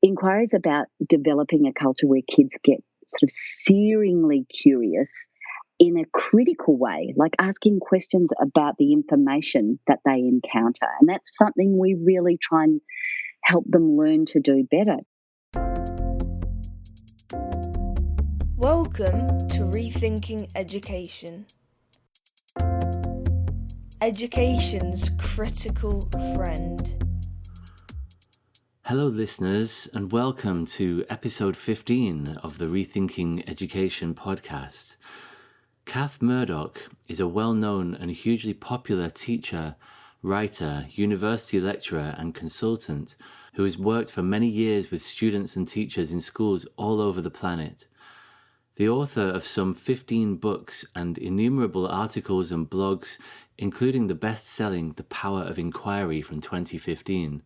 Inquiry is about developing a culture where kids get sort of searingly curious in a critical way, like asking questions about the information that they encounter. And that's something we really try and help them learn to do better. Welcome to Rethinking Education. Education's critical friend. Hello listeners, and welcome to episode 15 of the Rethinking Education Podcast. Kath Murdoch is a well-known and hugely popular teacher, writer, university lecturer and consultant who has worked for many years with students and teachers in schools all over the planet. The author of some 15 books and innumerable articles and blogs, including the best-selling The Power of Inquiry from 2015,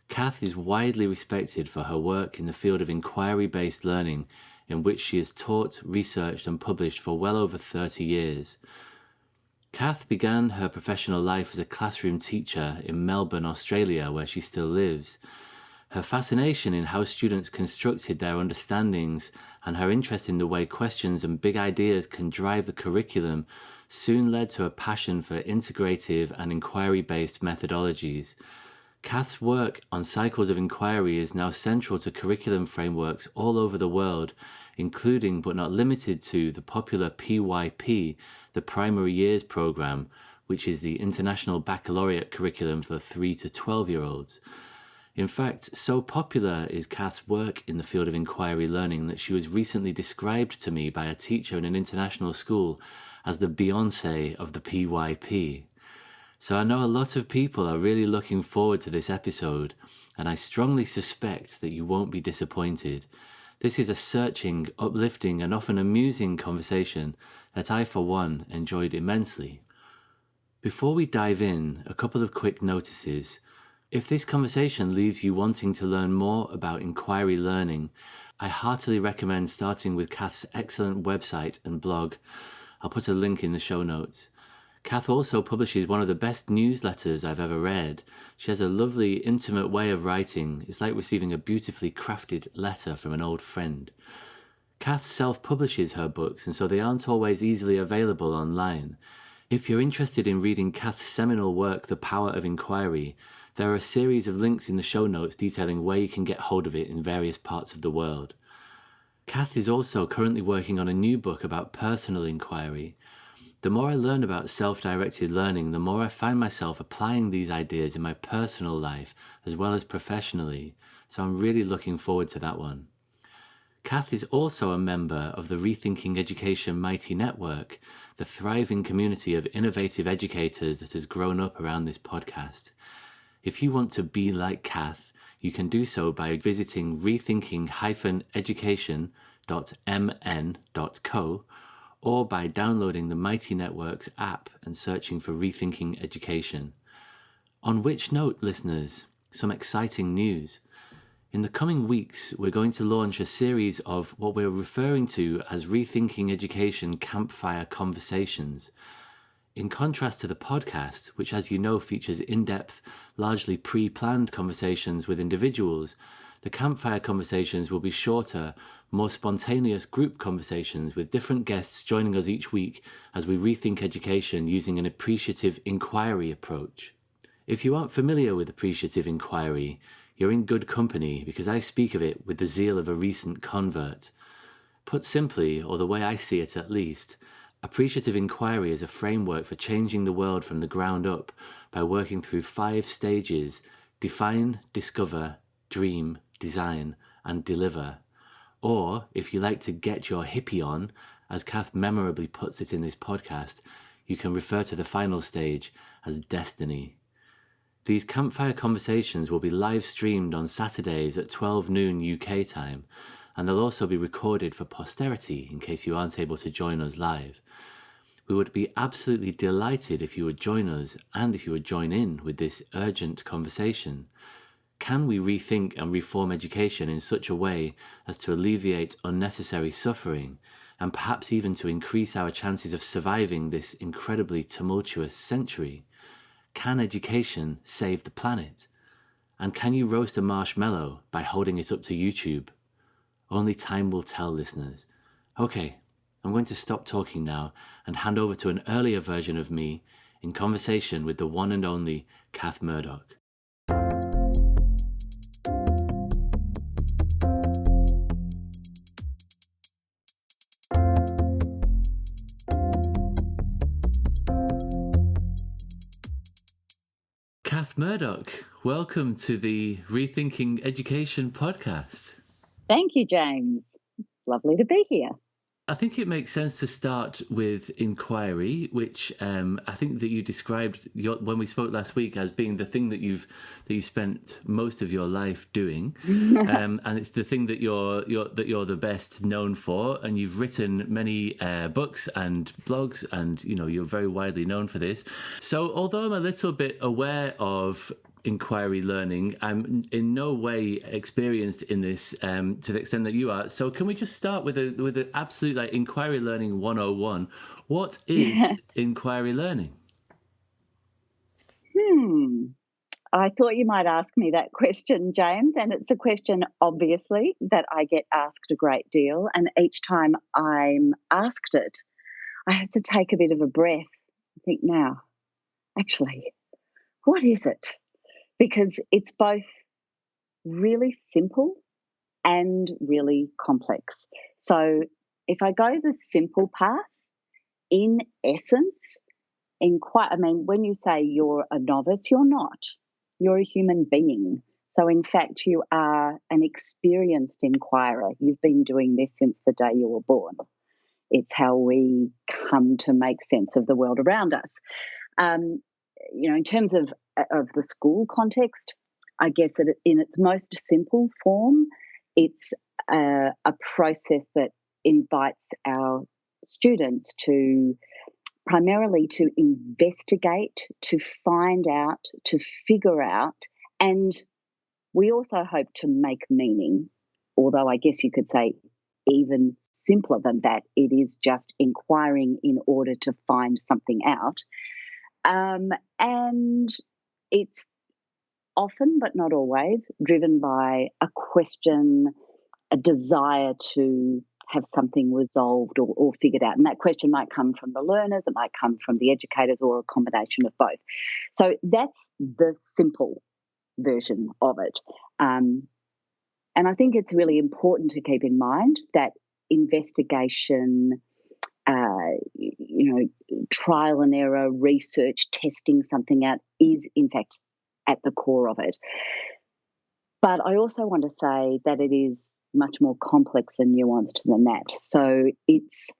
Kath is widely respected for her work in the field of inquiry-based learning, in which she has taught, researched and published for well over 30 years. Kath began her professional life as a classroom teacher in Melbourne, Australia, where she still lives. Her fascination in how students constructed their understandings and her interest in the way questions and big ideas can drive the curriculum soon led to a passion for integrative and inquiry-based methodologies. Kath's work on cycles of inquiry is now central to curriculum frameworks all over the world, including but not limited to the popular PYP, the Primary Years Programme, which is the International Baccalaureate curriculum for 3 to 12-year-olds. In fact, so popular is Kath's work in the field of inquiry learning that she was recently described to me by a teacher in an international school as the Beyonce of the PYP. So I know a lot of people are really looking forward to this episode, and I strongly suspect that you won't be disappointed. This is a searching, uplifting, and often amusing conversation that I, for one, enjoyed immensely. Before we dive in, a couple of quick notices. If this conversation leaves you wanting to learn more about inquiry learning, I heartily recommend starting with Kath's excellent website and blog. I'll put a link in the show notes. Kath also publishes one of the best newsletters I've ever read. She has a lovely, intimate way of writing. It's like receiving a beautifully crafted letter from an old friend. Kath self-publishes her books, and so they aren't always easily available online. If you're interested in reading Kath's seminal work, The Power of Inquiry, there are a series of links in the show notes detailing where you can get hold of it in various parts of the world. Kath is also currently working on a new book about personal inquiry. The more I learn about self-directed learning, the more I find myself applying these ideas in my personal life as well as professionally, so I'm really looking forward to that one. Kath is also a member of the Rethinking Education Mighty Network, the thriving community of innovative educators that has grown up around this podcast. If you want to be like Kath, you can do so by visiting rethinking-education.mn.co or by downloading the Mighty Network's app and searching for Rethinking Education. On which note, listeners, some exciting news. In the coming weeks, we're going to launch a series of what we're referring to as Rethinking Education Campfire Conversations. In contrast to the podcast, which as you know features in-depth, largely pre-planned conversations with individuals, the campfire conversations will be shorter, more spontaneous group conversations with different guests joining us each week as we rethink education using an appreciative inquiry approach. If you aren't familiar with appreciative inquiry, you're in good company because I speak of it with the zeal of a recent convert. Put simply, or the way I see it at least, appreciative inquiry is a framework for changing the world from the ground up by working through 5 stages: define, discover, dream, design, and deliver. Or, if you like to get your hippie on, as Kath memorably puts it in this podcast, you can refer to the final stage as destiny. These campfire conversations will be live streamed on Saturdays at 12 noon UK time, and they'll also be recorded for posterity in case you aren't able to join us live. We would be absolutely delighted if you would join us and if you would join in with this urgent conversation. Can we rethink and reform education in such a way as to alleviate unnecessary suffering and perhaps even to increase our chances of surviving this incredibly tumultuous century? Can education save the planet? And can you roast a marshmallow by holding it up to YouTube? Only time will tell, listeners. Okay, I'm going to stop talking now and hand over to an earlier version of me in conversation with the one and only Kath Murdoch. Kath Murdoch, welcome to the Rethinking Education Podcast. Thank you, James. Lovely to be here. I think it makes sense to start with inquiry, which I think that you described when we spoke last week as being the thing that you spent most of your life doing, and it's the thing that you're the best known for. And you've written many books and blogs, and you're very widely known for this. So, although I'm a little bit aware of inquiry learning, I'm in no way experienced in this to the extent that you are. So can we just start with an absolute inquiry learning 101? What is inquiry learning? I thought you might ask me that question, James, and it's a question, obviously, that I get asked a great deal. And each time I'm asked it, I have to take a bit of a breath and think, now, actually, what is it? Because it's both really simple and really complex. So if I go the simple path, in essence, when you say you're a novice, you're not. You're a human being. So in fact, you are an experienced inquirer. You've been doing this since the day you were born. It's how we come to make sense of the world around us. In terms of the school context, I guess in its most simple form, it's a process that invites our students to primarily to investigate, to find out, to figure out, and we also hope to make meaning, although I guess you could say even simpler than that, it is just inquiring in order to find something out. And it's often, but not always, driven by a question, a desire to have something resolved or figured out. And that question might come from the learners, it might come from the educators, or a combination of both. So that's the simple version of it. And I think it's really important to keep in mind that investigation, trial and error, research, testing something out is in fact at the core of it. But I also want to say that it is much more complex and nuanced than that. So it's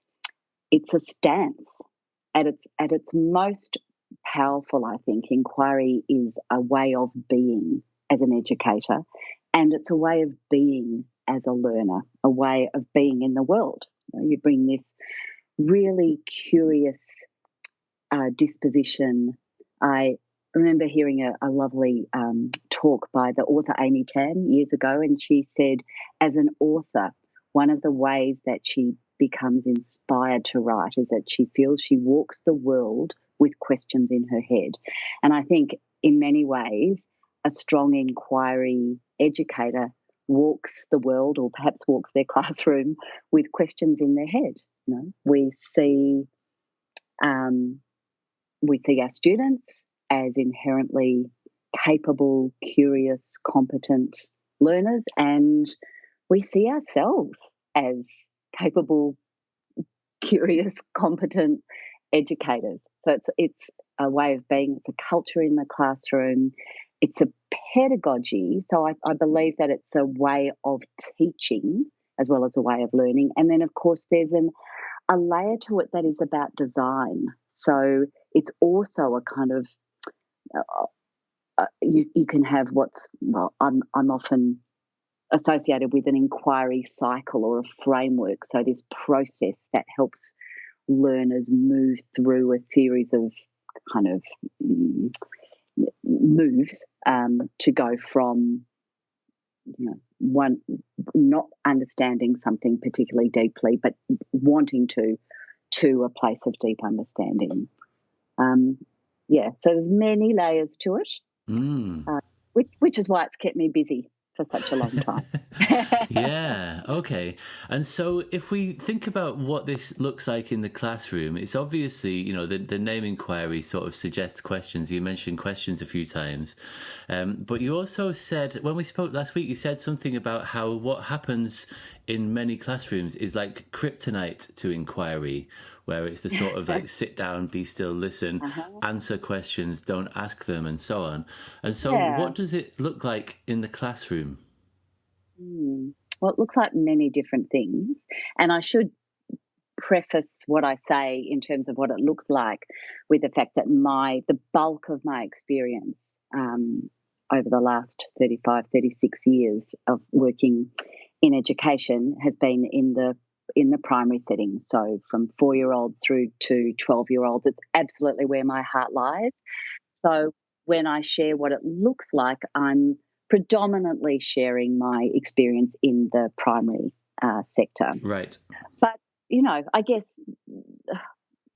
a stance. At its most powerful, I think, inquiry is a way of being as an educator, and it's a way of being as a learner, a way of being in the world. You bring this really curious disposition. I remember hearing a lovely talk by the author Amy Tan years ago, and she said, as an author, one of the ways that she becomes inspired to write is that she feels she walks the world with questions in her head. And I think in many ways, a strong inquiry educator walks the world, or perhaps walks their classroom, with questions in their head. We see our students as inherently capable, curious, competent learners, and we see ourselves as capable, curious, competent educators. So it's a way of being, it's a culture in the classroom, it's a pedagogy. So I believe that it's a way of teaching as well as a way of learning. And then, of course, there's a layer to it that is about design. So it's also a kind of you can have I'm often associated with an inquiry cycle or a framework. So this process that helps learners move through a series of kind of moves to go from one not understanding something particularly deeply, but wanting to a place of deep understanding. So there's many layers to it. which is why it's kept me busy for such a long time. Yeah, okay. And so if we think about what this looks like in the classroom, it's obviously, the name inquiry sort of suggests questions. You mentioned questions a few times. But you also said, when we spoke last week, you said something about how what happens in many classrooms is like kryptonite to inquiry, where it's the sort of like sit down, be still, listen, answer questions, don't ask them, and so on. And so what does it look like in the classroom? Well, it looks like many different things. And I should preface what I say in terms of what it looks like with the fact that the bulk of my experience over the last 35, 36 years of working in education has been in the primary setting. So from 4-year-olds through to 12-year-olds, it's absolutely where my heart lies. So when I share what it looks like, I'm predominantly sharing my experience in the primary sector. Right. But, I guess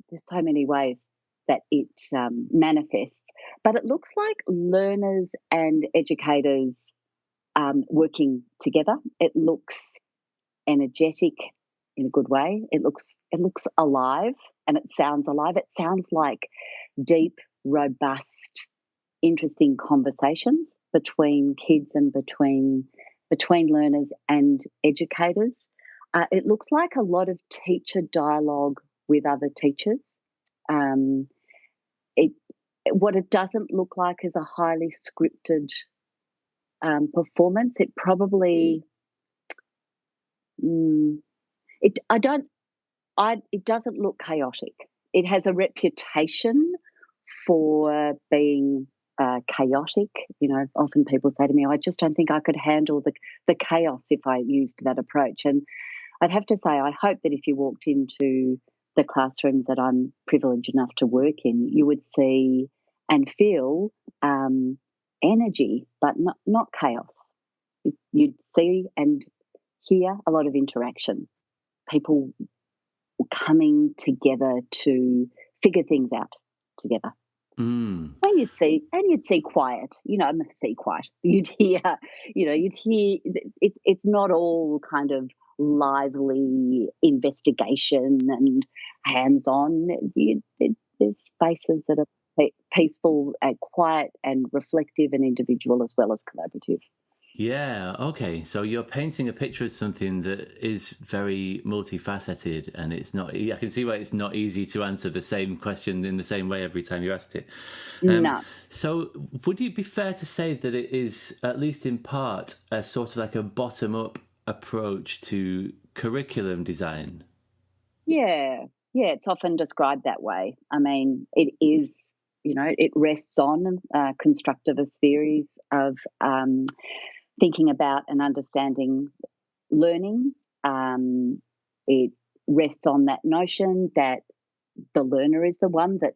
there's so many ways that it manifests. But it looks like learners and educators working together. It looks energetic in a good way. It looks alive, and it sounds alive. It sounds like deep, robust, interesting conversations between kids and between learners and educators. It looks like a lot of teacher dialogue with other teachers. What it doesn't look like is a highly scripted performance. It probably it doesn't look chaotic. It has a reputation for being chaotic. Often people say to me, I just don't think I could handle the chaos if I used that approach. And I'd have to say, I hope that if you walked into the classrooms that I'm privileged enough to work in, you would see and feel energy, but not chaos. You'd see and hear a lot of interaction, people coming together to figure things out together. And you'd see quiet, see quiet. You'd hear it's not all kind of lively investigation and hands-on. There's spaces that are peaceful and quiet and reflective and individual as well as collaborative. Yeah, okay. So you're painting a picture of something that is very multifaceted, and it's not. I can see why it's not easy to answer the same question in the same way every time you asked it. No. So would it be fair to say that it is, at least in part, a sort of like a bottom-up approach to curriculum design? Yeah, it's often described that way. I mean, it is. It rests on constructivist theories of thinking about and understanding learning. It rests on that notion that the learner is the one that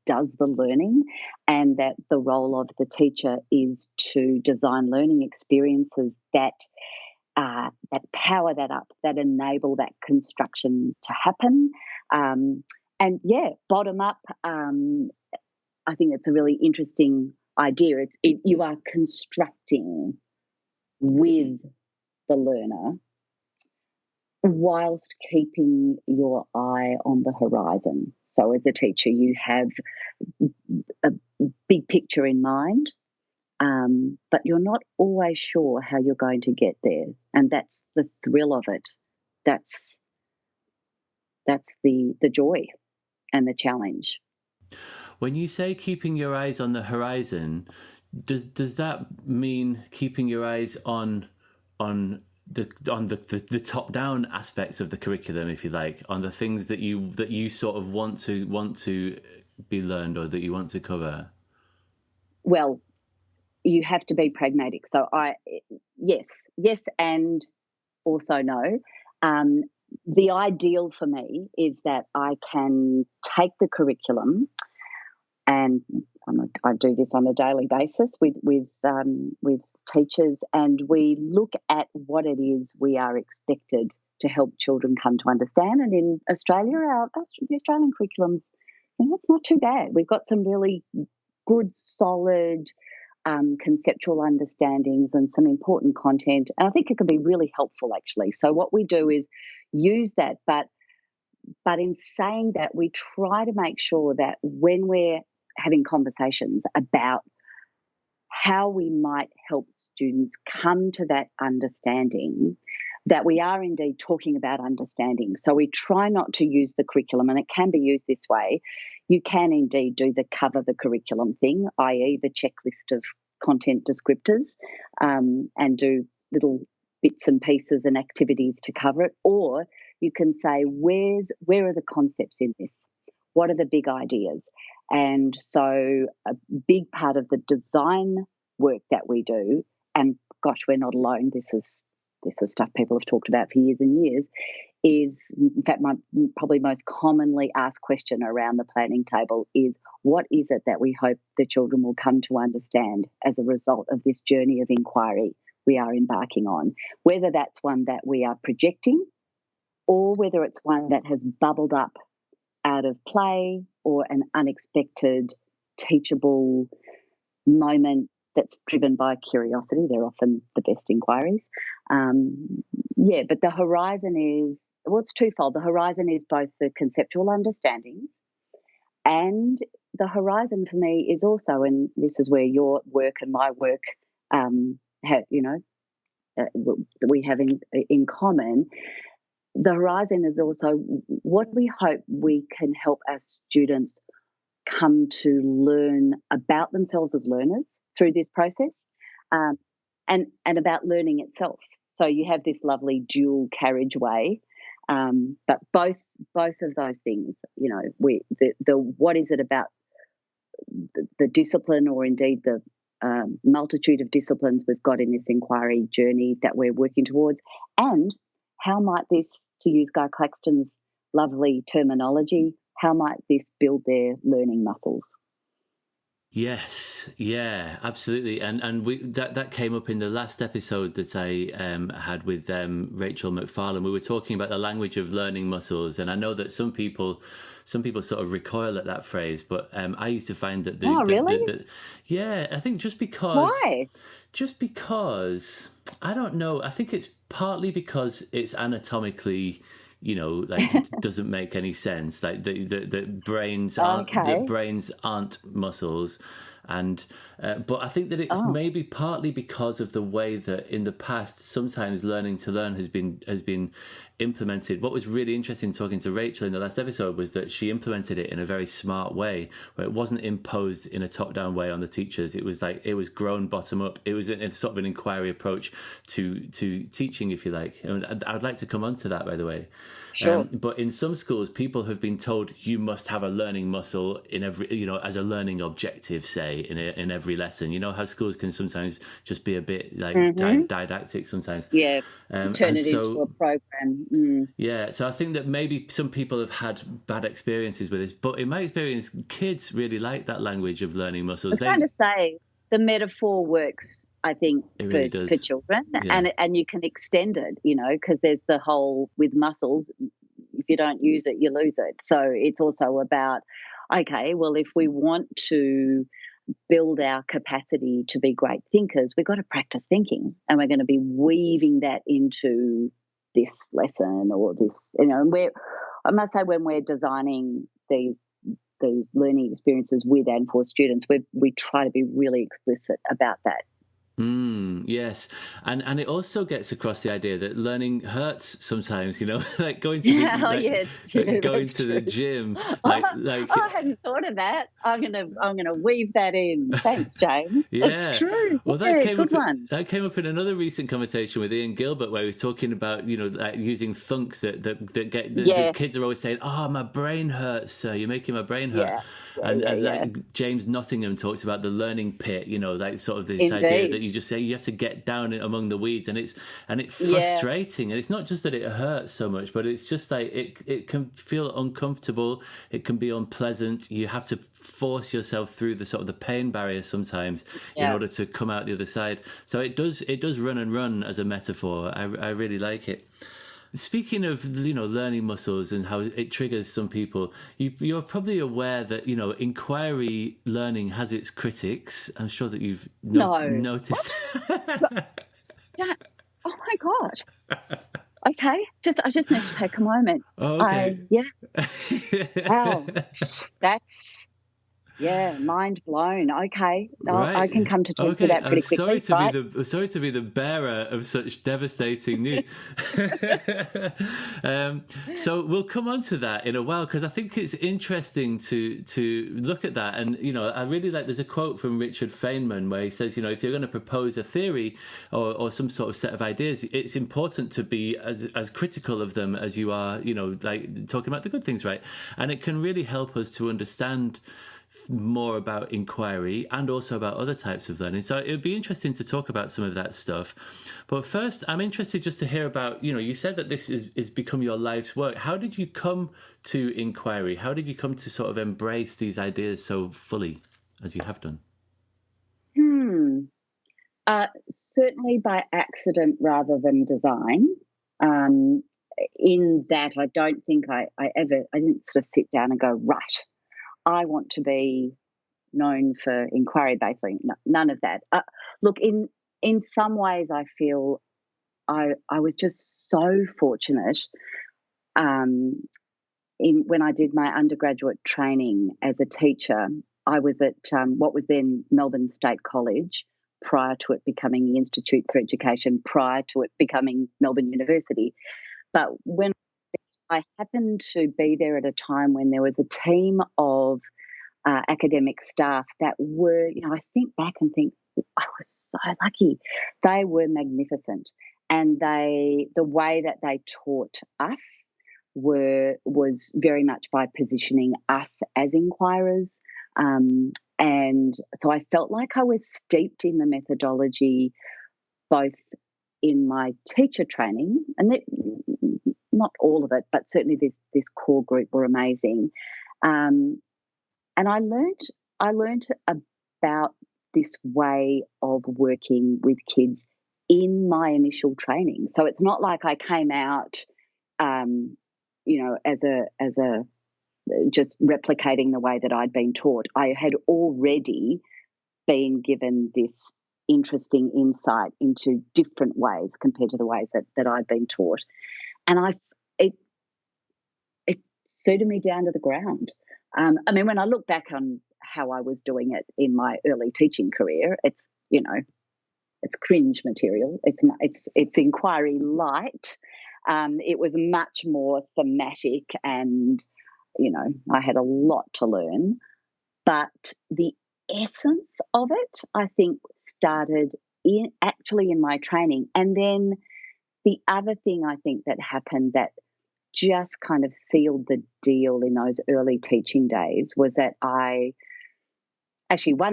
does the learning, and that the role of the teacher is to design learning experiences that power that up, that enable that construction to happen. Bottom up. I think it's a really interesting idea. You are constructing with the learner whilst keeping your eye on the horizon. So as a teacher, you have a big picture in mind, but you're not always sure how you're going to get there. And that's the thrill of it. That's the joy and the challenge. When you say keeping your eyes on the horizon, does that mean keeping your eyes on the top down aspects of the curriculum, if you like, on the things that you sort of want to be learned or that you want to cover? Well, you have to be pragmatic. So yes, and also no. The ideal for me is that I can take the curriculum, and I do this on a daily basis with teachers, and we look at what it is we are expected to help children come to understand. And in Australia, the Australian curriculum's, it's not too bad. We've got some really good, solid conceptual understandings and some important content. And I think it can be really helpful, actually. So what we do is use that, but in saying that, we try to make sure that when we're having conversations about how we might help students come to that understanding, that we are indeed talking about understanding. So we try not to use the curriculum, and it can be used this way. You can indeed do the cover the curriculum thing, i.e. the checklist of content descriptors, and do little bits and pieces and activities to cover it. Or you can say, where are the concepts in this? What are the big ideas? And so a big part of the design work that we do, and gosh, we're not alone, this is stuff people have talked about for years and years, is, in fact, my probably most commonly asked question around the planning table is, what is it that we hope the children will come to understand as a result of this journey of inquiry we are embarking on? Whether that's one that we are projecting, or whether it's one that has bubbled up out of play or an unexpected teachable moment that's driven by curiosity. They're often the best inquiries. But the horizon is, well, it's twofold. The horizon is both the conceptual understandings, and the horizon for me is also, and this is where your work and my work we have in common. The horizon is also what we hope we can help our students come to learn about themselves as learners through this process, and about learning itself. So you have this lovely dual carriageway, but both of those things, what is it about the discipline, or indeed the multitude of disciplines we've got in this inquiry journey that we're working towards, and how might this, to use Guy Claxton's lovely terminology, how might this build their learning muscles? Yes, yeah, absolutely, and we that came up in the last episode that I had with Rachel McFarlane. We were talking about the language of learning muscles, and I know that some people sort of recoil at that phrase, but I used to find that I think just because why? Just because, I don't know. I think it's partly because it's anatomically, it doesn't make any sense. Like the brains aren't muscles, and but I think that it's maybe partly because of the way that in the past sometimes learning to learn has been implemented. What was really interesting talking to Rachel in the last episode was that she implemented it in a very smart way, where it wasn't imposed in a top-down way on the teachers. It was grown bottom up. It was a sort of an inquiry approach to teaching, if you like. And I'd like to come on to that, by the way. Sure. But in some schools, people have been told you must have a learning muscle in every, as a learning objective, say, in every lesson. You know how schools can sometimes just be a bit like didactic sometimes. Yeah, turn it into a program. Mm. Yeah, so I think that maybe some people have had bad experiences with this, but in my experience, kids really like that language of learning muscles. I was trying to say the metaphor works, I think, for children, and you can extend it, because there's the whole with muscles, if you don't use it, you lose it. So it's also about, okay, well, if we want to build our capacity to be great thinkers, we've got to practice thinking, and we're going to be weaving that into this lesson or this, and I must say, when we're designing these learning experiences with and for students, we try to be really explicit about that. Yes, and it also gets across the idea that learning hurts sometimes. Like going to the gym. I hadn't thought of that. I'm gonna weave that in. Thanks, James. Yeah, that's true. Well, that came up in another recent conversation with Ian Gilbert, where he was talking about using thunks the kids are always saying, "Oh, my brain hurts, sir. You're making my brain hurt." Like James Nottingham talks about the learning pit. Like sort of this idea that you just say you have to get down among the weeds, and it's frustrating, and it's not just that it hurts so much, but it's just like it can feel uncomfortable, it can be unpleasant. You have to force yourself through the sort of the pain barrier sometimes in order to come out the other side. So it does run and run as a metaphor. I really like it. Speaking of, learning muscles and how it triggers some people, you're probably aware that, inquiry learning has its critics. I'm sure that you've noticed. Oh my God. Okay. I just need to take a moment. Oh, okay. Wow. That's, mind blown. Okay. Right. I can come to terms with that pretty quickly. Sorry to be the bearer of such devastating news. So we'll come on to that in a while, because I think it's interesting to look at that. And, I really like, there's a quote from Richard Feynman where he says, if you're going to propose a theory or some sort of set of ideas, it's important to be as critical of them as you are, like talking about the good things, right? And it can really help us to understand more about inquiry and also about other types of learning. So it would be interesting to talk about some of that stuff. But first, I'm interested just to hear about, you said that this is become your life's work. How did you come to inquiry? How did you come to sort of embrace these ideas so fully as you have done? Certainly by accident rather than design. In that, I don't think I didn't sort of sit down and go, right, I want to be known for inquiry basically. No, none of that. Look, in some ways, I feel I was just so fortunate. When I did my undergraduate training as a teacher, I was at what was then Melbourne State College, prior to it becoming the Institute for Education, prior to it becoming Melbourne University. But when I happened to be there at a time when there was a team of academic staff that were, I think back and think, I was so lucky. They were magnificent. And the way that they taught us was very much by positioning us as inquirers. And so I felt like I was steeped in the methodology, both in my teacher training, and not all of it, but certainly this core group were amazing. And I learned about this way of working with kids in my initial training. So it's not like I came out, as a just replicating the way that I'd been taught. I had already been given this interesting insight into different ways compared to the ways that I'd been taught, and it suited me down to the ground. When I look back on how I was doing it in my early teaching career, it's cringe material. It's inquiry light. It was much more thematic, and I had a lot to learn. But the essence of it, I think, started in my training. And then the other thing I think that happened that just kind of sealed the deal in those early teaching days was that one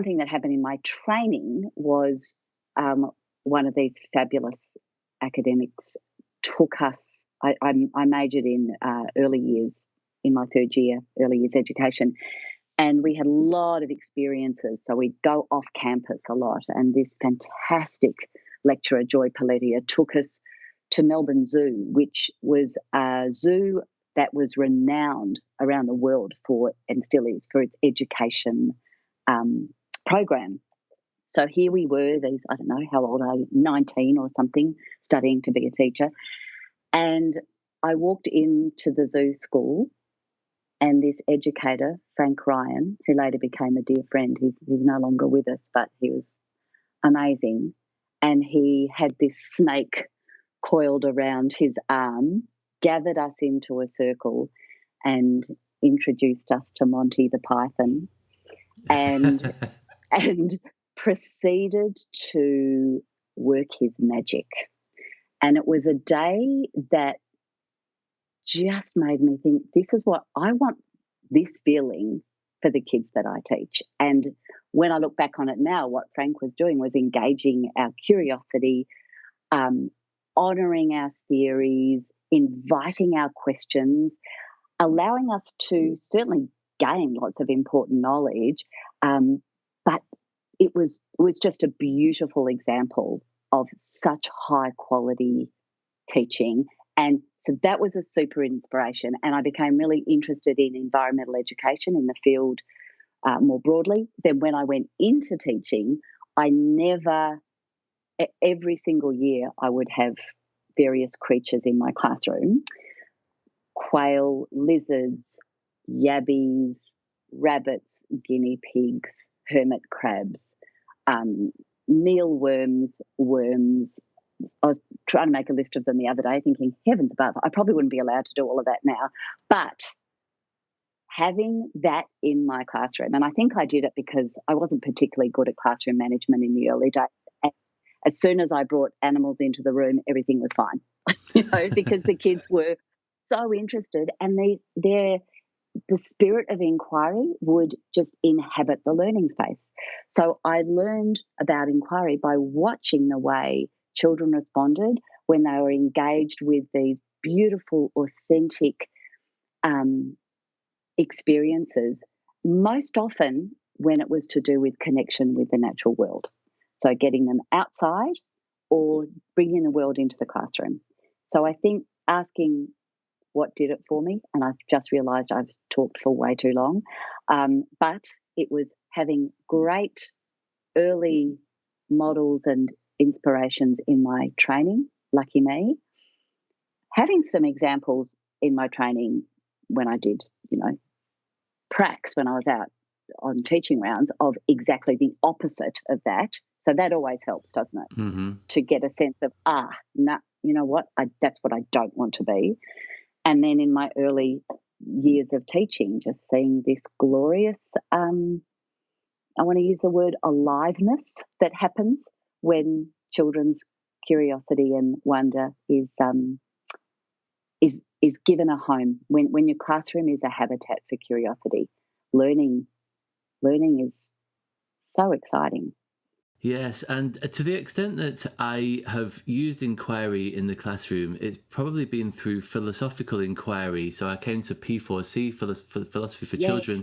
thing that happened in my training was one of these fabulous academics took us, I majored in early years in my third year, early years education, and we had a lot of experiences. So we'd go off campus a lot, and this fantastic lecturer, Joy Paletia, took us to Melbourne Zoo, which was a zoo that was renowned around the world for, and still is, for its education program. So here we were, these, I don't know, how old are you, 19 or something, studying to be a teacher. And I walked into the zoo school, and this educator, Frank Ryan, who later became a dear friend, he's no longer with us, but he was amazing. And he had this snake coiled around his arm, gathered us into a circle and introduced us to Monty the Python, and proceeded to work his magic. And it was a day that just made me think, this is what I want, this feeling for the kids that I teach. And when I look back on it now, what Frank was doing was engaging our curiosity, honouring our theories, inviting our questions, allowing us to certainly gain lots of important knowledge, but it was just a beautiful example of such high quality teaching And so that was a super inspiration. And I became really interested in environmental education in the field more broadly. Then when I went into teaching, every single year I would have various creatures in my classroom: quail, lizards, yabbies, rabbits, guinea pigs, hermit crabs, mealworms, worms. I was trying to make a list of them the other day, thinking, heavens above, I probably wouldn't be allowed to do all of that now. But having that in my classroom, and I think I did it because I wasn't particularly good at classroom management in the early days. And as soon as I brought animals into the room, everything was fine, because the kids were so interested, and the spirit of inquiry would just inhabit the learning space. So I learned about inquiry by watching the way children responded when they were engaged with these beautiful, authentic experiences, most often when it was to do with connection with the natural world. So getting them outside or bringing the world into the classroom. So I think asking what did it for me, and I've just realised I've talked for way too long, but it was having great early models and inspirations in my training, lucky me, having some examples in my training when I did, pracs, when I was out on teaching rounds, of exactly the opposite of that. So that always helps, doesn't it? Mm-hmm. To get a sense of, no, you know what, that's what I don't want to be. And then in my early years of teaching, just seeing this glorious, I want to use the word aliveness that happens when children's curiosity and wonder is given a home. When your classroom is a habitat for curiosity, learning is so exciting. Yes, and to the extent that I have used inquiry in the classroom, it's probably been through philosophical inquiry. So I came to P4C, Philosophy for Children,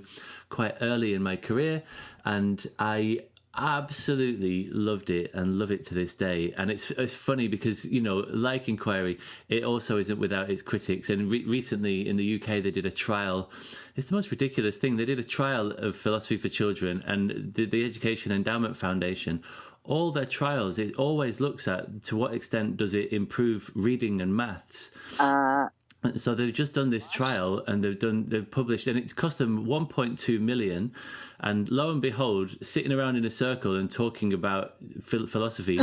quite early in my career, and I absolutely loved it and love it to this day. And it's funny because, like inquiry, it also isn't without its critics. And recently in the UK, they did a trial. It's the most ridiculous thing. They did a trial of philosophy for children, and the Education Endowment Foundation, all their trials, it always looks at to what extent does it improve reading and maths. So they've just done this trial, and they've published, and it's cost them 1.2 million. And lo and behold, sitting around in a circle and talking about philosophy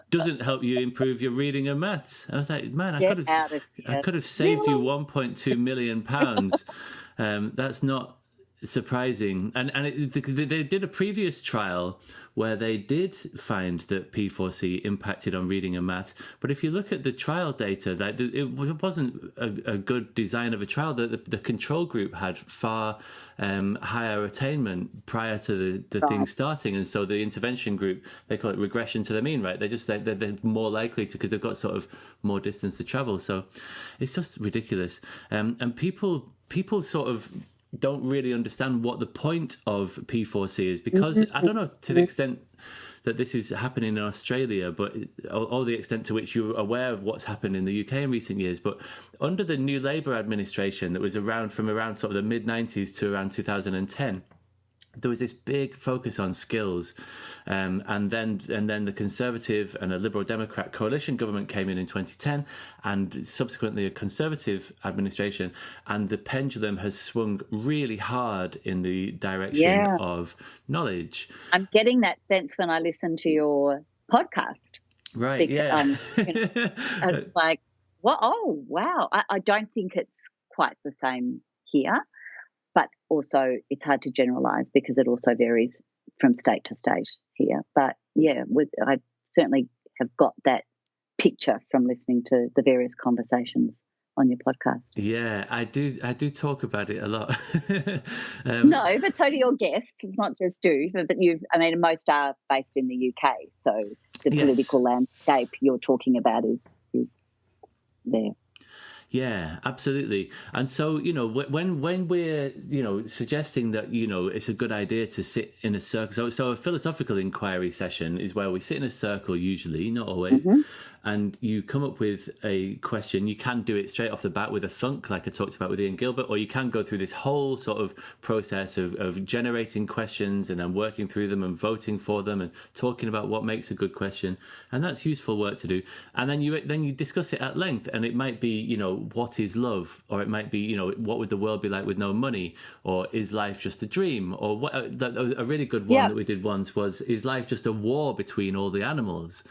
doesn't help you improve your reading and maths. I was like, man, I could have saved you 1.2 million pounds. That's not surprising. And they did a previous trial where they did find that P4C impacted on reading and maths. But if you look at the trial data, that it wasn't a good design of a trial. The control group had far higher attainment prior to the thing starting. And so the intervention group, they call it regression to the mean, right? They're more likely to, because they've got sort of more distance to travel. So it's just ridiculous. And people sort of don't really understand what the point of P4C is, because I don't know to the extent that this is happening in Australia, but or the extent to which you're aware of what's happened in the UK in recent years. But under the new Labour administration that was around from around sort of the mid-90s to around 2010, there was this big focus on skills, and then the Conservative and a Liberal Democrat coalition government came in 2010, and subsequently a Conservative administration, and the pendulum has swung really hard in the direction of knowledge. I'm getting that sense when I listen to your podcast. Right, because, it's like, well, oh, wow. I don't think it's quite the same here. But also it's hard to generalise because it also varies from state to state here. But, I certainly have got that picture from listening to the various conversations on your podcast. Yeah, I do talk about it a lot. No, but so do your guests. It's not just you, but most are based in the UK. So the political landscape you're talking about is there. Yeah, absolutely. And so, when we're, suggesting that, it's a good idea to sit in a circle. So a philosophical inquiry session is where we sit in a circle, usually, not always. and you come up with a question. You can do it straight off the bat with a thunk, like I talked about with Ian Gilbert, or you can go through this whole sort of process of generating questions and then working through them and voting for them and talking about what makes a good question. And that's useful work to do. And then you discuss it at length, and it might be, what is love? Or it might be, what would the world be like with no money? Or is life just a dream? Or what, a really good one that we did once was, is life just a war between all the animals?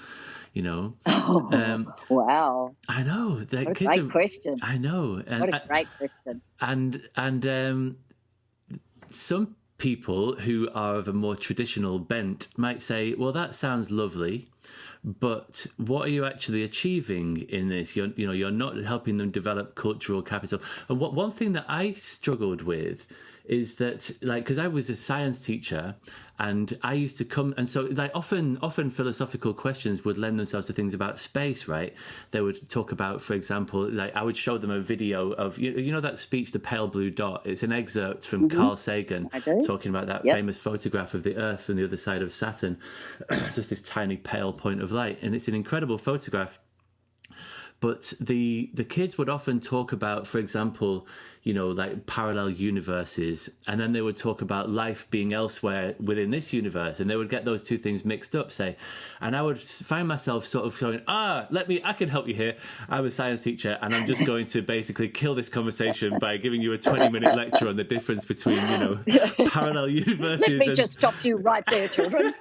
Wow. I know. What a great question. I know. What a great question. And some people who are of a more traditional bent might say, well, that sounds lovely, but what are you actually achieving in this? You're not helping them develop cultural capital. And one thing that I struggled with is that, because I was a science teacher, and I used to come, and so often philosophical questions would lend themselves to things about space, right? They would talk about, for example, I would show them a video of, that speech, The Pale Blue Dot. It's an excerpt from Carl Sagan talking about that famous photograph of the Earth from the other side of Saturn, just this tiny pale point of light, and it's an incredible photograph. But the kids would often talk about, for example, parallel universes, and then they would talk about life being elsewhere within this universe, and they would get those two things mixed up, say. And I would find myself sort of going, I can help you here. I'm a science teacher, and I'm just going to basically kill this conversation by giving you a 20-minute lecture on the difference between, parallel universes. Let me just stop you right there, children.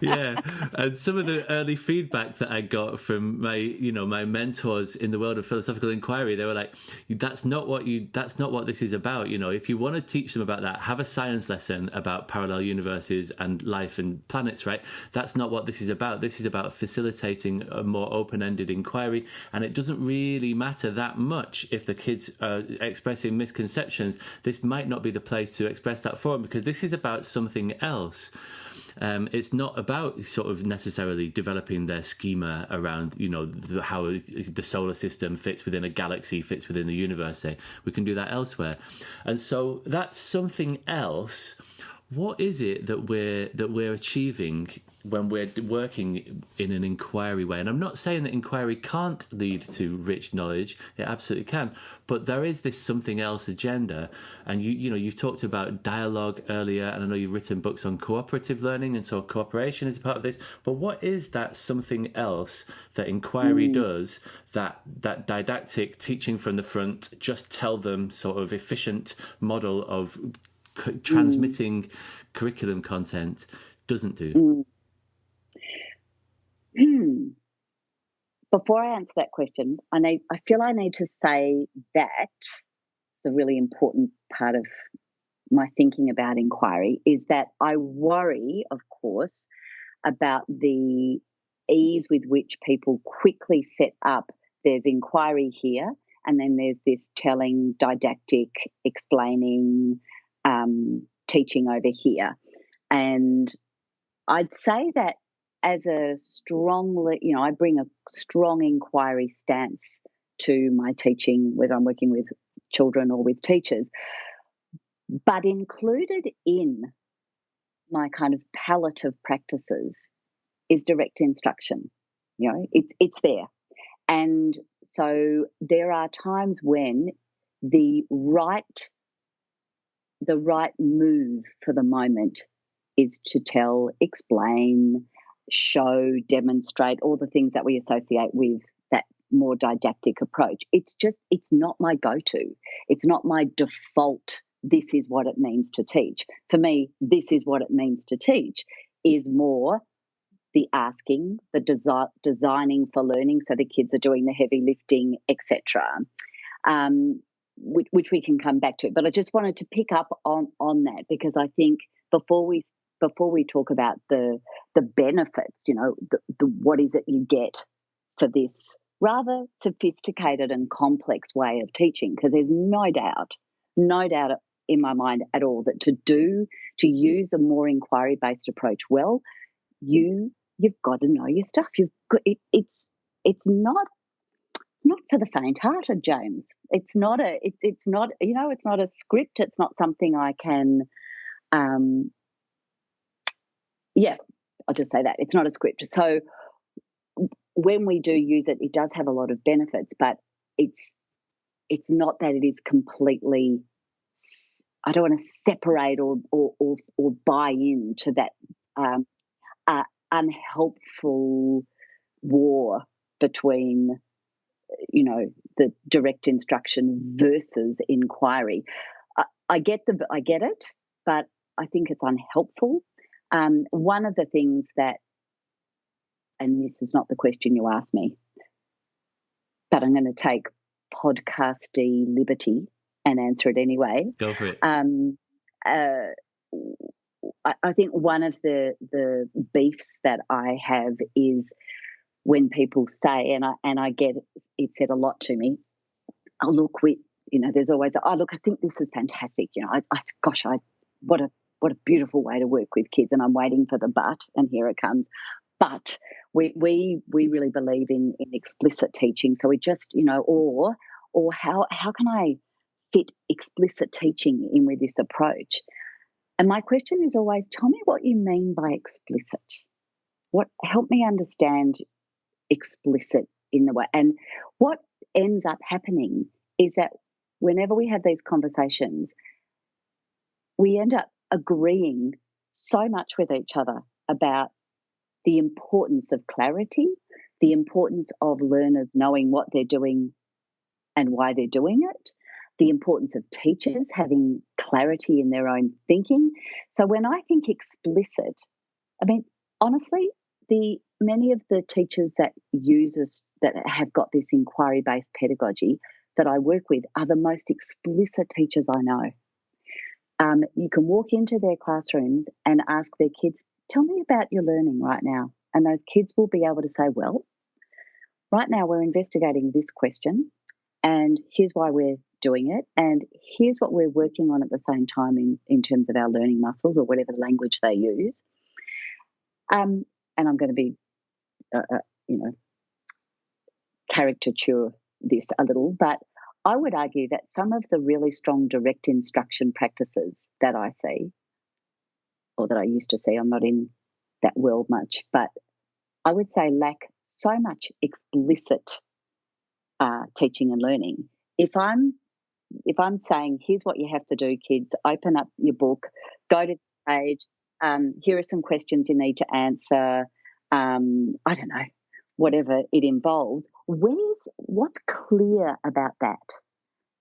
Yeah. And some of the early feedback that I got from my mentors in the world of philosophical inquiry, they were like, that's not what this is about. If you want to teach them about that, have a science lesson about parallel universes and life and planets, right? That's not what this is about. This is about facilitating a more open-ended inquiry, and it doesn't really matter that much if the kids are expressing misconceptions. This might not be the place to express that for them, because this is about something else. It's not about sort of necessarily developing their schema around, how the solar system fits within a galaxy, fits within the universe. Say, we can do that elsewhere, and so that's something else. What is it that we're achieving when we're working in an inquiry way? And I'm not saying that inquiry can't lead to rich knowledge. It absolutely can. But there is this something else agenda. And you've talked about dialogue earlier, and I know you've written books on cooperative learning, and so cooperation is a part of this. But what is that something else that inquiry does, that didactic teaching from the front, just tell them sort of efficient model of transmitting curriculum content doesn't do? Before I answer that question, I feel I need to say that it's a really important part of my thinking about inquiry, is that I worry, of course, about the ease with which people quickly set up, there's inquiry here, and then there's this telling, didactic, explaining, teaching over here. And I'd say that as a I bring a strong inquiry stance to my teaching, whether I'm working with children or with teachers. But included in my kind of palette of practices is direct instruction. It's there. And so there are times when the right move for the moment is to tell, explain, show, demonstrate, all the things that we associate with that more didactic approach. It's not my go-to. It's not my default, this is what it means to teach. For me, this is what it means to teach is more the asking, the designing for learning, so the kids are doing the heavy lifting, etc., which we can come back to. But I just wanted to pick up on that, because I think before we talk about the benefits, the what is it you get for this rather sophisticated and complex way of teaching, because there's no doubt in my mind at all that to use a more inquiry-based approach well, you've got to know your stuff. It's not for the faint-hearted, James. It's not a script. It's not something I can. I'll just say that it's not a script. So when we do use it, it does have a lot of benefits, but it's not that it is completely. I don't want to separate or buy into that unhelpful war between, the direct instruction versus inquiry. I get it, but I think it's unhelpful. One of the things that, and this is not the question you asked me, but I'm going to take podcasty liberty and answer it anyway. Go for it. I think one of the beefs that I have is when people say, and I get it said a lot to me, oh, look, there's always, oh, look, I think this is fantastic. What a beautiful way to work with kids, and I'm waiting for the but, and here it comes. But we really believe in explicit teaching. So we just, or how can I fit explicit teaching in with this approach? And my question is always, tell me what you mean by explicit. Help me understand explicit in the way. And what ends up happening is that whenever we have these conversations, we end up agreeing so much with each other about the importance of clarity, the importance of learners knowing what they're doing and why they're doing it, the importance of teachers having clarity in their own thinking. So when I think explicit, I mean, honestly, many of the teachers that have got this inquiry-based pedagogy that I work with are the most explicit teachers I know. You can walk into their classrooms and ask their kids, tell me about your learning right now. And those kids will be able to say, well, right now we're investigating this question, and here's why we're doing it, and here's what we're working on at the same time in terms of our learning muscles or whatever language they use. And I'm going to be, caricature this a little, but I would argue that some of the really strong direct instruction practices that I see, or that I used to see, I'm not in that world much, but I would say lack so much explicit teaching and learning. If I'm saying, here's what you have to do, kids, open up your book, go to this page, here are some questions you need to answer, I don't know, whatever it involves, what's clear about that?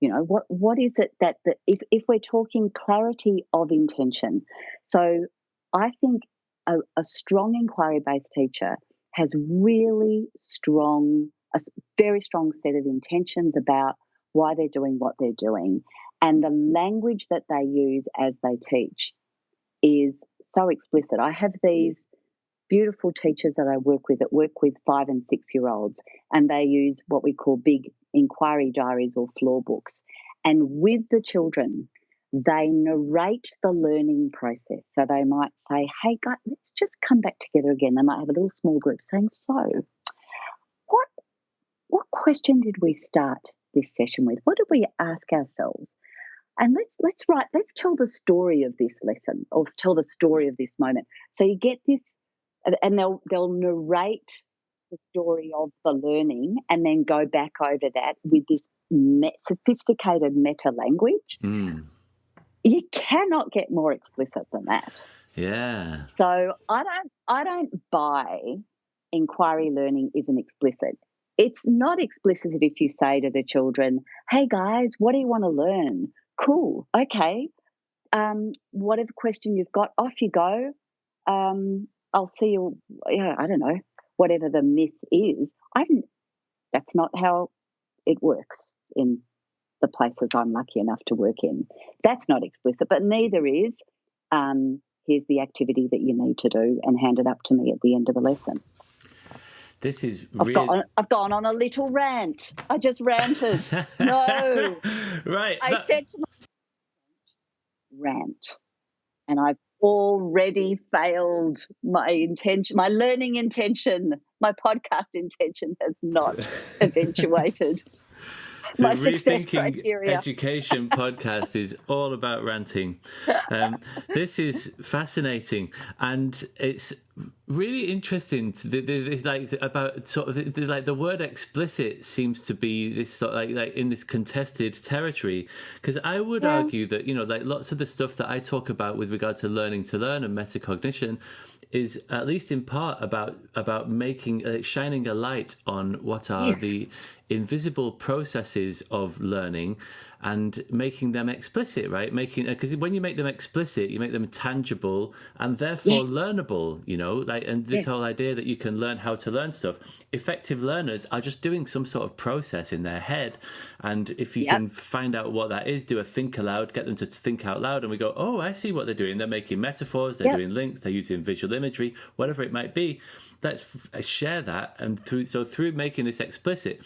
What is it that if we're talking clarity of intention, so I think a strong inquiry-based teacher has really a very strong set of intentions about why they're doing what they're doing, and the language that they use as they teach is so explicit. I have these beautiful teachers that I work with 5 and 6 year olds, and they use what we call big inquiry diaries or floor books. And with the children, they narrate the learning process. So they might say, hey, guys, let's just come back together again. They might have a little small group saying, so what question did we start this session with? What did we ask ourselves? And let's tell the story of this lesson, or tell the story of this moment. So you get this, and they'll narrate the story of the learning and then go back over that with this sophisticated meta language. You cannot get more explicit than that. Yeah. So I don't buy inquiry learning isn't explicit. It's not explicit if you say to the children, hey guys, what do you want to learn? Cool. Okay. Whatever question you've got, off you go. I'll see you. Yeah, I don't know. Whatever the myth is, that's not how it works in the places I'm lucky enough to work in. That's not explicit, but neither is, here's the activity that you need to do and hand it up to me at the end of the lesson. This is I've gone on a little rant. I just ranted. No. Right. I said to my rant, and I've already failed my intention, my learning intention, my podcast intention has not eventuated. my success Rethinking criteria. Education podcast is all about ranting. This is fascinating, and it's really interesting. It's like about sort of like the word explicit seems to be this sort of like in this contested territory, because I would argue that, you know, like lots of the stuff that I talk about with regard to learning to learn and metacognition is at least in part about making shining a light on what are the invisible processes of learning and making them explicit, right? Because when you make them explicit, you make them tangible and therefore learnable, you know, like, and this whole idea that you can learn how to learn stuff. Effective learners are just doing some sort of process in their head. And if you can find out what that is, do a think aloud, get them to think out loud, and we go, oh, I see what they're doing. They're making metaphors, they're doing links, they're using visual imagery, whatever it might be. Let's share that. And through making this explicit.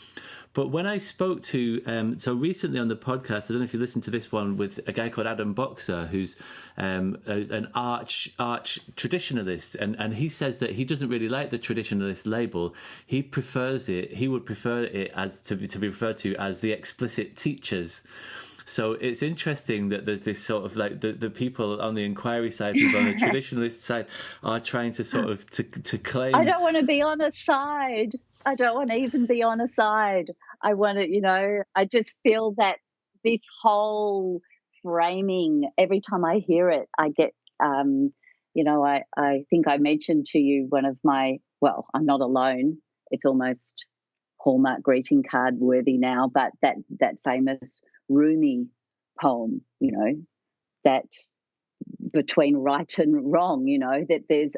But when I spoke to, so recently on the podcast, I don't know if you listened to this one with a guy called Adam Boxer, who's an arch traditionalist. And he says that he doesn't really like the traditionalist label. He would prefer it as to be referred to as the explicit teachers. So it's interesting that there's this sort of like the people on the inquiry side, people on the traditionalist side are trying to sort of to claim. I don't want to be on a side. I don't want to even be on a side. I want to, you know, I just feel that this whole framing, every time I hear it, I get, you know, I think I mentioned to you one of my, well, I'm not alone. It's almost Hallmark greeting card worthy now, but that famous Rumi poem, you know, that between right and wrong, you know, that there's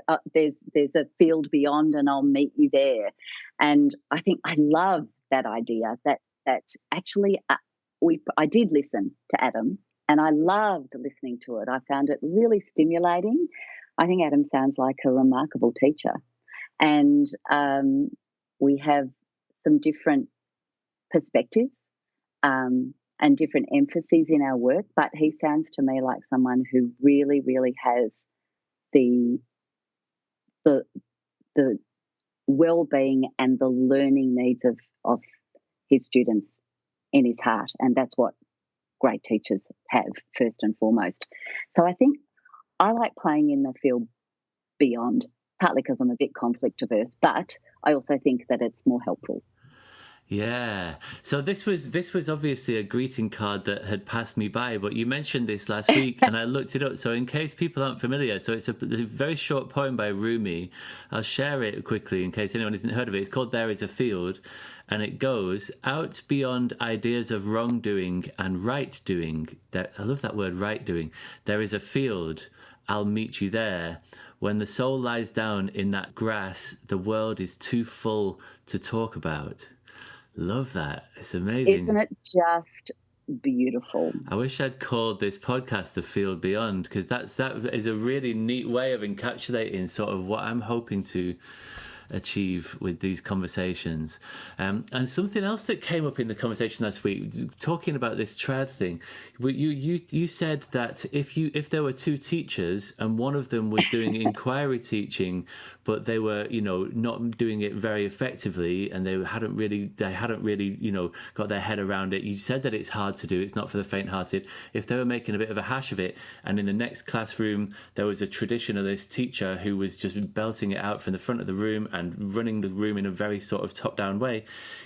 a field beyond and I'll meet you there. And I think I love that idea that actually I did listen to Adam and I loved listening to it. I found it really stimulating. I think Adam sounds like a remarkable teacher. And we have some different perspectives and different emphases in our work, but he sounds to me like someone who really, really has the well-being and the learning needs of his students in his heart, and that's what great teachers have first and foremost. So I think I like playing in the field beyond, partly because I'm a bit conflict averse, but I also think that it's more helpful. Yeah. So this was obviously a greeting card that had passed me by, but you mentioned this last week and I looked it up. So in case people aren't familiar, so it's a very short poem by Rumi. I'll share it quickly in case anyone hasn't heard of it. It's called There Is a Field, and it goes, out beyond ideas of wrongdoing and right doing. I love that word, right doing. There is a field. I'll meet you there. When the soul lies down in that grass, the world is too full to talk about. Love that. It's amazing. Isn't it just beautiful? I wish I'd called this podcast The Field Beyond, because that is a really neat way of encapsulating sort of what I'm hoping to achieve with these conversations. And something else that came up in the conversation last week, talking about this trad thing, you said that if there were two teachers and one of them was doing inquiry teaching, but they were, you know, not doing it very effectively, and they hadn't really, you know, got their head around it. You said that it's hard to do. It's not for the faint-hearted. If they were making a bit of a hash of it, and in the next classroom there was a traditionalist teacher who was just belting it out from the front of the room and running the room in a very sort of top-down way,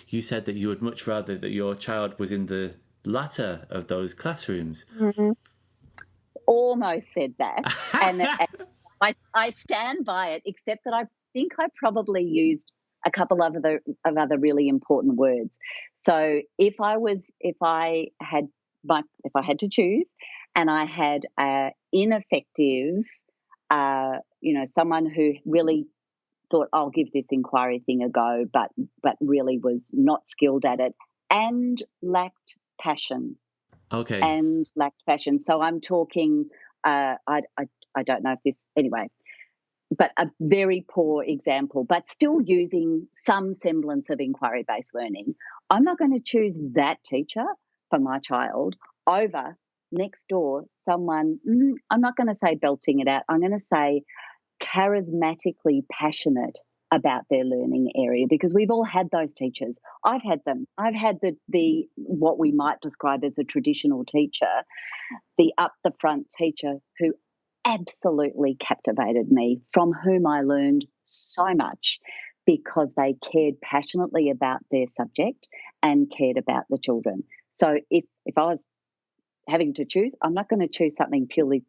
you said that you would much rather that your child was in the latter of those classrooms. Mm-hmm. Almost said that, and I stand by it, except that I think I probably used a couple of other really important words. So if I had to choose, and I had a ineffective, you know, someone who really thought, I'll give this inquiry thing a go, but really was not skilled at it and lacked passion. Okay. And lacked passion. So I'm talking, I don't know if this, anyway, but a very poor example, but still using some semblance of inquiry-based learning. I'm not going to choose that teacher for my child over next door someone, I'm not going to say belting it out, I'm going to say charismatically passionate about their learning area, because we've all had those teachers. I've had them. I've had the what we might describe as a traditional teacher, the up the front teacher who absolutely captivated me, from whom I learned so much because they cared passionately about their subject and cared about the children. So if I was having to choose, I'm not going to choose something purely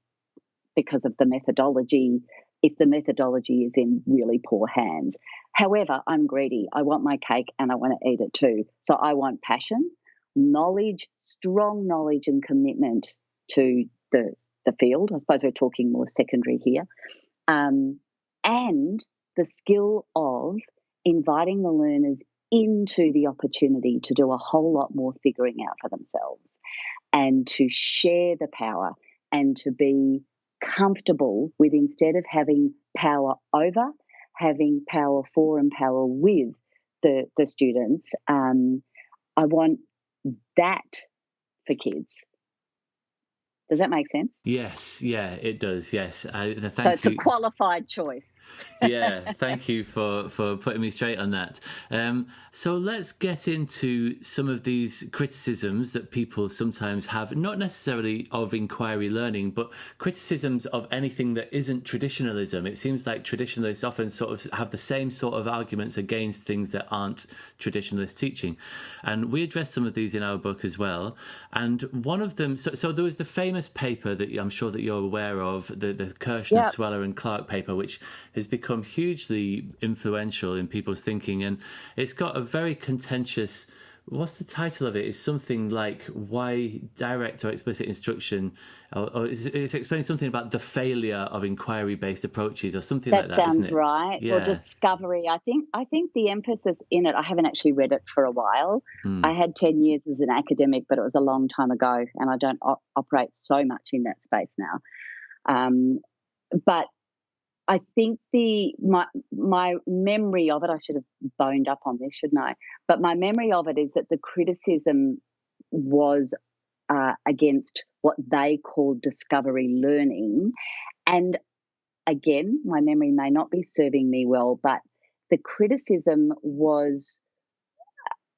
because of the methodology if the methodology is in really poor hands. However, I'm greedy. I want my cake and I want to eat it too. So I want passion, knowledge, strong knowledge and commitment to the field. I suppose we're talking more secondary here. And the skill of inviting the learners into the opportunity to do a whole lot more figuring out for themselves, and to share the power, and to be comfortable with, instead of having power over, having power for and power with the students. I want that for kids. Does that make sense? Yes, yeah, it does. Yes, so it's a qualified choice. Yeah, thank you for putting me straight on that. So let's get into some of these criticisms that people sometimes have, not necessarily of inquiry learning, but criticisms of anything that isn't traditionalism. It seems like traditionalists often sort of have the same sort of arguments against things that aren't traditionalist teaching. And we address some of these in our book as well. And one of them, so there was the famous paper that I'm sure that you're aware of, the Kirshner, Yep. Sweller and Clark paper, which has become hugely influential in people's thinking. And it's got a very contentious, what's the title of it? It's something like why direct or explicit instruction, or it's explaining something about the failure of inquiry-based approaches or something like that, sounds isn't it? right. Yeah. Or discovery. I think the emphasis in it, I haven't actually read it for a while. I had 10 years as an academic, but it was a long time ago, and I don't operate so much in that space now. But I think my memory of it, I should have boned up on this, shouldn't I? But my memory of it is that the criticism was against what they called discovery learning. And again, my memory may not be serving me well, but the criticism was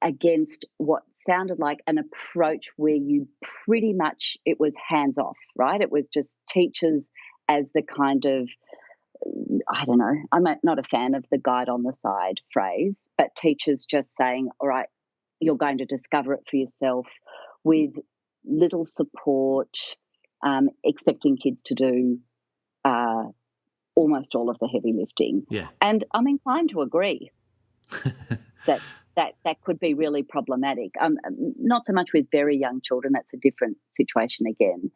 against what sounded like an approach where you pretty much, it was hands off, right? It was just teachers as the kind of, I don't know, I'm not a fan of the guide on the side phrase, but teachers just saying, all right, you're going to discover it for yourself with little support, expecting kids to do almost all of the heavy lifting. Yeah. And I'm inclined to agree that could be really problematic. Not so much with very young children, that's a different situation again.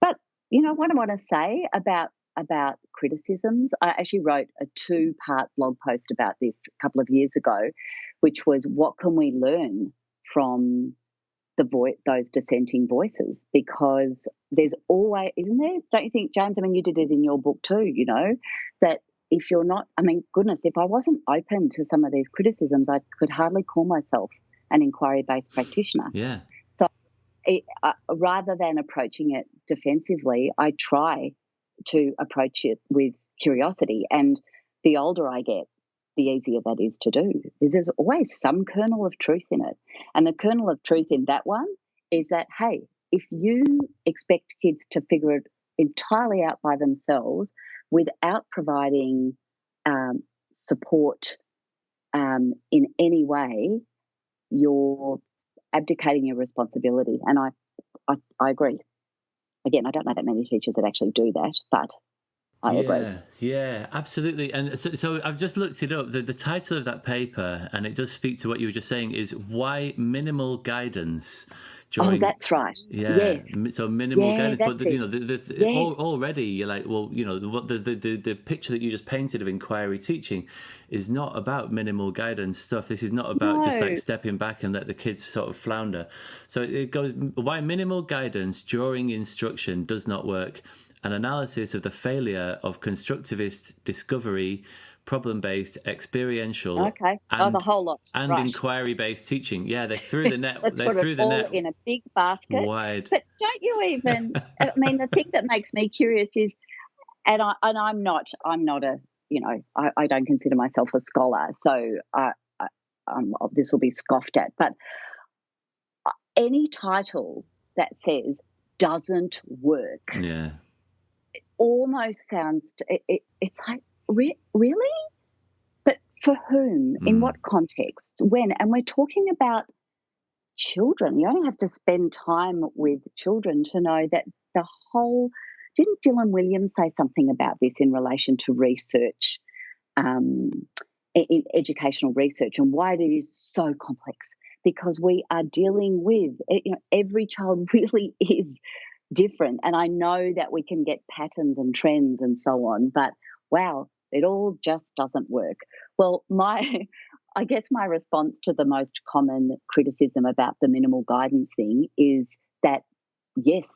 But, what I want to say about criticisms, I actually wrote a 2-part blog post about this a couple of years ago, which was, what can we learn from those dissenting voices? Because there's always, isn't there? Don't you think, James? I mean, you did it in your book too, that if you're not, goodness, if I wasn't open to some of these criticisms, I could hardly call myself an inquiry-based practitioner. Yeah. So rather than approaching it defensively, I try to approach it with curiosity. And the older I get, the easier that is to do. There's always some kernel of truth in it. And the kernel of truth in that one is that, hey, if you expect kids to figure it entirely out by themselves without providing support in any way, you're abdicating your responsibility. And I agree. Again, I don't know that many teachers that actually do that, but I agree. Yeah, absolutely. And so I've just looked it up. The title of that paper, and it does speak to what you were just saying, is Why Minimal Guidance During... Oh, that's right. Yeah. Yes. So minimal guidance. But, Yes. Already you're like, well, what the picture that you just painted of inquiry teaching is not about minimal guidance stuff. This is not about just like stepping back and let the kids sort of flounder. So it goes, why minimal guidance during instruction does not work. An analysis of the failure of constructivist discovery, problem-based, experiential, the whole lot, and inquiry-based teaching. Yeah, they threw the net. Let's put it all in a big basket. Wide. But don't you even? The thing that makes me curious is, and I'm not I don't consider myself a scholar, so this will be scoffed at. But any title that says doesn't work, almost sounds. It's like really, but for whom? In what context? When? And we're talking about children. You only have to spend time with children to know that the whole. Didn't Dylan Williams say something about this in relation to research, in educational research, and why it is so complex? Because we are dealing with, every child really is different. And I know that we can get patterns and trends and so on, but wow, it all just doesn't work. Well, I guess my response to the most common criticism about the minimal guidance thing is that, yes,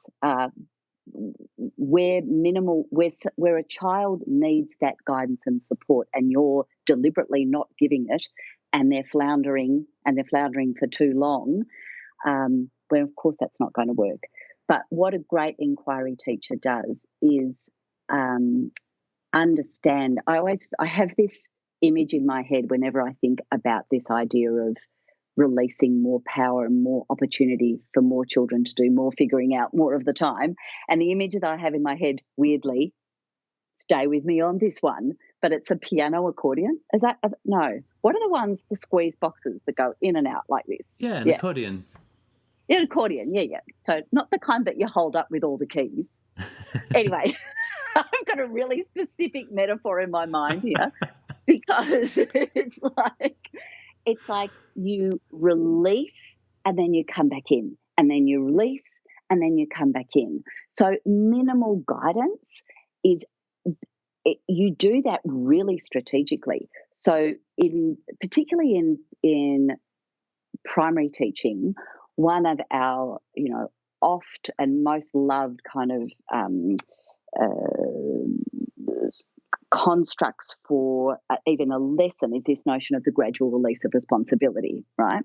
where a child needs that guidance and support, and you're deliberately not giving it, and they're floundering for too long, well, of course that's not going to work. But what a great inquiry teacher does is understand. I have this image in my head whenever I think about this idea of releasing more power and more opportunity for more children to do more figuring out more of the time. And the image that I have in my head, weirdly, stay with me on this one, but it's a piano accordion. Is that no? What are the ones, the squeeze boxes that go in and out like this? Yeah, an accordion. Yeah, an accordion. Yeah. So not the kind that you hold up with all the keys. Anyway, I've got a really specific metaphor in my mind here because it's like you release and then you come back in, and then you release and then you come back in. So minimal guidance is you do that really strategically. So particularly in primary teaching, one of our oft and most loved kind of constructs for even a lesson is this notion of the gradual release of responsibility, right?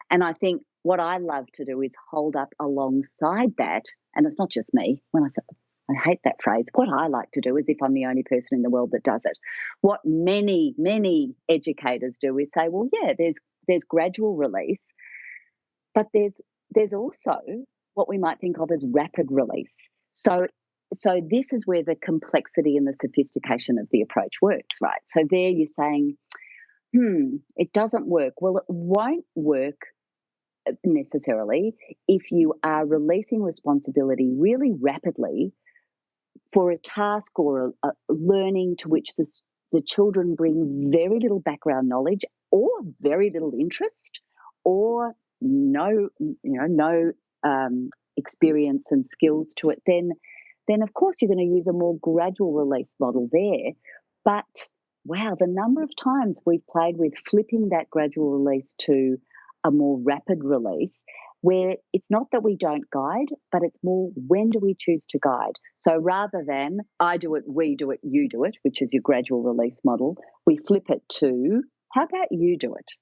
And I think what I love to do is hold up alongside that, and it's not just me. When I say, I hate that phrase, what I like to do is, if I'm the only person in the world that does it, what many, many educators do is say, well, yeah, there's gradual release, but there's also what we might think of as rapid release. So this is where the complexity and the sophistication of the approach works, right? So there you're saying, it doesn't work. Well, it won't work necessarily if you are releasing responsibility really rapidly for a task or a learning to which the children bring very little background knowledge or very little interest or no experience and skills to it, then of course you're going to use a more gradual release model there. But wow, the number of times we've played with flipping that gradual release to a more rapid release, where it's not that we don't guide, but it's more, when do we choose to guide? So rather than I do it, we do it, you do it, which is your gradual release model, we flip it to, how about you do it?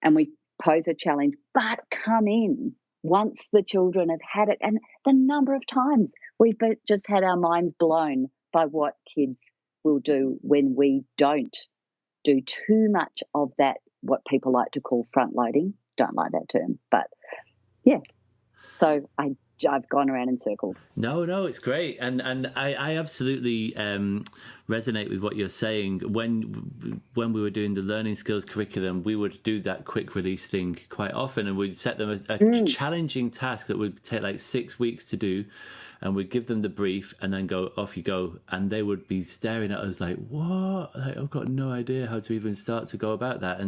And we pose a challenge, but come in once the children have had it. And the number of times we've just had our minds blown by what kids will do when we don't do too much of that, what people like to call front loading. Don't like that term, but yeah. So I've gone around in circles. No, it's great, and I absolutely resonate with what you're saying. When we were doing the learning skills curriculum, we would do that quick release thing quite often, and we'd set them a challenging task that would take like 6 weeks to do, and we'd give them the brief and then go, off you go, and they would be staring at us like, what? Like, I've got no idea how to even start to go about that.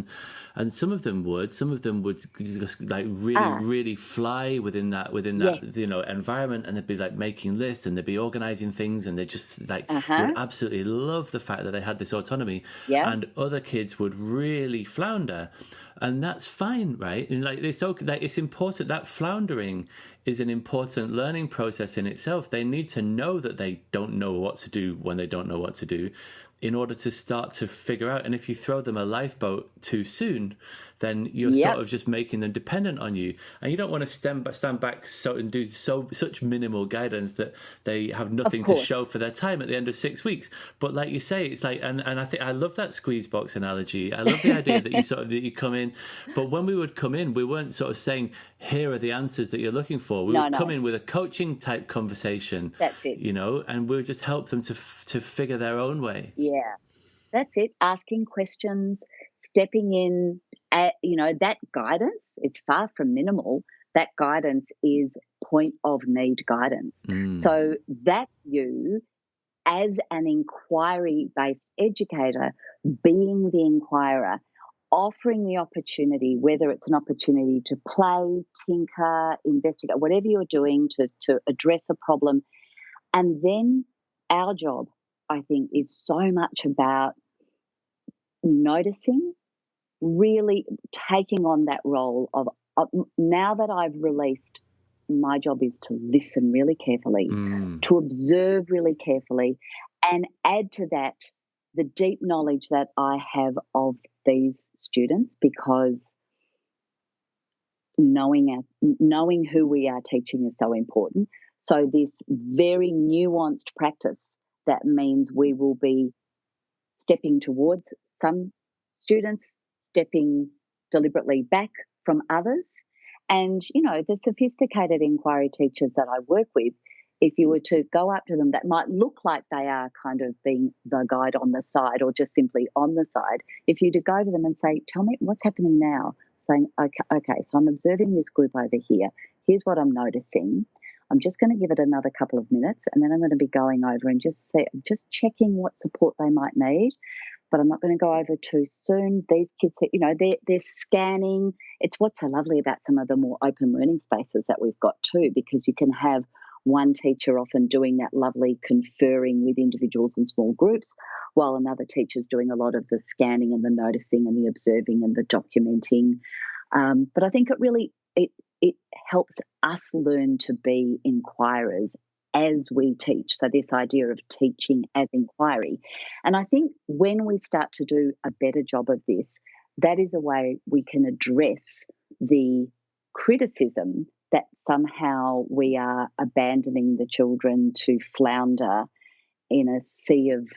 And some of them would just like really fly within that yes. Environment, and they'd be like making lists and they'd be organizing things, and they just like would absolutely love the fact that they had this autonomy. Yeah. And other kids would really flounder. And that's fine, right? And like it's important. That floundering is an important learning process in itself. They need to know that they don't know what to do when they don't know what to do, in order to start to figure out. And if you throw them a lifeboat too soon, then you're sort of just making them dependent on you. And you don't want to stand back and do such minimal guidance that they have nothing to show for their time at the end of 6 weeks. But like you say, it's like, and I think I love that squeeze box analogy. I love the idea that that you come in, but when we would come in, we weren't sort of saying, here are the answers that you're looking for. We would come in with a coaching type conversation. That's it. And we'll just help them to figure their own way. Yeah, that's it. Asking questions, stepping in, that guidance, it's far from minimal. That guidance is point of need guidance. So that's you as an inquiry-based educator, being the inquirer, offering the opportunity, whether it's an opportunity to play, tinker, investigate, whatever you're doing to address a problem. And then our job, I think, is so much about noticing, really taking on that role of now that I've released, my job is to listen really carefully, to observe really carefully, and add to that the deep knowledge that I have of these students, because knowing who we are teaching is so important. So this very nuanced practice, that means we will be stepping towards some students, stepping deliberately back from others. And, the sophisticated inquiry teachers that I work with, if you were to go up to them, that might look like they are kind of being the guide on the side or just simply on the side. If you to go to them and say, tell me what's happening now, saying, okay, so I'm observing this group over here. Here's what I'm noticing. I'm just going to give it another couple of minutes, and then I'm going to be going over and just checking what support they might need. But I'm not going to go over too soon. These kids, they're scanning. It's what's so lovely about some of the more open learning spaces that we've got too, because you can have one teacher often doing that lovely conferring with individuals in small groups, while another teacher's doing a lot of the scanning and the noticing and the observing and the documenting. But I think it helps us learn to be inquirers as we teach. So this idea of teaching as inquiry. And I think when we start to do a better job of this, that is a way we can address the criticism that somehow we are abandoning the children to flounder in a sea of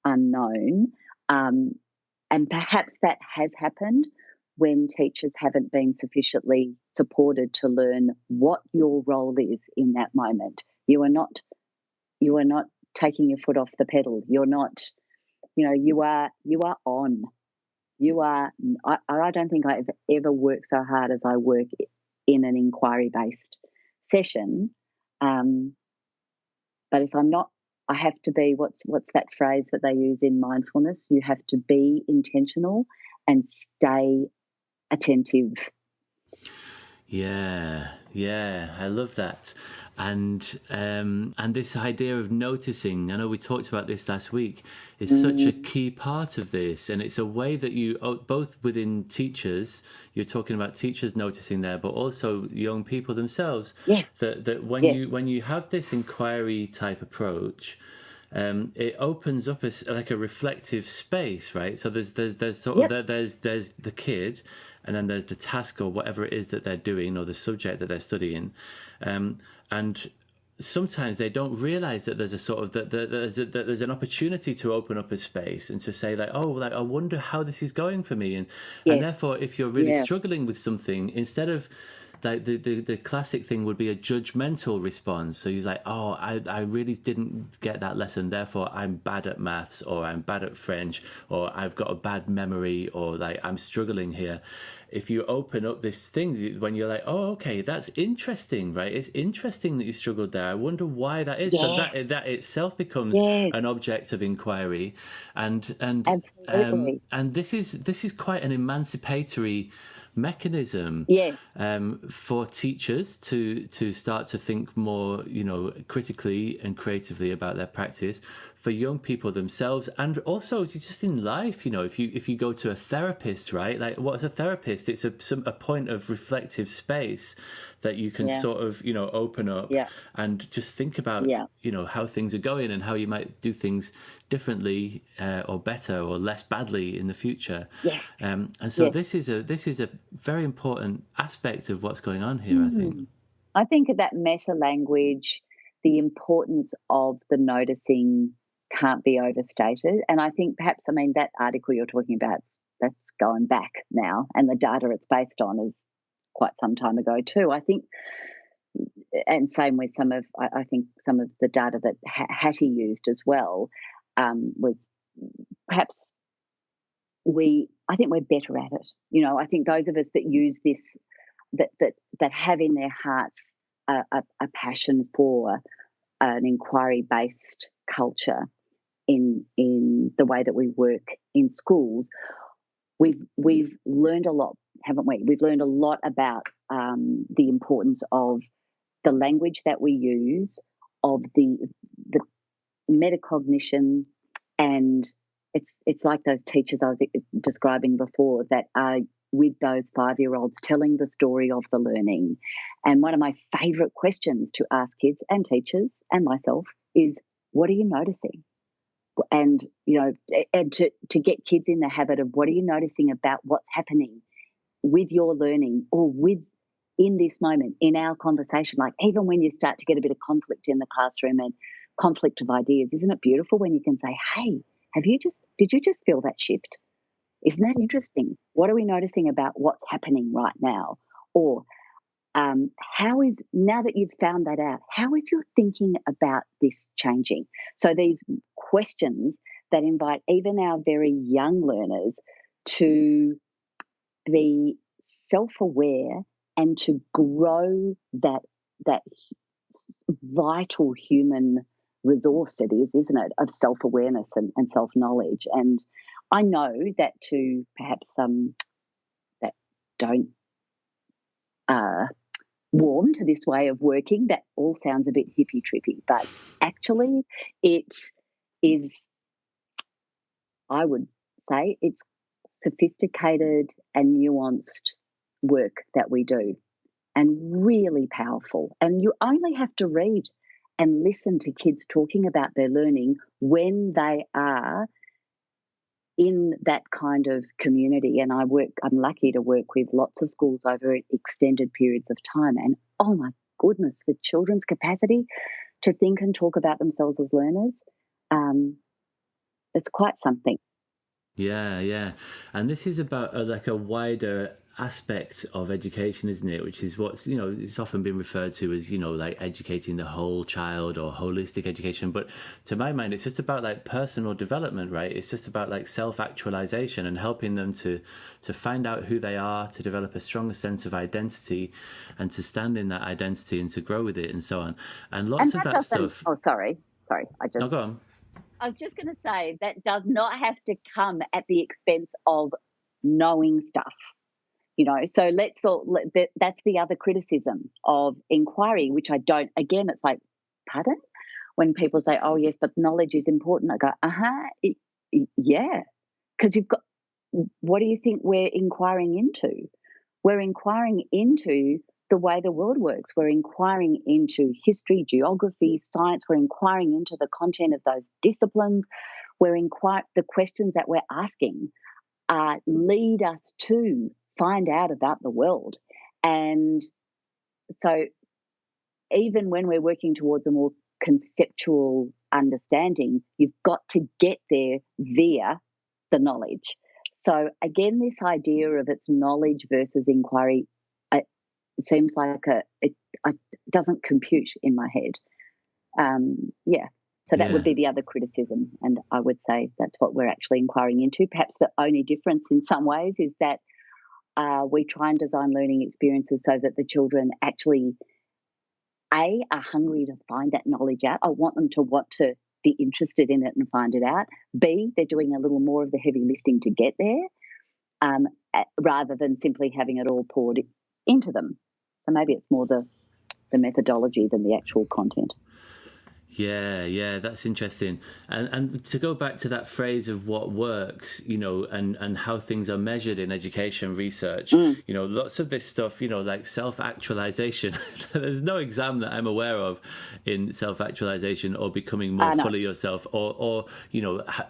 unknown. And perhaps that has happened when teachers haven't been sufficiently supported to learn what your role is in that moment. You are not taking your foot off the pedal. You're not, you are on. I don't think I've ever worked so hard as I work in an inquiry-based session. But if I'm not, I have to be, what's that phrase that they use in mindfulness? You have to be intentional and stay attentive. Yeah, I love that. And this idea of noticing, I know we talked about this last week, is such a key part of this. And it's a way that you, both within teachers, you're talking about teachers noticing there, but also young people themselves, that when you have this inquiry type approach, it opens up like a reflective space, right? So there's sort of there's the kid, and then there's the task or whatever it is that they're doing, or the subject that they're studying, and sometimes they don't realize that there's a sort of that there's an opportunity to open up a space and to say like, I wonder how this is going for me, and therefore if you're really struggling with something, instead of like the classic thing would be a judgmental response. So he's like, I really didn't get that lesson, therefore I'm bad at maths, or I'm bad at French, or I've got a bad memory, or like I'm struggling here. If you open up this thing when you're like, okay, that's interesting, right? It's interesting that you struggled there. I wonder why that is. So that itself becomes an object of inquiry, and Absolutely. And this is quite an emancipatory mechanism for teachers to start to think more, critically and creatively about their practice, for young people themselves, and also just in life. If you go to a therapist, right? Like, what's a therapist? It's a point of reflective space that you can sort of open up and just think about how things are going and how you might do things differently or better or less badly in the future. Yes. And so this is a very important aspect of what's going on here. I think that meta language, the importance of the noticing can't be overstated. And I think perhaps, that article you're talking about, that's going back now, and the data it's based on is quite some time ago too. I think, and same with some of the data that Hattie used as well, was perhaps I think we're better at it. I think those of us that use this, that have in their hearts a passion for an inquiry-based culture in the way that we work in schools, we've learned a lot, haven't we? We've learned a lot about the importance of the language that we use, of the metacognition, and it's like those teachers I was describing before that are with those 5-year-olds telling the story of the learning. And one of my favourite questions to ask kids and teachers and myself is, what are you noticing? And, and to get kids in the habit of, what are you noticing about what's happening with your learning or in this moment, in our conversation? Like, even when you start to get a bit of conflict in the classroom and conflict of ideas, isn't it beautiful when you can say, hey, did you just feel that shift? Isn't that interesting? What are we noticing about what's happening right now? Or now that you've found that out, how is your thinking about this changing? So these questions that invite even our very young learners to be self-aware and to grow that vital human resource it is, isn't it, of self-awareness and self-knowledge. And I know that to perhaps some that don't warm to this way of working, that all sounds a bit hippy-trippy, but actually it is, I would say, it's sophisticated and nuanced work that we do, and really powerful. And you only have to read and listen to kids talking about their learning when they are in that kind of community. And I'm lucky to work with lots of schools over extended periods of time. And oh my goodness, the children's capacity to think and talk about themselves as learners, it's quite something. Yeah. And this is about a wider aspect of education, isn't it? Which is what's, it's often been referred to as, like educating the whole child or holistic education. But to my mind, it's just about like personal development, right? It's just about like self-actualization and helping them to find out who they are, to develop a stronger sense of identity and to stand in that identity and to grow with it and so on. And lots of that stuff. Oh, sorry. No, go on. I was just going to say that does not have to come at the expense of knowing stuff. So that's the other criticism of inquiry, which I don't, again, it's like, pardon? When people say, oh, yes, but knowledge is important, I go, yeah, because you've got, what do you think we're inquiring into? We're inquiring into the way the world works. We're inquiring into history, geography, science. We're inquiring into the content of those disciplines. The questions that we're asking lead us to find out about the world. And so even when we're working towards a more conceptual understanding, you've got to get there via the knowledge. So again, this idea of it's knowledge versus inquiry seems like it doesn't compute in my head. So that would be the other criticism, and I would say that's what we're actually inquiring into. Perhaps the only difference in some ways is that we try and design learning experiences so that the children actually, A, are hungry to find that knowledge out. I want them to want to be interested in it and find it out. B, they're doing a little more of the heavy lifting to get there, rather than simply having it all poured into them. So maybe it's more the methodology than the actual content. Yeah, that's interesting. And to go back to that phrase of what works, and how things are measured in education research, lots of this stuff, like self-actualization, there's no exam that I'm aware of in self-actualization or becoming more fully yourself or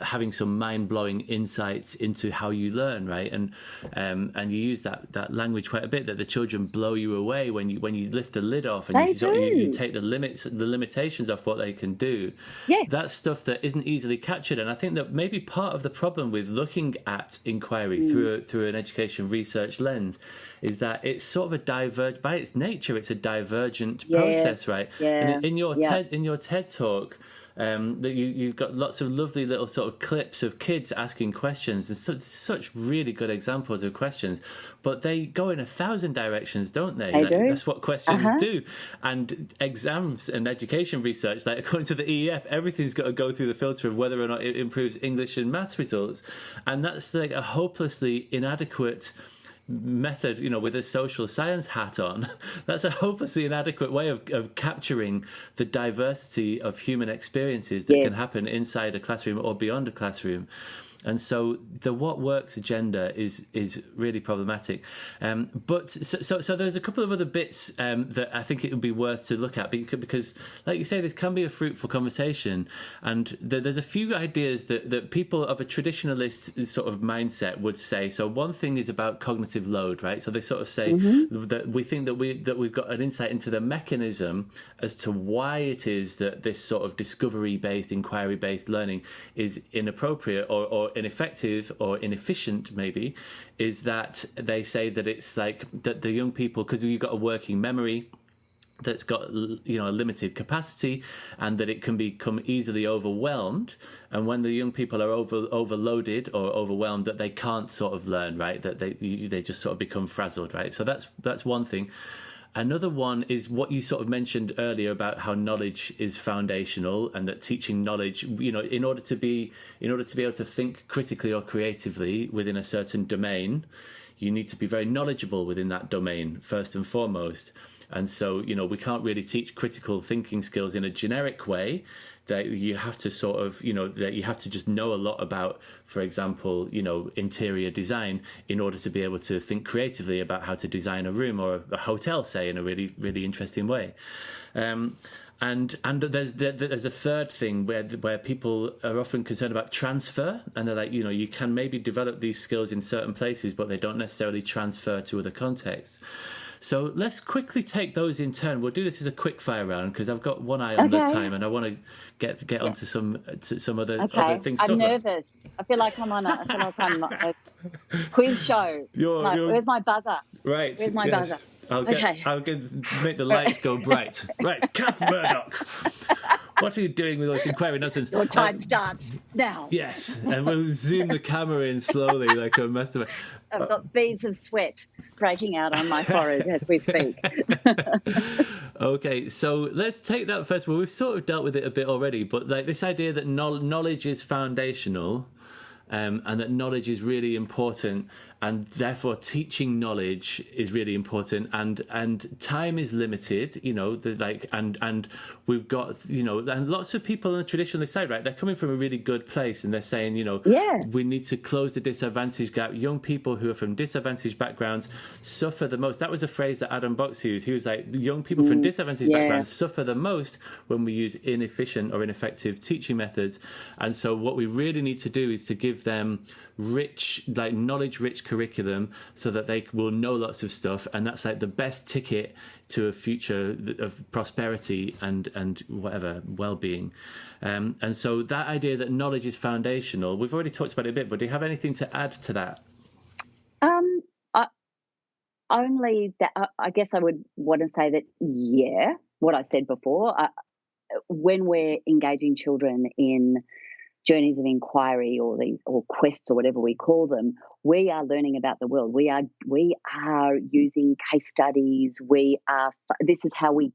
having some mind-blowing insights into how you learn, right? And you use that language quite a bit, that the children blow you away when you lift the lid off and you take the limitations off what they can do. Yes. That's stuff that isn't easily captured. And I think that maybe part of the problem with looking at inquiry through an education research lens is that it's sort of by its nature, it's a divergent process, right? Yeah. And in your TED talk, that you've got lots of lovely little sort of clips of kids asking questions, and such really good examples of questions, but they go in 1,000 directions, don't they? That's what questions do. And exams and education research, like according to the EEF, everything's got to go through the filter of whether or not it improves English and maths results, and that's like a hopelessly inadequate method, with a social science hat on. That's a hopelessly inadequate way of capturing the diversity of human experiences that can happen inside a classroom or beyond a classroom. And so the what works agenda is really problematic. But so there's a couple of other bits that I think it would be worth to look at, because like you say, this can be a fruitful conversation. And there's a few ideas that people of a traditionalist sort of mindset would say. So one thing is about cognitive load, right? So they sort of say that we think that we've got an insight into the mechanism as to why it is that this sort of discovery-based, inquiry-based learning is inappropriate or ineffective or inefficient, maybe, is that they say that it's like that the young people, because you've got a working memory that's got a limited capacity, and that it can become easily overwhelmed, and when the young people are overloaded or overwhelmed, that they can't sort of learn, right? That they just sort of become frazzled, right? So that's one thing. Another one is what you sort of mentioned earlier about how knowledge is foundational, and that teaching knowledge, in order to be able to think critically or creatively within a certain domain, you need to be very knowledgeable within that domain first and foremost. And so, we can't really teach critical thinking skills in a generic way. That you have to sort of, that you have to just know a lot about, for example, interior design in order to be able to think creatively about how to design a room or a hotel, say, in a really, really interesting way. And there's a third thing where people are often concerned about transfer, and they're like, you can maybe develop these skills in certain places, but they don't necessarily transfer to other contexts. So let's quickly take those in turn. We'll do this as a quick fire round, because I've got one eye on the time, and I want to get onto some other things. I'm nervous. I feel like I'm on a quiz show. Where's my buzzer? Right. Where's my buzzer? I'll make the lights go bright. Right, Kath Murdoch. What are you doing with all this inquiry nonsense? Your time starts now. Yes, and we'll zoom the camera in slowly like a master. I've got beads of sweat breaking out on my forehead as we speak. Okay, so let's take that first. Well, we've sort of dealt with it a bit already, but like this idea that knowledge is foundational, and that knowledge is really important, and therefore teaching knowledge is really important, and time is limited, and we've got, and lots of people on the traditionalist side, right, they're coming from a really good place, and they're saying, we need to close the disadvantage gap. Young people who are from disadvantaged backgrounds suffer the most. That was a phrase that Adam Box used. He was like, young people from disadvantaged backgrounds suffer the most when we use inefficient or ineffective teaching methods. And so what we really need to do is to give them rich, like knowledge-rich curriculum, so that they will know lots of stuff, and that's like the best ticket to a future of prosperity and whatever well-being. And so that idea that knowledge is foundational, we've already talked about it a bit, but do you have anything to add to that? Only that I guess I would want to say that what I said before, when we're engaging children in journeys of inquiry or quests or whatever we call them, we are learning about the world. We are using case studies. This is how we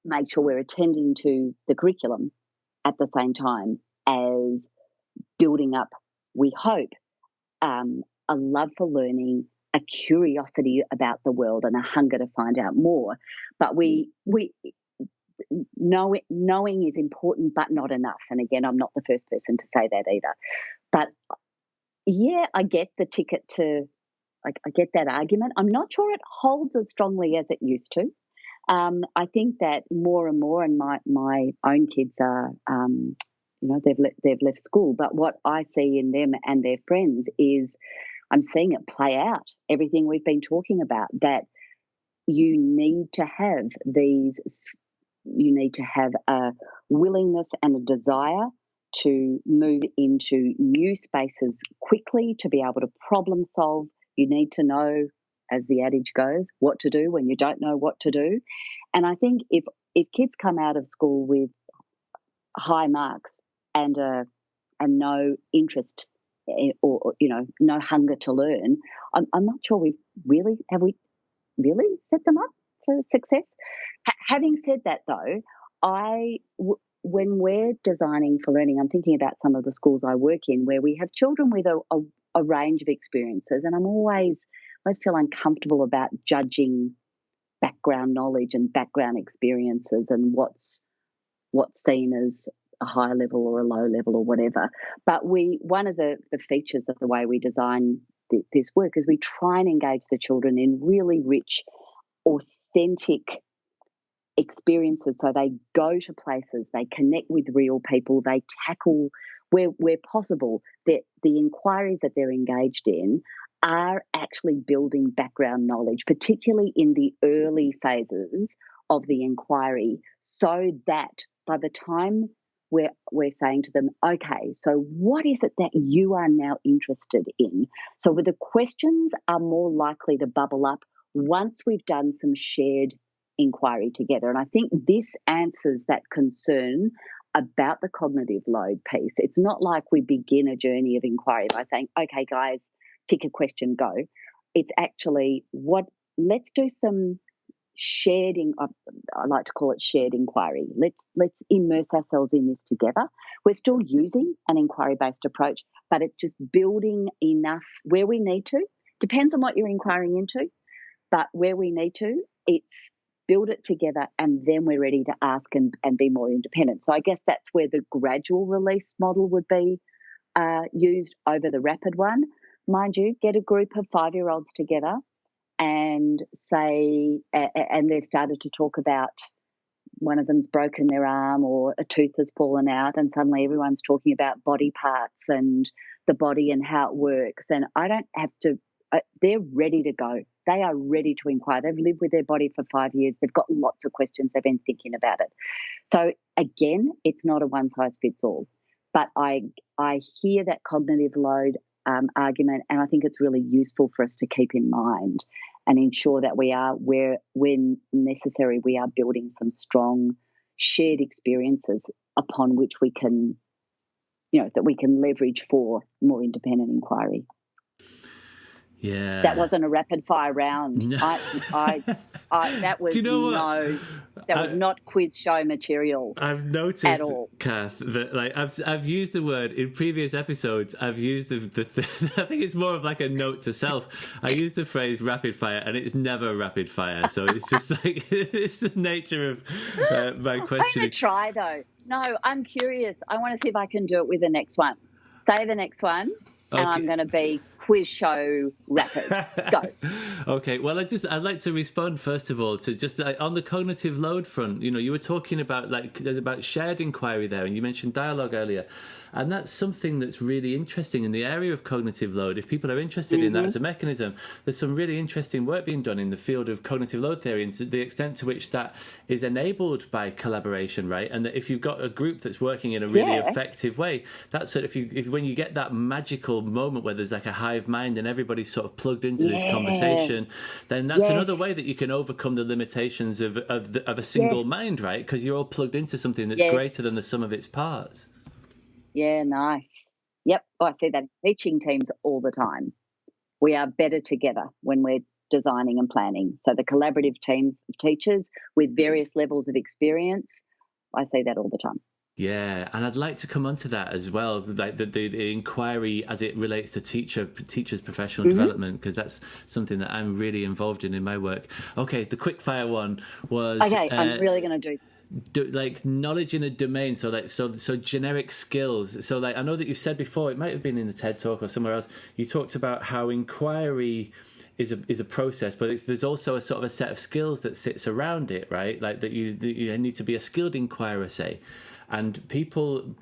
make sure we're attending to the curriculum at the same time as building up, we hope, a love for learning, a curiosity about the world, and a hunger to find out more. But knowing is important, but not enough. And again, I'm not the first person to say that either. But yeah, I get the ticket to, like, I get that argument. I'm not sure it holds as strongly as it used to. I think that more and more, and my own kids are, they've left school. But what I see in them and their friends is, I'm seeing it play out. Everything we've been talking about, that you need to have a willingness and a desire to move into new spaces quickly, to be able to problem solve. You need to know, as the adage goes, what to do when you don't know what to do. And I think if kids come out of school with high marks and no interest or no hunger to learn, I'm not sure we really set them up for success. Having said that, though, when we're designing for learning, I'm thinking about some of the schools I work in where we have children with a range of experiences, and I'm always feel uncomfortable about judging background knowledge and background experiences and what's seen as a high level or a low level or whatever. But one of the features of the way we design this work is we try and engage the children in really rich, authentic experiences. So they go to places, they connect with real people, they tackle where possible, that the inquiries that they're engaged in are actually building background knowledge, particularly in the early phases of the inquiry, so that by the time we're saying to them, okay, so what is it that you are now interested in? So the questions are more likely to bubble up once we've done some shared inquiry together. And I think this answers that concern about the cognitive load piece. It's not like we begin a journey of inquiry by saying, okay, guys, pick a question, go. It's actually let's do some shared, I like to call it shared inquiry. Let's immerse ourselves in this together. We're still using an inquiry-based approach, but it's just building enough where we need to. Depends on what you're inquiring into, but where we need to, it's build it together, and then we're ready to ask and be more independent. So I guess that's where the gradual release model would be used over the rapid one. Mind you, get a group of 5-year-olds together and say, and they've started to talk about one of them's broken their arm or a tooth has fallen out, and suddenly everyone's talking about body parts and the body and how it works. And I don't have to, they're ready to go. They are ready to inquire. They've lived with their body for 5 years. They've got lots of questions. They've been thinking about it. So again, it's not a one size fits all, but I hear that cognitive load argument, and I think it's really useful for us to keep in mind and ensure that we are, when necessary, we are building some strong shared experiences upon which we can, that we can leverage for more independent inquiry. Yeah, that wasn't a rapid fire round. No. That was was not quiz show material. I've noticed at all, Kath, that I've used the word in previous episodes. I've used the I think it's more of like a note to self. I use the phrase rapid fire, and it's never rapid fire. So it's just like it's the nature of my question. I'm going to try though. No, I'm curious. I want to see if I can do it with the next one. Say the next one, and I'm going to be quiz show rapid. Go. Okay. Well, I'd like to respond first of all to just on the cognitive load front. You were talking about about shared inquiry there, and you mentioned dialogue earlier, and that's something that's really interesting in the area of cognitive load. If people are interested in that as a mechanism, there's some really interesting work being done in the field of cognitive load theory, and to the extent to which that is enabled by collaboration, right? And that if you've got a group that's working in a really effective way, that's if when you get that magical moment where there's like a hive mind and everybody's sort of plugged into this conversation, then that's another way that you can overcome the limitations of a single mind, right? Because you're all plugged into something that's greater than the sum of its parts. Yeah, nice. Yep. Oh, I see that in teaching teams all the time. We are better together when we're designing and planning. So the collaborative teams of teachers with various levels of experience, I see that all the time. Yeah, and I'd like to come onto that as well, like the inquiry as it relates to teachers' professional development, because that's something that I'm really involved in my work. Okay, the quickfire one was I'm really going to do this. Like knowledge in a domain, so generic skills. So like I know that you said before, it might have been in the TED Talk or somewhere else. You talked about how inquiry is a process, but there's also a sort of a set of skills that sits around it, right? Like that you need to be a skilled inquirer, say. And people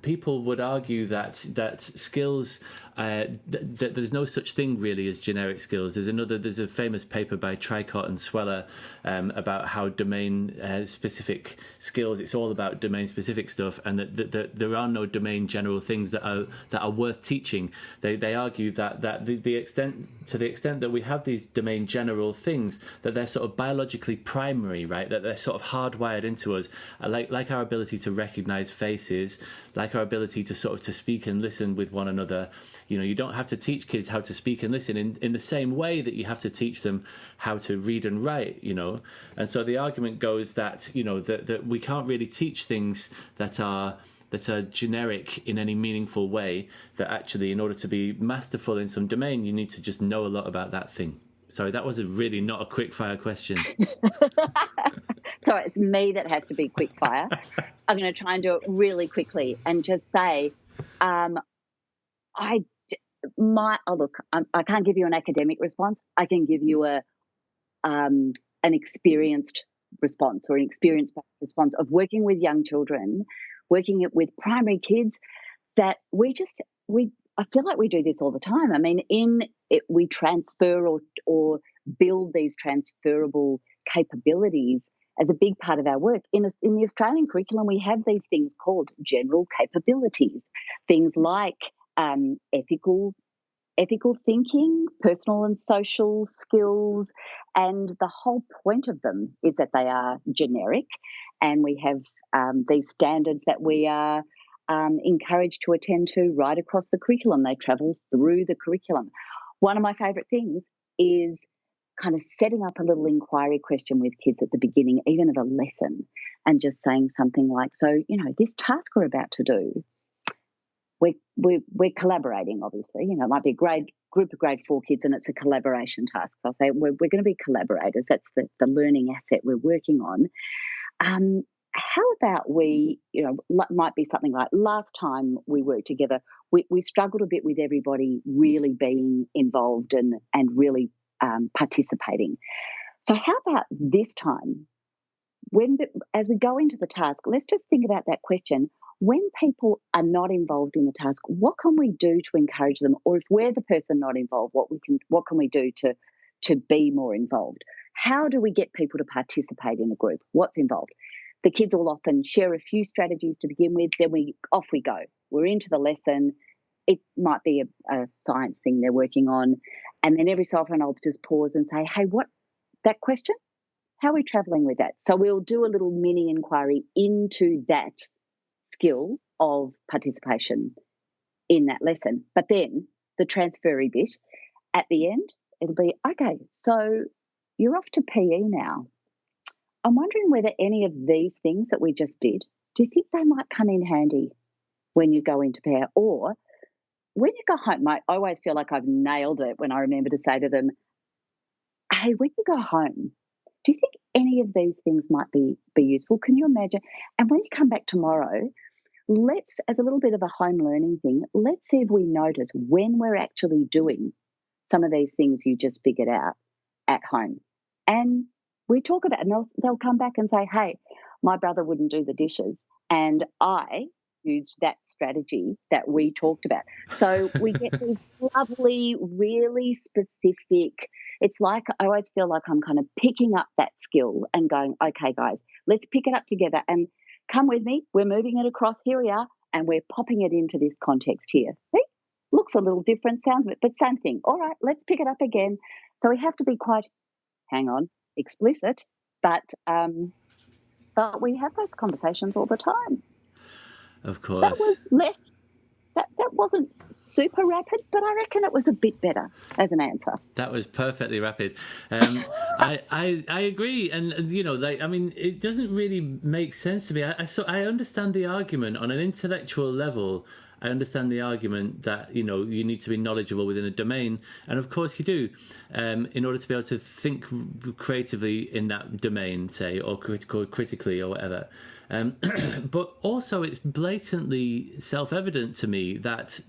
would argue that skills that there's no such thing really as generic skills. There's a famous paper by Tricott and Sweller about how domain specific skills. It's all about domain specific stuff, and that there are no domain general things that are worth teaching. They argue that the extent that we have these domain general things, that they're sort of biologically primary, right? That they're sort of hardwired into us, like our ability to recognize faces, like our ability to sort of to speak and listen with one another. You know, you don't have to teach kids how to speak and listen in the same way that you have to teach them how to read and write, you know. And so the argument goes that, you know, that we can't really teach things that are generic in any meaningful way, that actually in order to be masterful in some domain, you need to just know a lot about that thing. Sorry, that was really not a quick fire question. Sorry, it's me that has to be quick fire. I'm going to try and do it really quickly and just say, I can't give you an academic response. I can give you an experienced response, or an experienced response of working with young children, working with primary kids, that I feel like we do this all the time. I mean, we transfer or build these transferable capabilities as a big part of our work. In the Australian curriculum, we have these things called general capabilities, things like ethical thinking, personal and social skills, and the whole point of them is that they are generic, and we have these standards that we are encouraged to attend to right across the curriculum. They travel through the curriculum. One of my favourite things is kind of setting up a little inquiry question with kids at the beginning, even of a lesson, and just saying something like, so, you know, this task we're about to do, we're collaborating, obviously. You know, it might be a group of grade 4 kids and it's a collaboration task. So I'll say we're going to be collaborators. That's the learning asset we're working on. How about we, you know, might be something like, last time we worked together, we struggled a bit with everybody really being involved and really participating. So how about this time, as we go into the task, let's just think about that question. When people are not involved in the task, what can we do to encourage them? Or if we're the person not involved, what can we do to be more involved? How do we get people to participate in a group? What's involved? The kids will often share a few strategies to begin with, then off we go. We're into the lesson. It might be a science thing they're working on. And then every so often I'll just pause and say, hey, that question? How are we travelling with that? So we'll do a little mini inquiry into that skill of participation in that lesson. But then the transfery bit at the end, it'll be, okay, so you're off to PE now. I'm wondering whether any of these things that we just did, do you think they might come in handy when you go into PE? Or when you go home, I always feel like I've nailed it when I remember to say to them, hey, when you go home, do you think any of these things might be useful? Can you imagine? And when you come back tomorrow, let's, as a little bit of a home learning thing, let's see if we notice when we're actually doing some of these things you just figured out at home. And we talk about it, and they'll come back and say, hey, my brother wouldn't do the dishes, and I used that strategy that we talked about. So we get these lovely, really specific, it's like I always feel like I'm kind of picking up that skill and going, okay, guys, let's pick it up together and come with me. We're moving it across. Here we are, and we're popping it into this context here. See? Looks a little different, sounds a bit, but same thing. All right, let's pick it up again. So we have to be quite, explicit, but we have those conversations all the time. Of course. That that wasn't super rapid, but I reckon it was a bit better as an answer. That was perfectly rapid. I agree, and it doesn't really make sense to me. I understand the argument on an intellectual level. I understand the argument that you need to be knowledgeable within a domain, and of course you do, in order to be able to think creatively in that domain, say, or critically or whatever. But also, it's blatantly self-evident to me that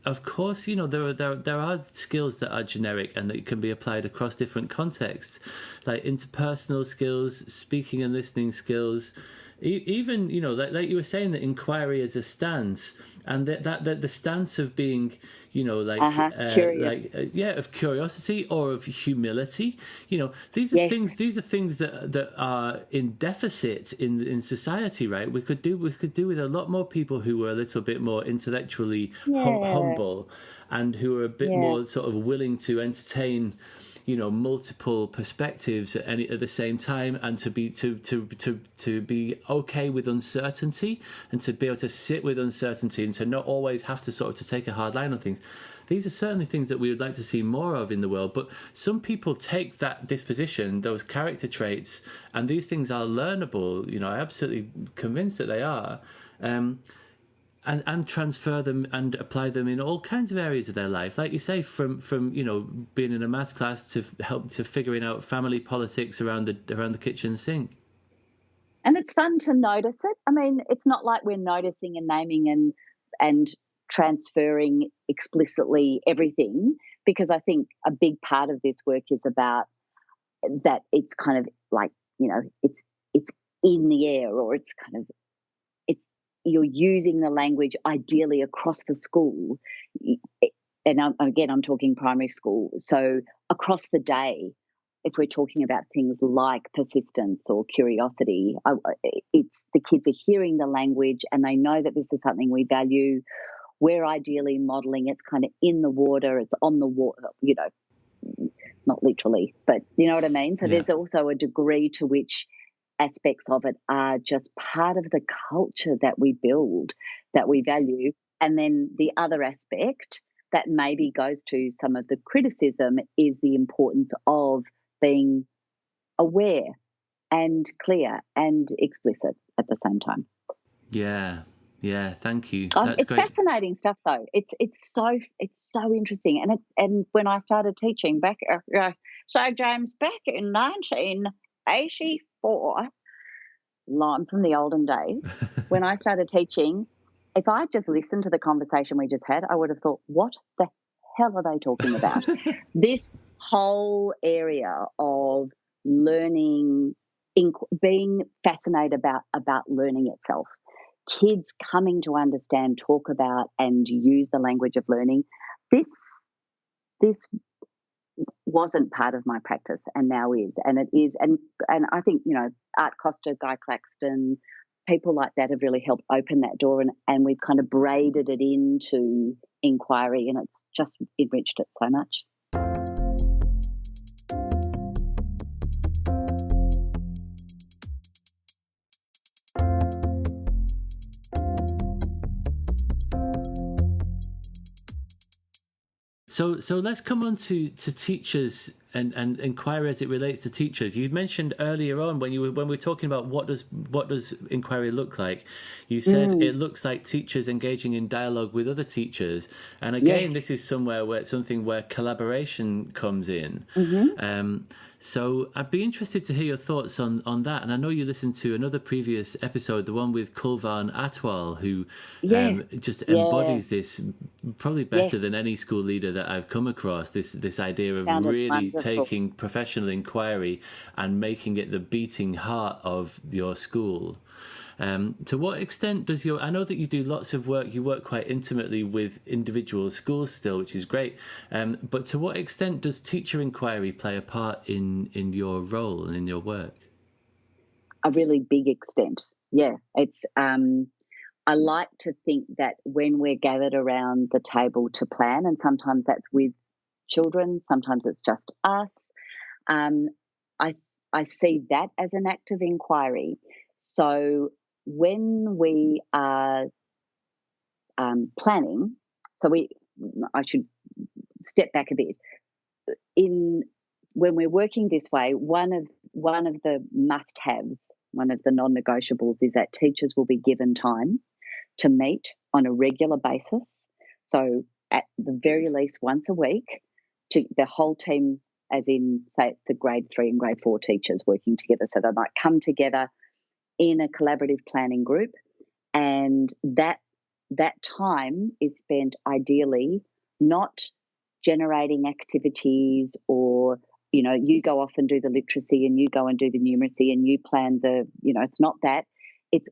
of course there are skills that are generic and that can be applied across different contexts, like interpersonal skills, speaking and listening skills. Even like you were saying, that inquiry as a stance, and that the stance of being of curiosity or of humility. These are things that are in deficit in society, right? We could do with a lot more people who were a little bit more intellectually humble, and who are a bit more sort of willing to entertain multiple perspectives at the same time, and to be okay with uncertainty, and to be able to sit with uncertainty, and to not always have to sort of to take a hard line on things. These are certainly things that we would like to see more of in the world, but some people take that disposition, those character traits, and these things are learnable. I'm absolutely convinced that they are. And transfer them and apply them in all kinds of areas of their life, like you say, from being in a maths class to figuring out family politics around the kitchen sink. And it's fun to notice it. I mean, it's not like we're noticing and naming and transferring explicitly everything, because I think a big part of this work is about that. It's kind of like it's in the air, or it's kind of. You're using the language ideally across the school, and I'm talking primary school. So across the day, if we're talking about things like persistence or curiosity, it's the kids are hearing the language and they know that this is something we value. We're ideally modelling it's kind of in the water, it's on the water, not literally, but you know what I mean? So there's also a degree to which aspects of it are just part of the culture that we build, that we value. And then the other aspect that maybe goes to some of the criticism is the importance of being aware and clear and explicit at the same time. Yeah, thank you. It's great. Fascinating stuff, though. It's so interesting. And when I started teaching back, James, back in 1984, I'm from the olden days, when I started teaching, if I just listened to the conversation we just had, I would have thought, what the hell are they talking about? This whole area of learning, being fascinated about learning itself, kids coming to understand, talk about, and use the language of learning. This wasn't part of my practice, and now is, and it is, and I think Art Costa, Guy Claxton, people like that have really helped open that door, and we've kind of braided it into inquiry, and it's just enriched it so much. So let's come on to teachers and inquiry as it relates to teachers. You mentioned earlier on when we were talking about what does inquiry look like, you said it looks like teachers engaging in dialogue with other teachers, and again this is somewhere where collaboration comes in. So I'd be interested to hear your thoughts on that. And I know you listened to another previous episode, the one with Kulvan Atwal, who just embodies this probably better than any school leader that I've come across, this idea of really taking professional inquiry and making it the beating heart of your school. To what extent does I know that you do lots of work, you work quite intimately with individual schools still, which is great, but to what extent does teacher inquiry play a part in your role and in your work? A really big extent, it's I like to think that when we're gathered around the table to plan, and sometimes that's with children, sometimes it's just us, I see that as an act of inquiry. So when we are planning. So I should step back a bit. When we're working this way, one of the must-haves, one of the non-negotiables, is that teachers will be given time to meet on a regular basis. So at the very least once a week, to the whole team, as in, say, it's the grade 3 and grade 4 teachers working together. So they might come together in a collaborative planning group, and that time is spent ideally not generating activities, or you go off and do the literacy and you go and do the numeracy and you plan it's not that. It's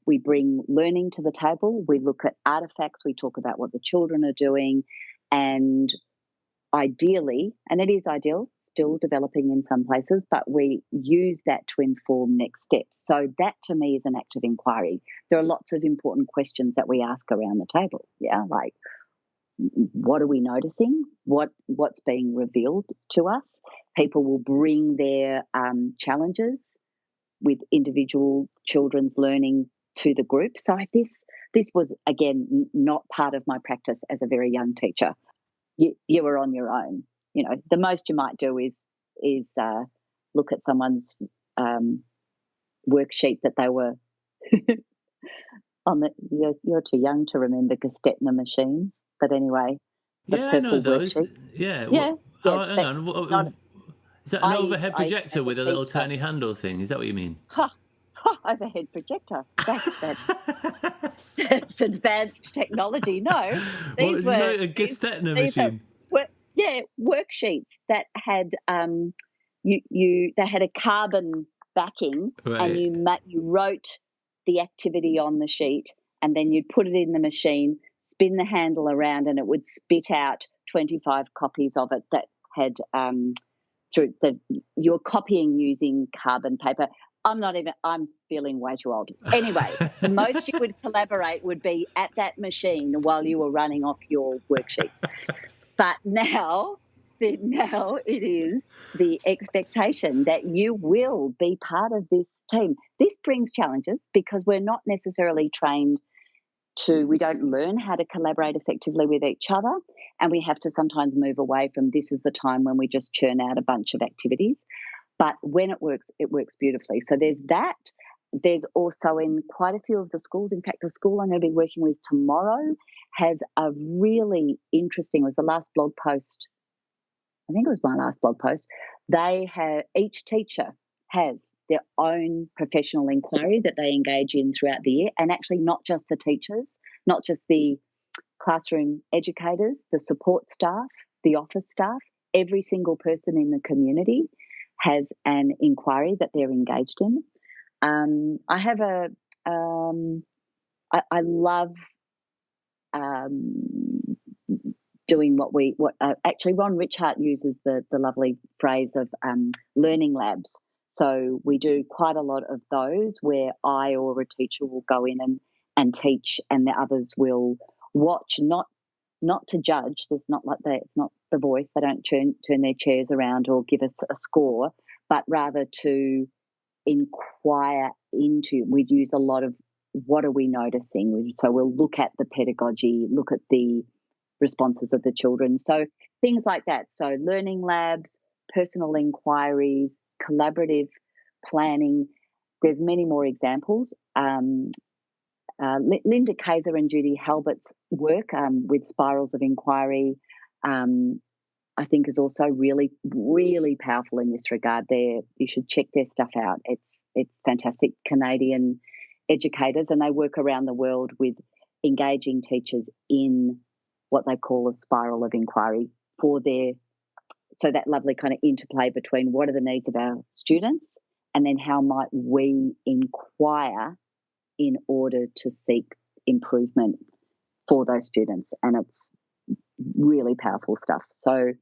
we bring learning to the table. We look at artifacts. We talk about what the children are doing, and ideally, and it is ideal, still developing in some places, but we use that to inform next steps. So that to me is an active inquiry. There are lots of important questions that we ask around the table. Yeah, like, what are we noticing? What's being revealed to us? People will bring their challenges with individual children's learning to the group. So this was, again, not part of my practice as a very young teacher. You were on your own. The most you might do is look at someone's worksheet that they were on the. You're too young to remember Gestetner machines, but anyway, yeah, I know those. Worksheet. Yeah. Yeah. Hang on. Is that an overhead projector with a little tiny handle thing? Is that what you mean? Overhead projector. That's advanced technology. No, these were a Gestetner machine. Worksheets that had they had a carbon backing, right. And you wrote the activity on the sheet, and then you'd put it in the machine, spin the handle around, and it would spit out 25 copies of it that had you're copying using carbon paper. I'm feeling way too old. Anyway, the most you would collaborate would be at that machine while you were running off your worksheet. But now it is the expectation that you will be part of this team. This brings challenges because we're not necessarily trained we don't learn how to collaborate effectively with each other, and we have to sometimes move away from this is the time when we just churn out a bunch of activities. But when it works beautifully. So there's that. There's also in quite a few of the schools, in fact, the school I'm going to be working with tomorrow has a really interesting, it was the last blog post, I think it was my last blog post, each teacher has their own professional inquiry that they engage in throughout the year, and actually not just the teachers, not just the classroom educators, the support staff, the office staff, every single person in the community has an inquiry that they're engaged in. I have I love doing actually Ron Richart uses the lovely phrase of learning labs. So we do quite a lot of those where I or a teacher will go in and teach, and the others will watch, not to judge. There's not like that. It's not The Voice. They don't turn their chairs around or give us a score, but rather to inquire into. We'd use a lot of what are we noticing. So we'll look at the pedagogy, look at the responses of the children. So things like that. So learning labs, personal inquiries, collaborative planning. There's many more examples. Linda Kaiser and Judy Halbert's work with spirals of inquiry, I think, is also really, really powerful in this regard. You should check their stuff out. It's fantastic. Canadian educators, and they work around the world with engaging teachers in what they call a spiral of inquiry so that lovely kind of interplay between what are the needs of our students and then how might we inquire in order to seek improvement for those students. And it's really powerful stuff. So,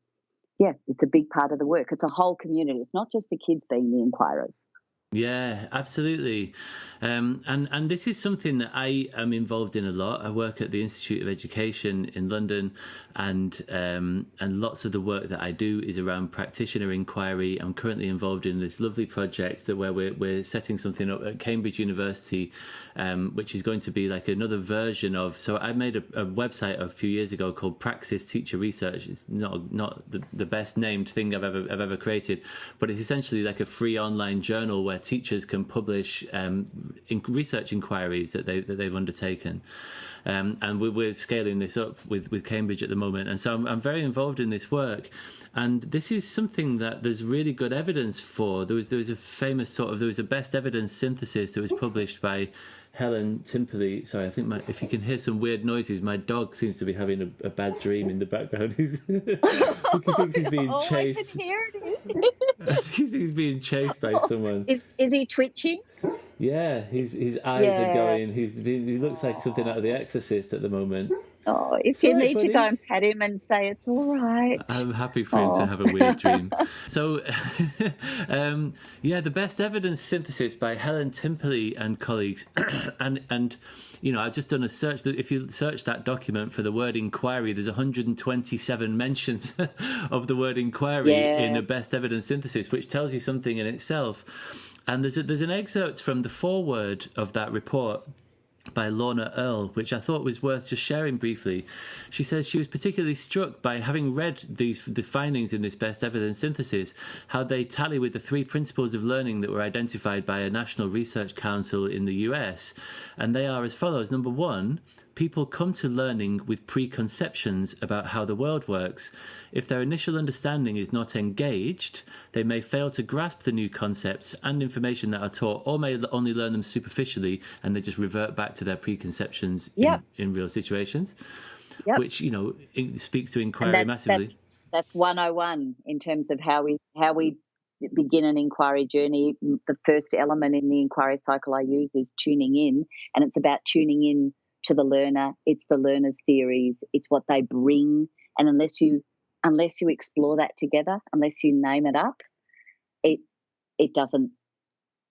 yeah, it's a big part of the work. It's a whole community. It's not just the kids being the inquirers. Yeah, absolutely. And this is something that I am involved in a lot. I work at the Institute of Education in London, and lots of the work that I do is around practitioner inquiry. I'm currently involved in this lovely project where we're setting something up at Cambridge University, which is going to be like another version of. So I made a website a few years ago called Praxis Teacher Research. It's not the best named thing I've ever created, but it's essentially like a free online journal where teachers can publish research inquiries that they've undertaken, and we're scaling this up with Cambridge at the moment. And so I'm very involved in this work, and this is something that there's really good evidence for. There was a famous there was a best evidence synthesis that was published by Helen Timperley. Sorry, I think if you can hear some weird noises, my dog seems to be having a bad dream in the background. He thinks he's being chased. I can hear it. I think he's being chased by someone. Is he twitching? Yeah, his eyes are going. He looks like something out of The Exorcist at the moment. Oh, if you need to go and pat him and say it's all right. I'm happy for him to have a weird dream. So, the best evidence synthesis by Helen Timperley and colleagues, and I've just done a search. If you search that document for the word inquiry, there's 127 mentions of the word inquiry in a best evidence synthesis, which tells you something in itself. And there's an excerpt from the foreword of that report by Lorna Earle, which I thought was worth just sharing briefly. She says she was particularly struck by having read the findings in this best evidence synthesis, how they tally with the 3 principles of learning that were identified by a National Research Council in the US. And they are as follows. Number 1, people come to learning with preconceptions about how the world works. If their initial understanding is not engaged, they may fail to grasp the new concepts and information that are taught, or may only learn them superficially, and they just revert back to their preconceptions in real situations, which, it speaks to inquiry massively. That's 101 in terms of how we begin an inquiry journey. The first element in the inquiry cycle I use is tuning in, and it's about tuning in to the learner. It's the learner's theories. It's what they bring. And unless you explore that together, unless you name it up, it doesn't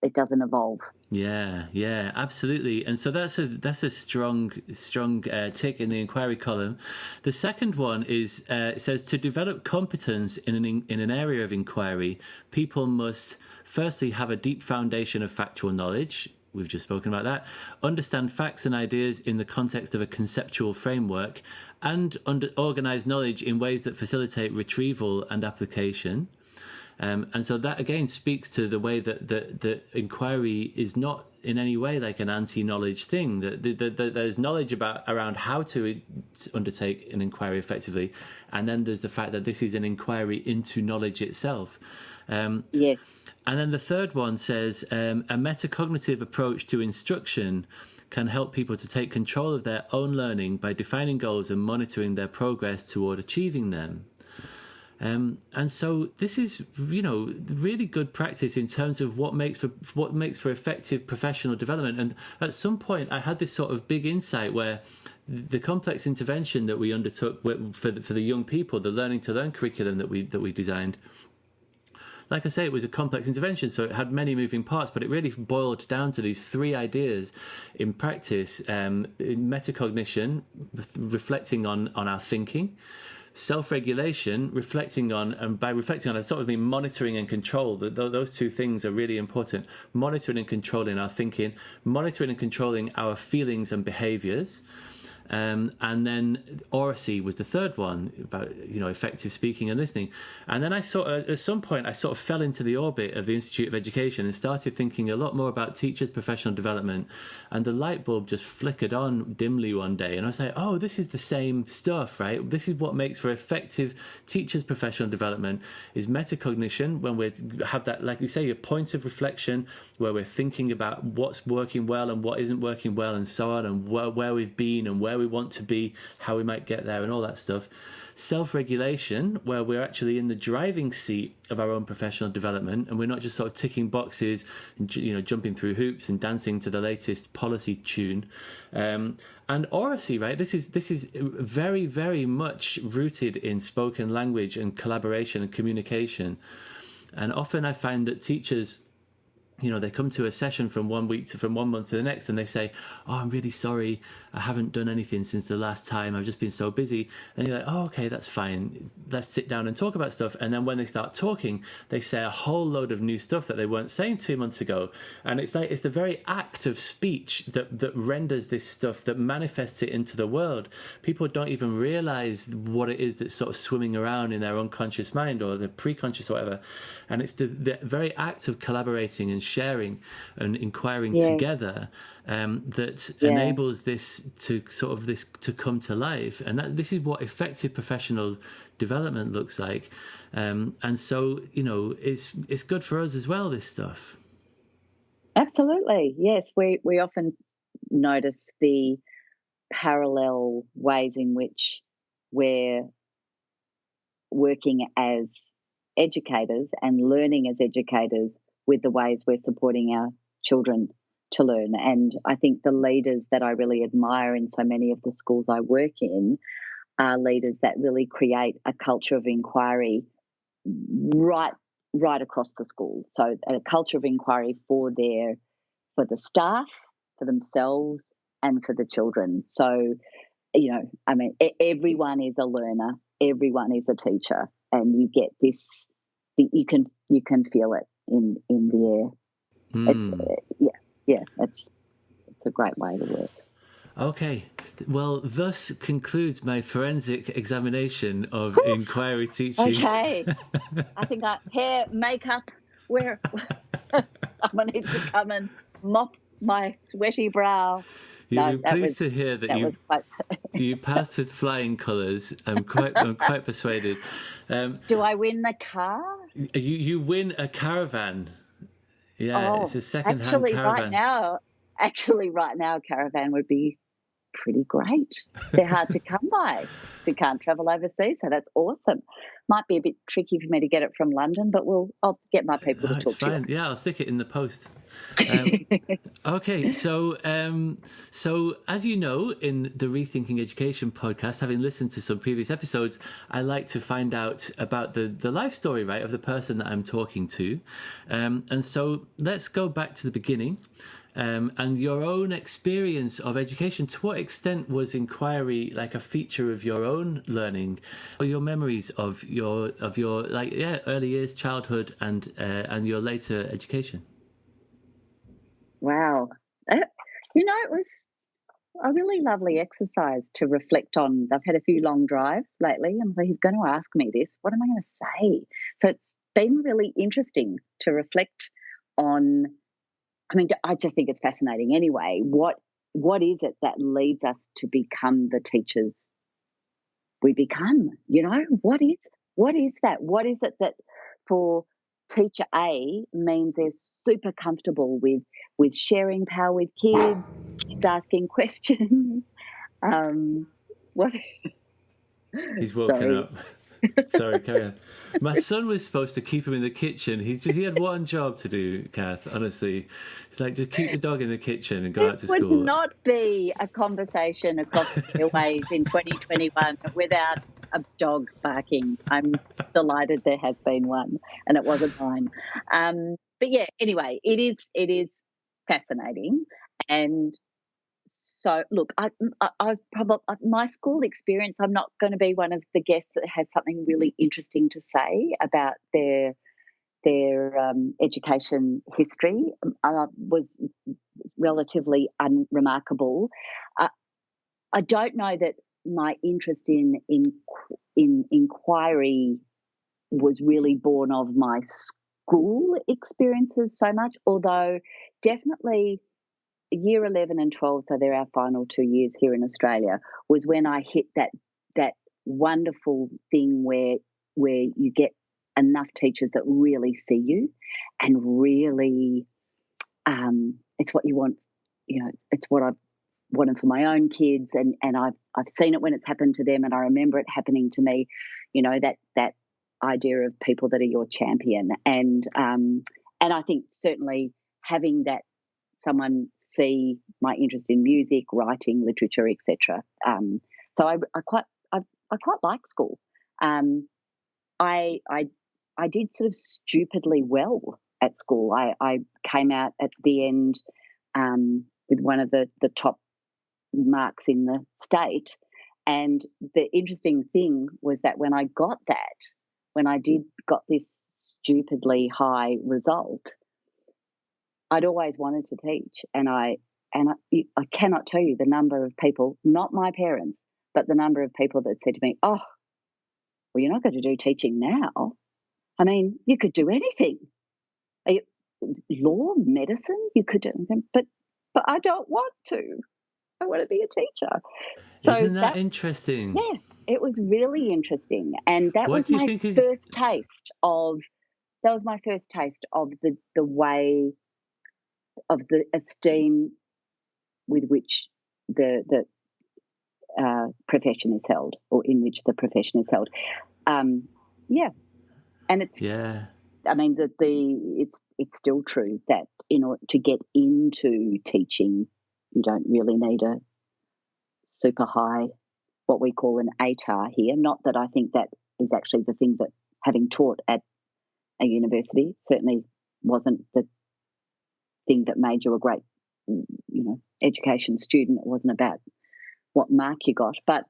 evolve. Yeah, absolutely. And so that's a strong tick in the inquiry column. The second one is it says, to develop competence in an area of inquiry, people must firstly have a deep foundation of factual knowledge. We've just spoken about that. Understand facts and ideas in the context of a conceptual framework, and organize knowledge in ways that facilitate retrieval and application. And so that again speaks to the way that inquiry is not in any way like an anti-knowledge thing. That there's knowledge around how to undertake an inquiry effectively, and then there's the fact that this is an inquiry into knowledge itself. Yes. And then the third one says a metacognitive approach to instruction can help people to take control of their own learning by defining goals and monitoring their progress toward achieving them. And so this is, really good practice in terms of what makes for effective professional development. And at some point, I had this sort of big insight where the complex intervention that we undertook for the young people, the learning to learn curriculum that we designed. Like I say, it was a complex intervention, so it had many moving parts, but it really boiled down to these 3 ideas in practice: in metacognition, reflecting on our thinking; self-regulation, reflecting on, and by reflecting on, I sort of mean monitoring and control. Those 2 things are really important. Monitoring and controlling our thinking, monitoring and controlling our feelings and behaviours. And then oracy was the third one, about effective speaking and listening. And then at some point I sort of fell into the orbit of the Institute of Education and started thinking a lot more about teachers' professional development, and the light bulb just flickered on dimly one day, and I was like, oh, this is the same stuff, right? This is what makes for effective teachers' professional development, is metacognition, when we have that, like you say, a point of reflection where we're thinking about what's working well and what isn't working well and so on, and where we've been and where we want to be, how we might get there and all that stuff. Self-regulation, where we're actually in the driving seat of our own professional development, and we're not just sort of ticking boxes and jumping through hoops and dancing to the latest policy tune. And oracy, right? This is very, very much rooted in spoken language and collaboration and communication. And often I find that teachers they come to a session from 1 week from 1 month to the next, and they say, "Oh, I'm really sorry, I haven't done anything since the last time. I've just been so busy." And you're like, "Oh, okay, that's fine. Let's sit down and talk about stuff." And then when they start talking, they say a whole load of new stuff that they weren't saying 2 months ago. And it's like, it's the very act of speech that renders this stuff, that manifests it into the world. People don't even realize what it is that's sort of swimming around in their unconscious mind or the pre-conscious or whatever. And it's the very act of collaborating and sharing and inquiring together that enables this to come to life. And this is what effective professional development looks like. And so, it's good for us as well, this stuff. Absolutely. Yes. We often notice the parallel ways in which we're working as educators and learning as educators with the ways we're supporting our children to learn. And I think the leaders that I really admire in so many of the schools I work in are leaders that really create a culture of inquiry right across the school. So a culture of inquiry for the staff, for themselves, and for the children. So, everyone is a learner, everyone is a teacher, and you get this. You can feel it in the air. It's a great way to work. Okay, well, thus concludes my forensic examination of inquiry teaching. Okay, I think hair, makeup, I'm going to need to come and mop my sweaty brow. You'll be pleased to hear that you passed with flying colours. I'm quite persuaded. Do I win the car? You win a caravan. Yeah, it's a second-hand caravan. Right now, a caravan would be pretty great. They're hard to come by. We can't travel overseas, so that's awesome. Might be a bit tricky for me to get it from London, but I'll get my people to talk to you. Yeah, I'll stick it in the post. Okay, so as you know, in the Rethinking Education podcast, having listened to some previous episodes, I like to find out about the life story, right, of the person that I'm talking to. And so let's go back to the beginning. And your own experience of education. To what extent was inquiry like a feature of your own learning, or your memories of your early years, childhood, and your later education? Wow, it was a really lovely exercise to reflect on. I've had a few long drives lately, and he's going to ask me this. What am I going to say? So it's been really interesting to reflect on. I mean, I just think it's fascinating anyway. What is it that leads us to become the teachers we become? What is that? What is it that for teacher A means they're super comfortable with sharing power with kids asking questions? What? He's woken up. Sorry, carry on. My son was supposed to keep him in the kitchen. He had one job to do, Kath, honestly. It's like, just keep the dog in the kitchen and go out to school. It would not be a conversation across the airways in 2021 without a dog barking. I'm delighted there has been one, and it wasn't mine. But yeah, anyway, it is fascinating. And so, look, I was probably my school experience. I'm not going to be one of the guests that has something really interesting to say about their education history. Was relatively unremarkable. I don't know that my interest in inquiry was really born of my school experiences so much, although definitely year 11 and 12, so they're our final 2 years here in Australia, was when I hit that wonderful thing where you get enough teachers that really see you and really it's what you want. It's what I've wanted for my own kids, and I've seen it when it's happened to them, and I remember it happening to me. That idea of people that are your champion, and I think certainly having that someone see my interest in music, writing, literature, etc. So I quite like school. I did sort of stupidly well at school. I came out at the end with one of the top marks in the state. And the interesting thing was that when I got this stupidly high result, I'd always wanted to teach. And I cannot tell you the number of people, not my parents, but the number of people that said to me, "Oh, well, you're not going to do teaching now. I mean, you could do anything. Law, medicine, you could do anything, but I don't want to. I want to be a teacher." So isn't that interesting? Yeah, it was really interesting, and that was my first taste of the way of the esteem with which the profession is held, or in which the profession is held. Yeah, and it's I mean it's still true that in order to get into teaching, you don't really need a super high, what we call an ATAR here. Not that I think that is actually the thing that, having taught at a university, certainly wasn't the thing that made you a great, education student. It wasn't about what mark you got. But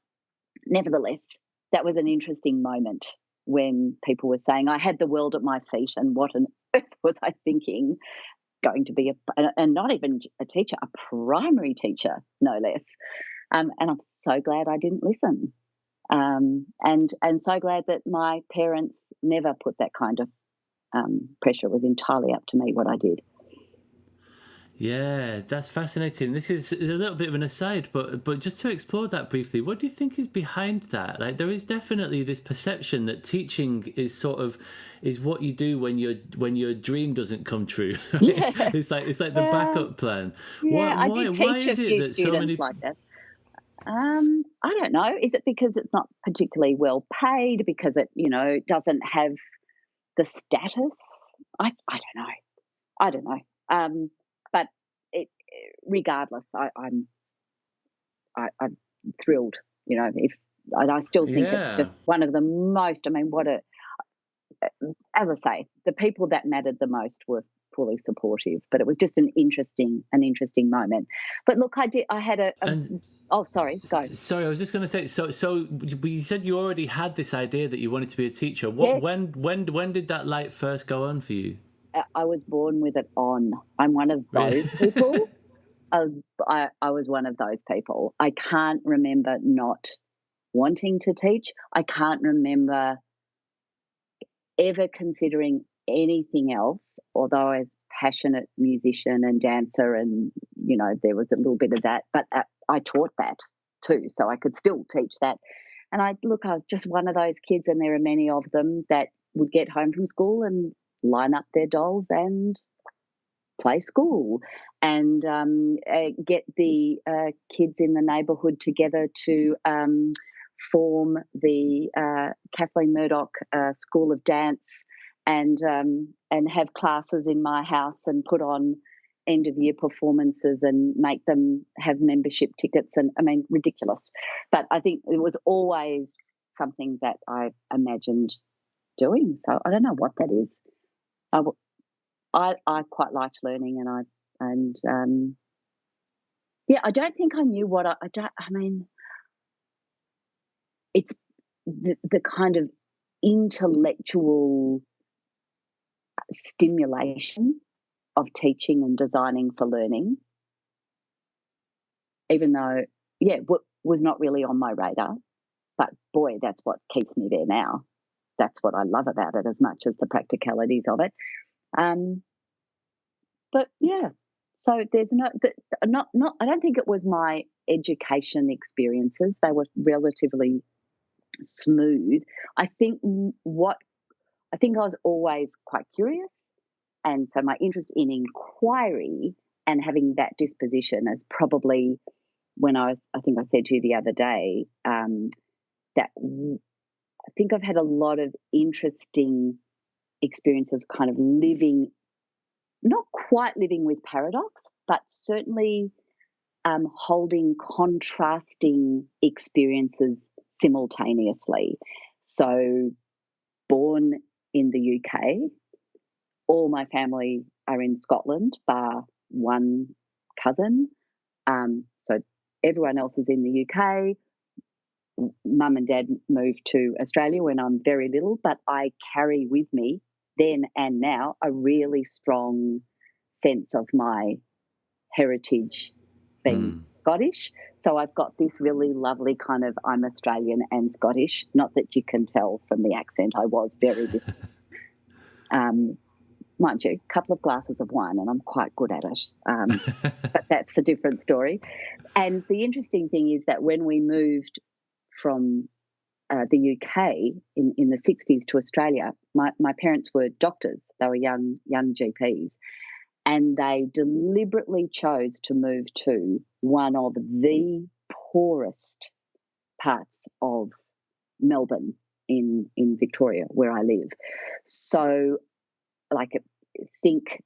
nevertheless, that was an interesting moment when people were saying, I had the world at my feet, and what on earth was I thinking, going to be and not even a teacher, a primary teacher, no less. And I'm so glad I didn't listen. And so glad that my parents never put that kind of pressure. It was entirely up to me what I did. Yeah, that's fascinating. This is a little bit of an aside, but just to explore that briefly, what do you think is behind that? Like, there is definitely this perception that teaching is what you do when your dream doesn't come true. Right? Yeah. It's like the backup plan. Yeah, I did teach a few students like that. I don't know. Is it because it's not particularly well paid? Because it, doesn't have the status? I don't know. But regardless, I'm thrilled. I still think it's just one of the most. I mean, as I say, the people that mattered the most were fully supportive, but it was just an interesting moment. But look, I had oh, sorry, go. Sorry, I was just going to say, so you said you already had this idea that you wanted to be a teacher. Yes. When did that light first go on for you? I was born with it on. I'm one of those people. I was one of those people. I can't remember not wanting to teach. I can't remember ever considering anything else, although I was a passionate musician and dancer, and there was a little bit of that, but I taught that too, so I could still teach that. And I was just one of those kids, and there are many of them, that would get home from school and line up their dolls and play school, and get the kids in the neighbourhood together to form the Kathleen Murdoch School of Dance, and have classes in my house and put on end of year performances and make them have membership tickets, and I mean, ridiculous. But I think it was always something that I imagined doing. So I don't know what that is. I quite liked learning, and I don't think I knew what I mean, it's the kind of intellectual stimulation of teaching and designing for learning, even though, was not really on my radar. But boy, that's what keeps me there now. That's what I love about it, as much as the practicalities of it. But yeah, so there's not. I don't think it was my education experiences. They were relatively smooth. I think I was always quite curious, and so my interest in inquiry and having that disposition is probably when I think I said to you the other day, that I think I've had a lot of interesting experiences kind of living, not quite living with paradox, but certainly holding contrasting experiences simultaneously. So born in the UK, all my family are in Scotland, bar one cousin. So everyone else is in the UK. Mum and Dad moved to Australia when I'm very little, but I carry with me then and now a really strong sense of my heritage being Scottish. So I've got this really lovely kind of I'm Australian and Scottish. Not that you can tell from the accent, I was very different. Mind you, a couple of glasses of wine and I'm quite good at it. But that's a different story. And the interesting thing is that when we moved from the UK in the 60s to Australia, my parents were doctors. They were young GPs. And they deliberately chose to move to one of the poorest parts of Melbourne in Victoria, where I live. So, think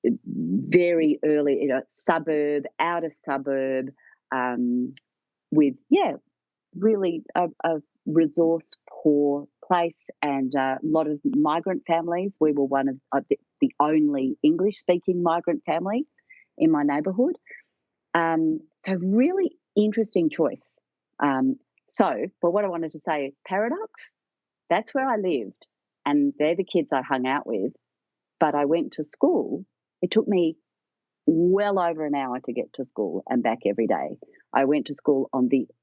very early, suburb, outer suburb, with, really a resource poor place, and a lot of migrant families. We were one of the only English-speaking migrant family in my neighbourhood. So really interesting choice. But what I wanted to say, paradox, that's where I lived, and they're the kids I hung out with. But I went to school. It took me well over an hour to get to school and back every day. I went to school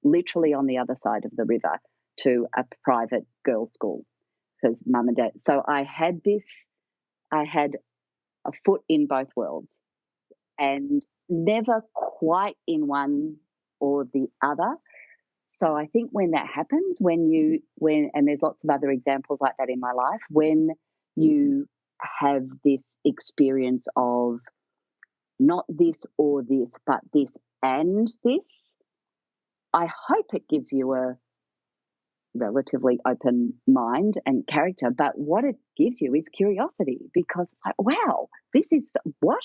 literally on the other side of the river to a private girls' school because mum and dad. So I had a foot in both worlds and never quite in one or the other. So I think when that happens, and there's lots of other examples like that in my life, when you have this experience of not this or this, but this and this, I hope it gives you a relatively open mind and character. But what it gives you is curiosity, because it's like, wow, this is what?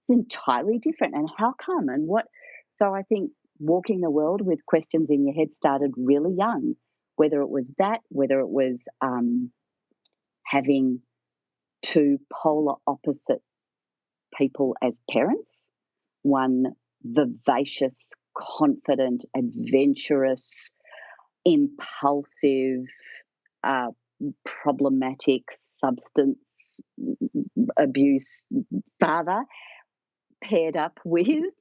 It's entirely different. And how come? And what? So I think walking the world with questions in your head started really young, whether it was having two polar opposite people as parents, one vivacious, confident, adventurous, impulsive, problematic, substance abuse father, paired up with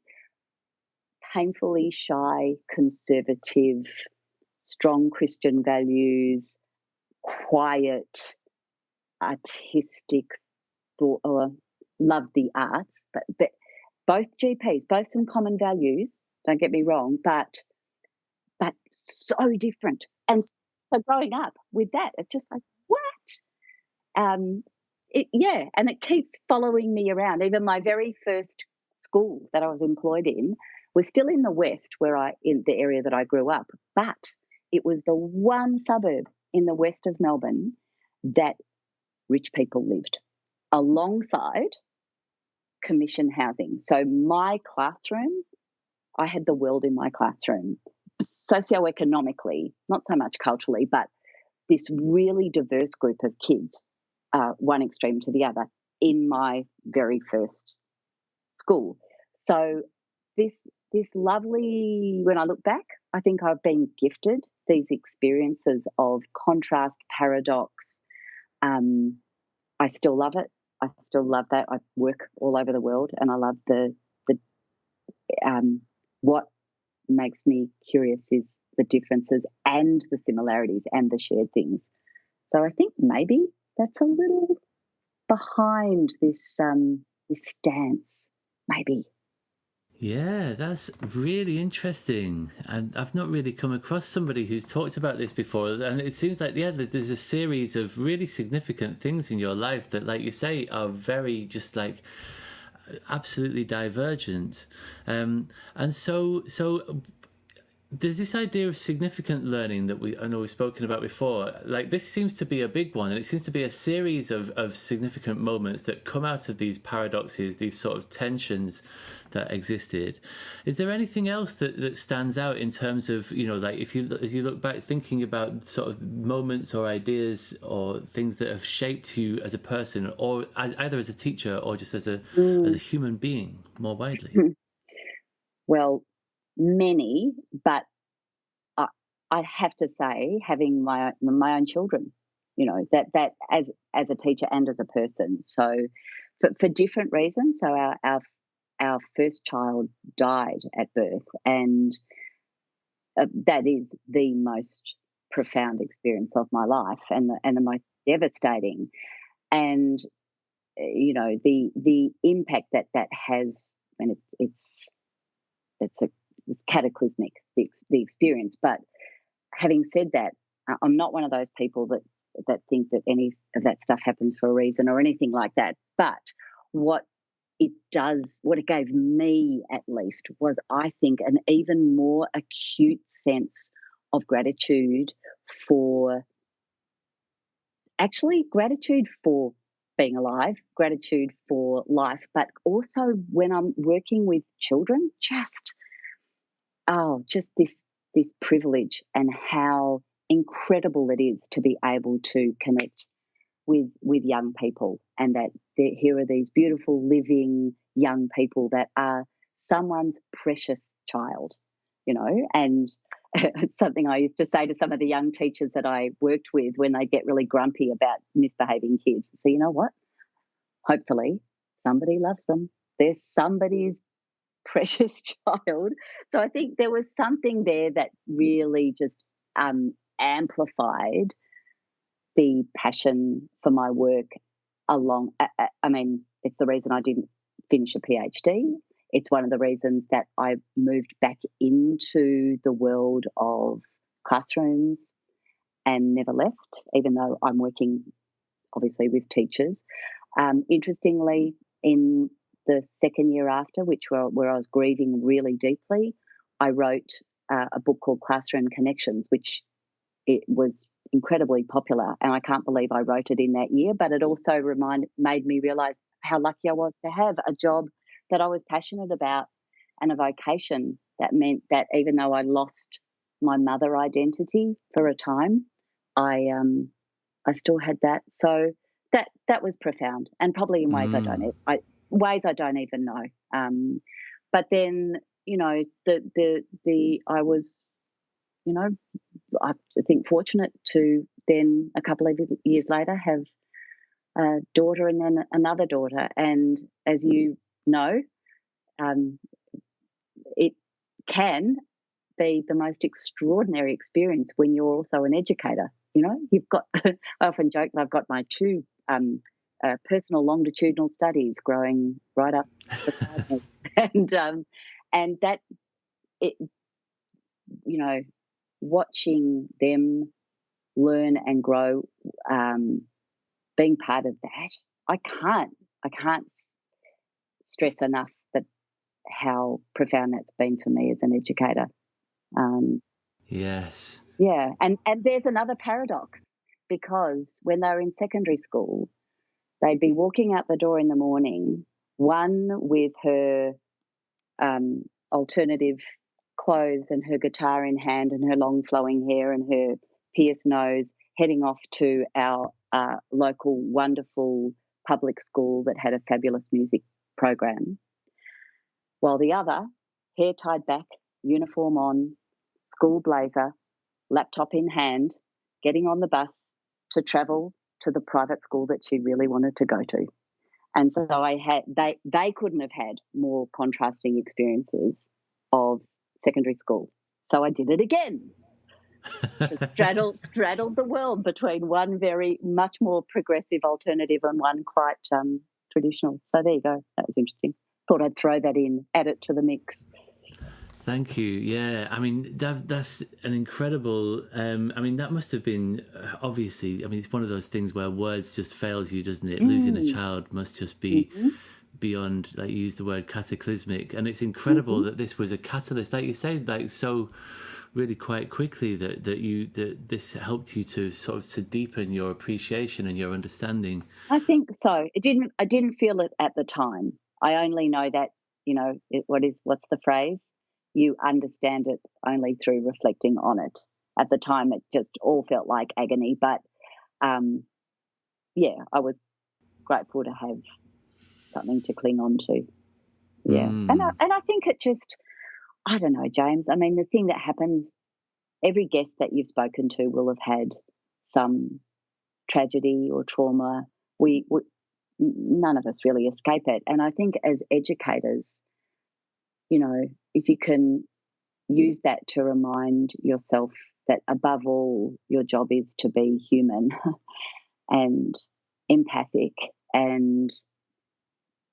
painfully shy, conservative, strong Christian values, quiet, artistic, love the arts, but both GPs, both some common values, don't get me wrong, but so different. And so growing up with that, it's just like, what? And it keeps following me around. Even my very first school that I was employed in was still in the West, in the area that I grew up, but it was the one suburb in the west of Melbourne that rich people lived alongside commission housing. So my classroom, I had the world in my classroom, socioeconomically, not so much culturally, but this really diverse group of kids, one extreme to the other, in my very first school. So this lovely, when I look back, I think I've been gifted these experiences of contrast, paradox. I still love it. I still love that. I work all over the world, and I love the what makes me curious is the differences and the similarities and the shared things. So I think maybe that's a little behind this stance, maybe. Yeah, that's really interesting. And I've not really come across somebody who's talked about this before. And it seems like, that there's a series of really significant things in your life that, like you say, are very just like absolutely divergent. And so there's this idea of significant learning that I know we've spoken about before. Like, this seems to be a big one, and it seems to be a series of significant moments that come out of these paradoxes, these sort of tensions that existed. Is there anything else that stands out in terms of, like, as you look back, thinking about sort of moments or ideas or things that have shaped you as a person, or either as a teacher or just as a human being more widely? Well, many, but I have to say, having my own children, that as a teacher and as a person. So, for different reasons. So our first child died at birth, and that is the most profound experience of my life, and the most devastating. And the impact that has. I mean, it's cataclysmic, the experience. But having said that, I'm not one of those people that think that any of that stuff happens for a reason or anything like that. But what it gave me at least, was, I think, an even more acute sense of gratitude for being alive, gratitude for life, but also when I'm working with children, just this privilege, and how incredible it is to be able to connect with young people, and that here are these beautiful living young people that are someone's precious child, and it's something I used to say to some of the young teachers that I worked with when they get really grumpy about misbehaving kids. So, you know what? Hopefully somebody loves them. They're somebody's precious child. So I think there was something there that really just amplified the passion for my work it's the reason I didn't finish a PhD. It's one of the reasons that I moved back into the world of classrooms and never left, even though I'm working obviously with teachers. Interestingly, in the second year after, where I was grieving really deeply, I wrote a book called Classroom Connections, which it was incredibly popular, and I can't believe I wrote it in that year. But it also made me realise how lucky I was to have a job that I was passionate about, and a vocation that meant that even though I lost my mother identity for a time, I still had that. So that was profound, and probably in ways I don't even know. But then, I was, I think, fortunate to then, a couple of years later, have a daughter and then another daughter. And as you know, it can be the most extraordinary experience when you're also an educator. You've got, I often joke that I've got my two personal longitudinal studies growing right up beside me. And that, it, watching them learn and grow, being part of that, I can't stress enough that how profound that's been for me as an educator. Yes. Yeah, and there's another paradox, because when they were in secondary school, they'd be walking out the door in the morning, one with her alternative clothes and her guitar in hand and her long flowing hair and her pierced nose, heading off to our local wonderful public school that had a fabulous music program, while the other, hair tied back, uniform on, school blazer, laptop in hand, getting on the bus to travel to the private school that she really wanted to go to. And so they couldn't have had more contrasting experiences of secondary school. So I did it again. straddled the world between one very much more progressive alternative and one quite traditional. So there you go. That was interesting. Thought I'd throw that in, add it to the mix. Thank you. Yeah, I mean, that's an incredible. That must have been obviously. I mean, it's one of those things where words just fails you, doesn't it? Losing a child must just be beyond, like you used the word, cataclysmic, and it's incredible that this was a catalyst, like you say, like so really quite quickly that this helped you to sort of to deepen your appreciation and your understanding. I think so. I didn't feel it at the time. I only know that, what's the phrase? You understand it only through reflecting on it. At the time, it just all felt like agony. But I was grateful to have something to cling on to. Yeah. And I think it just, I don't know, James. I mean, the thing that happens, every guest that you've spoken to will have had some tragedy or trauma. We none of us really escape it. And I think as educators, if you can use that to remind yourself that above all, your job is to be human and empathic and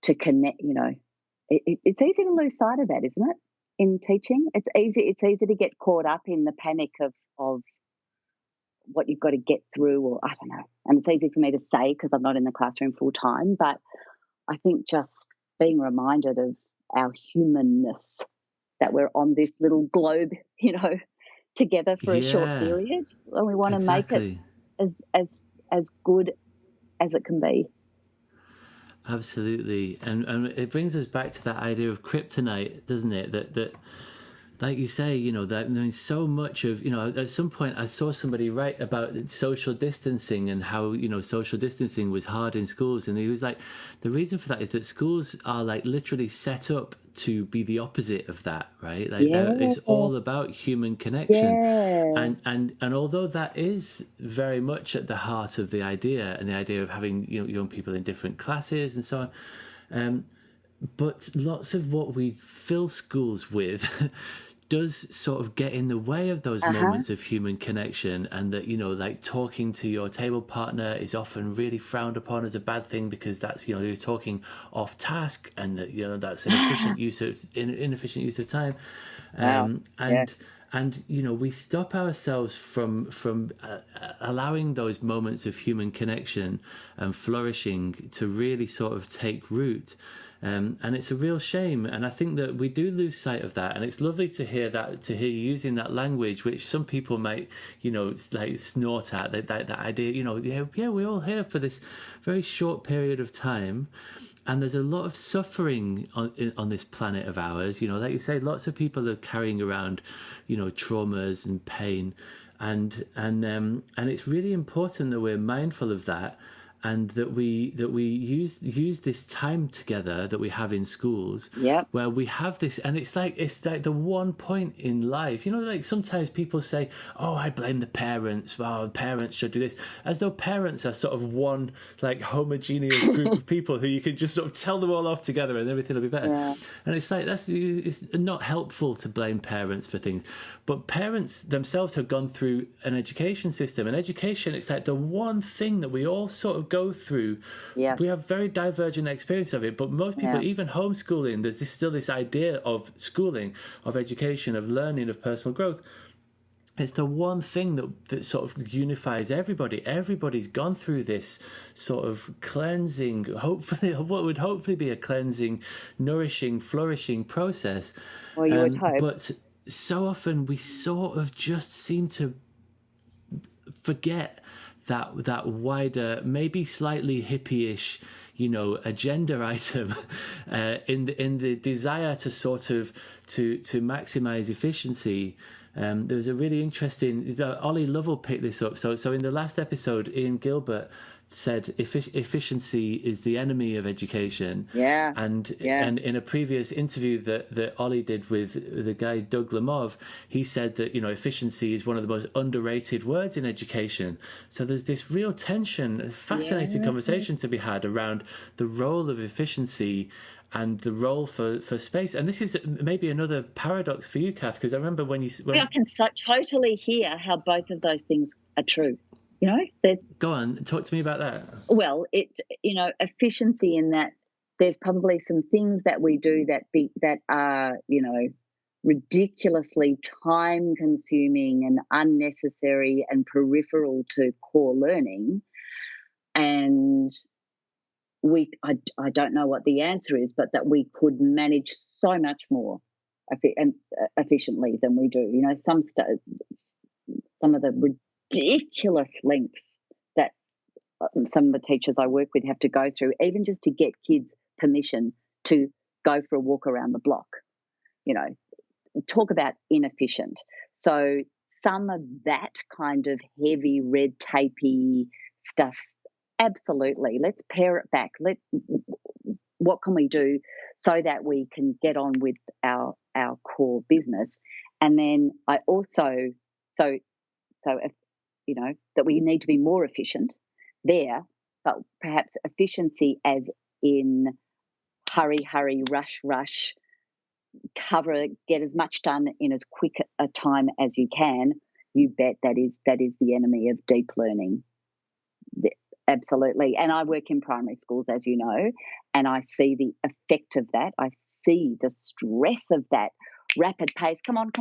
to connect, it's easy to lose sight of that, isn't it? In teaching, it's easy to get caught up in the panic of what you've got to get through, or I don't know. And it's easy for me to say because I'm not in the classroom full time, but I think just being reminded of our humanness, that we're on this little globe, together for a short period, and we want to make it as good as it can be. Absolutely. And it brings us back to that idea of kryptonite, doesn't it? That like you say, that there's so much of, at some point I saw somebody write about social distancing and how, social distancing was hard in schools. And he was like, the reason for that is that schools are like literally set up to be the opposite of that, right? Like it's all about human connection. Yeah. And although that is very much at the heart of the idea, and the idea of having, young people in different classes and so on, but lots of what we fill schools with does sort of get in the way of those moments of human connection, and that, like talking to your table partner is often really frowned upon as a bad thing because that's, you're talking off task, and that, that's an inefficient use of time. And we stop ourselves from allowing those moments of human connection and flourishing to really sort of take root. And it's a real shame, and I think that we do lose sight of that. And it's lovely to hear you using that language, which some people might, like snort at that idea. We're all here for this very short period of time, and there's a lot of suffering on this planet of ours. Like you say, lots of people are carrying around, traumas and pain, and it's really important that we're mindful of that. And that we use this time together that we have in schools, where we have this, and it's like the one point in life, like sometimes people say, "Oh, I blame the parents. Well, the parents should do this," as though parents are sort of one like homogeneous group of people who you can just sort of tell them all off together and everything will be better. Yeah. And it's like it's not helpful to blame parents for things, but parents themselves have gone through an education system, and education, it's like the one thing that we all sort of go through. Yeah. We have very divergent experience of it, but most people, even homeschooling, there's still this idea of schooling, of education, of learning, of personal growth. It's the one thing that sort of unifies everybody. Everybody's gone through this sort of cleansing, hopefully, what would hopefully be a cleansing, nourishing, flourishing process. Well, you would hope. But so often we sort of just seem to forget that wider, maybe slightly hippie-ish, agenda item in the desire to sort of to maximize efficiency. There was a really interesting, Ollie Lovell picked this up. So in the last episode, Ian Gilbert said efficiency is the enemy of education. Yeah. And in a previous interview that Ollie did with the guy Doug Lemov, he said that efficiency is one of the most underrated words in education. So there's this real tension, a fascinating conversation to be had around the role of efficiency and the role for space. And this is maybe another paradox for you, Kath, because I remember when I can totally hear how both of those things are true. Go on, talk to me about that. Well, efficiency in that there's probably some things that we do that are, ridiculously time-consuming and unnecessary and peripheral to core learning, and I don't know what the answer is, but that we could manage so much more efficiently than we do. You know, some of the ridiculous lengths that some of the teachers I work with have to go through, even just to get kids permission to go for a walk around the block. You know, talk about inefficient. So some of that kind of heavy red tapey stuff, absolutely. Let's pare it back. What can we do so that we can get on with our core business? And then I also, so if, you know, that we need to be more efficient there, but perhaps efficiency as in hurry, rush, cover, get as much done in as quick a time as you can. You bet that is the enemy of deep learning. Absolutely. And I work in primary schools, as you know, and I see the effect of that. I see the stress of that rapid pace. Come on,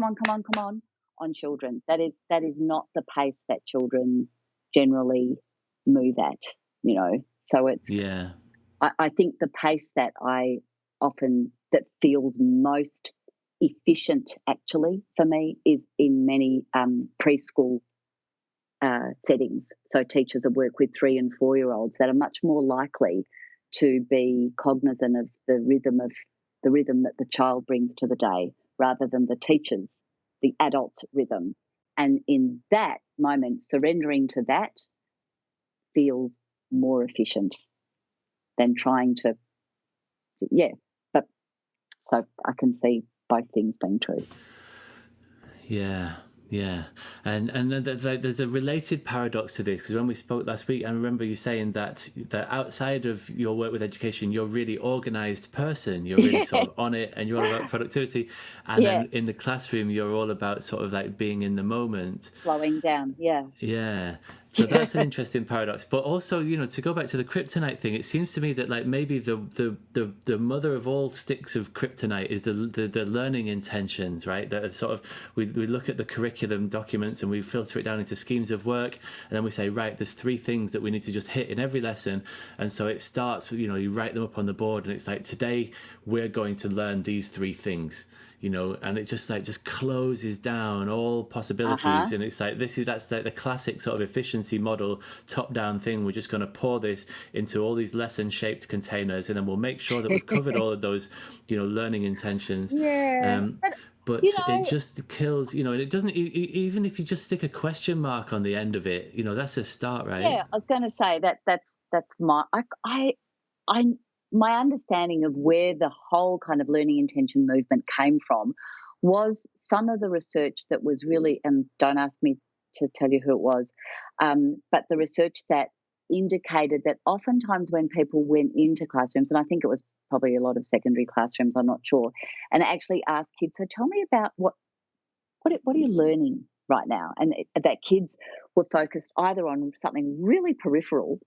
on children. That is not the pace that children generally move at, you know. So it's, yeah. I think the pace that that feels most efficient actually for me is in many preschool settings. So teachers that work with 3 and 4-year-olds that are much more likely to be cognizant of the rhythm that the child brings to the day, rather than the adult's rhythm. And in that moment, surrendering to that feels more efficient than trying to, but so I can see both things being true. Yeah. And there's a related paradox to this, because when we spoke last week, I remember you saying that outside of your work with education, you're a really organised person. You're really sort of on it, and you're all about productivity. And then in the classroom, you're all about sort of like being in the moment, slowing down. Yeah. So that's an interesting paradox. But also, you know, to go back to the kryptonite thing, it seems to me that like maybe the mother of all sticks of kryptonite is the learning intentions, right? That are sort of, we look at the curriculum documents and we filter it down into schemes of work, and then we say, right, there's 3 things that we need to just hit in every lesson. And so it starts, you know, you write them up on the board, and it's like, today we're going to learn these 3 things. You know, and it just closes down all possibilities, and it's like that's like the classic sort of efficiency model, top down thing. We're just going to pour this into all these lesson shaped containers, and then we'll make sure that we've covered all of those, you know, learning intentions. But you know, it just kills, you know, and it doesn't, even if you just stick a question mark on the end of it, you know, that's a start, right? Yeah, I was going to say that's my understanding of where the whole kind of learning intention movement came from was some of the research that was really, and don't ask me to tell you who it was, but the research that indicated that oftentimes when people went into classrooms, and I think it was probably a lot of secondary classrooms, I'm not sure, and actually asked kids, so tell me about what are you learning right now? And that kids were focused either on something really peripheral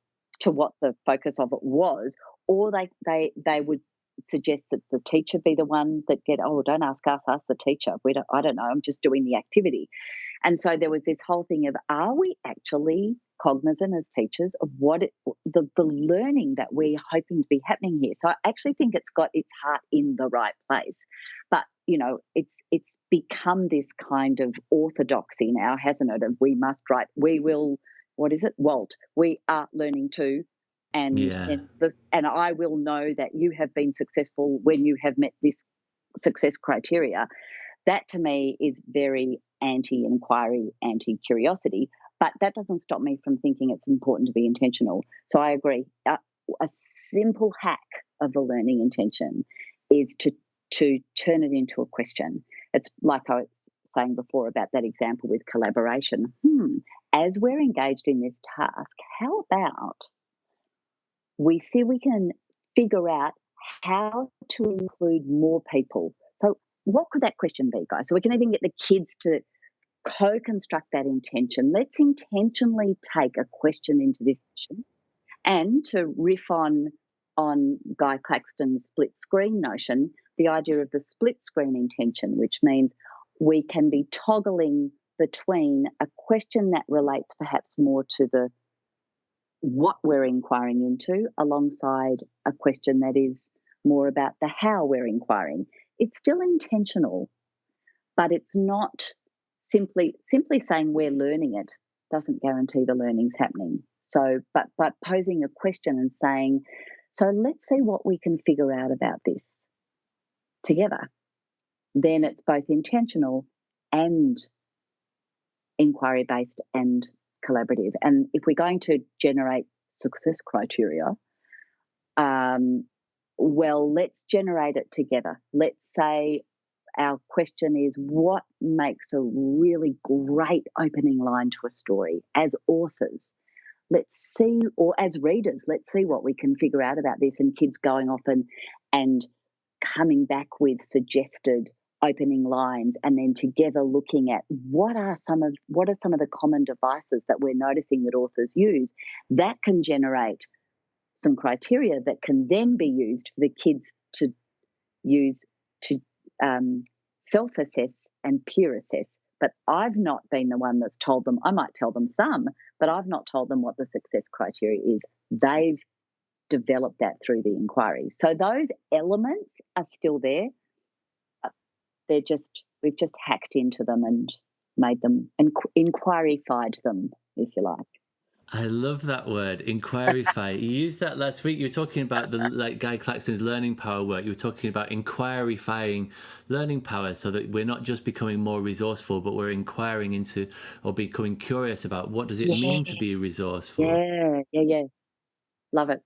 to what the focus of it was, or they would suggest that the teacher be the one that don't ask us, ask the teacher. I don't know, I'm just doing the activity. And so there was this whole thing of, are we actually cognizant as teachers of what the learning that we're hoping to be happening here? So I actually think it's got its heart in the right place. But, you know, it's become this kind of orthodoxy now, hasn't it, of we must write, we will, what is it, Walt, we are learning too. And I will know that you have been successful when you have met this success criteria. That to me is very anti-inquiry, anti-curiosity, but that doesn't stop me from thinking it's important to be intentional. So I agree. A simple hack of the learning intention is to turn it into a question. It's like I was saying before about that example with collaboration. As we're engaged in this task, how about we see we can figure out how to include more people? So what could that question be, guys? So we can even get the kids to co-construct that intention. Let's intentionally take a question into this session, and to riff on Guy Claxton's split screen notion, the idea of the split screen intention, which means we can be toggling between a question that relates perhaps more to the what we're inquiring into, alongside a question that is more about the how we're inquiring. it's still intentional, but it's not simply saying we're learning it doesn't guarantee the learning's happening. So, but posing a question and saying, so let's see what we can figure out about this together. Then it's both intentional and inquiry-based and collaborative. And if we're going to generate success criteria, well, let's generate it together. Let's say our question is, what makes a really great opening line to a story? As authors, let's see, or as readers, let's see what we can figure out about this, and kids going off and coming back with suggested opening lines, and then together looking at what are some of the common devices that we're noticing that authors use that can generate some criteria that can then be used for the kids to use to self-assess and peer assess. But I've not been the one that's told them. I might tell them some, but I've not told them what the success criteria is. They've developed that through the inquiry. So those elements are still there. We've just hacked into them and made them and inquiry-fied them, if you like. I love that word, inquiry-fy. You used that last week. You were talking about Guy Claxton's learning power work. You were talking about inquiry-fying learning power, so that we're not just becoming more resourceful, but we're inquiring into or becoming curious about what does it mean to be resourceful. Yeah. Love it.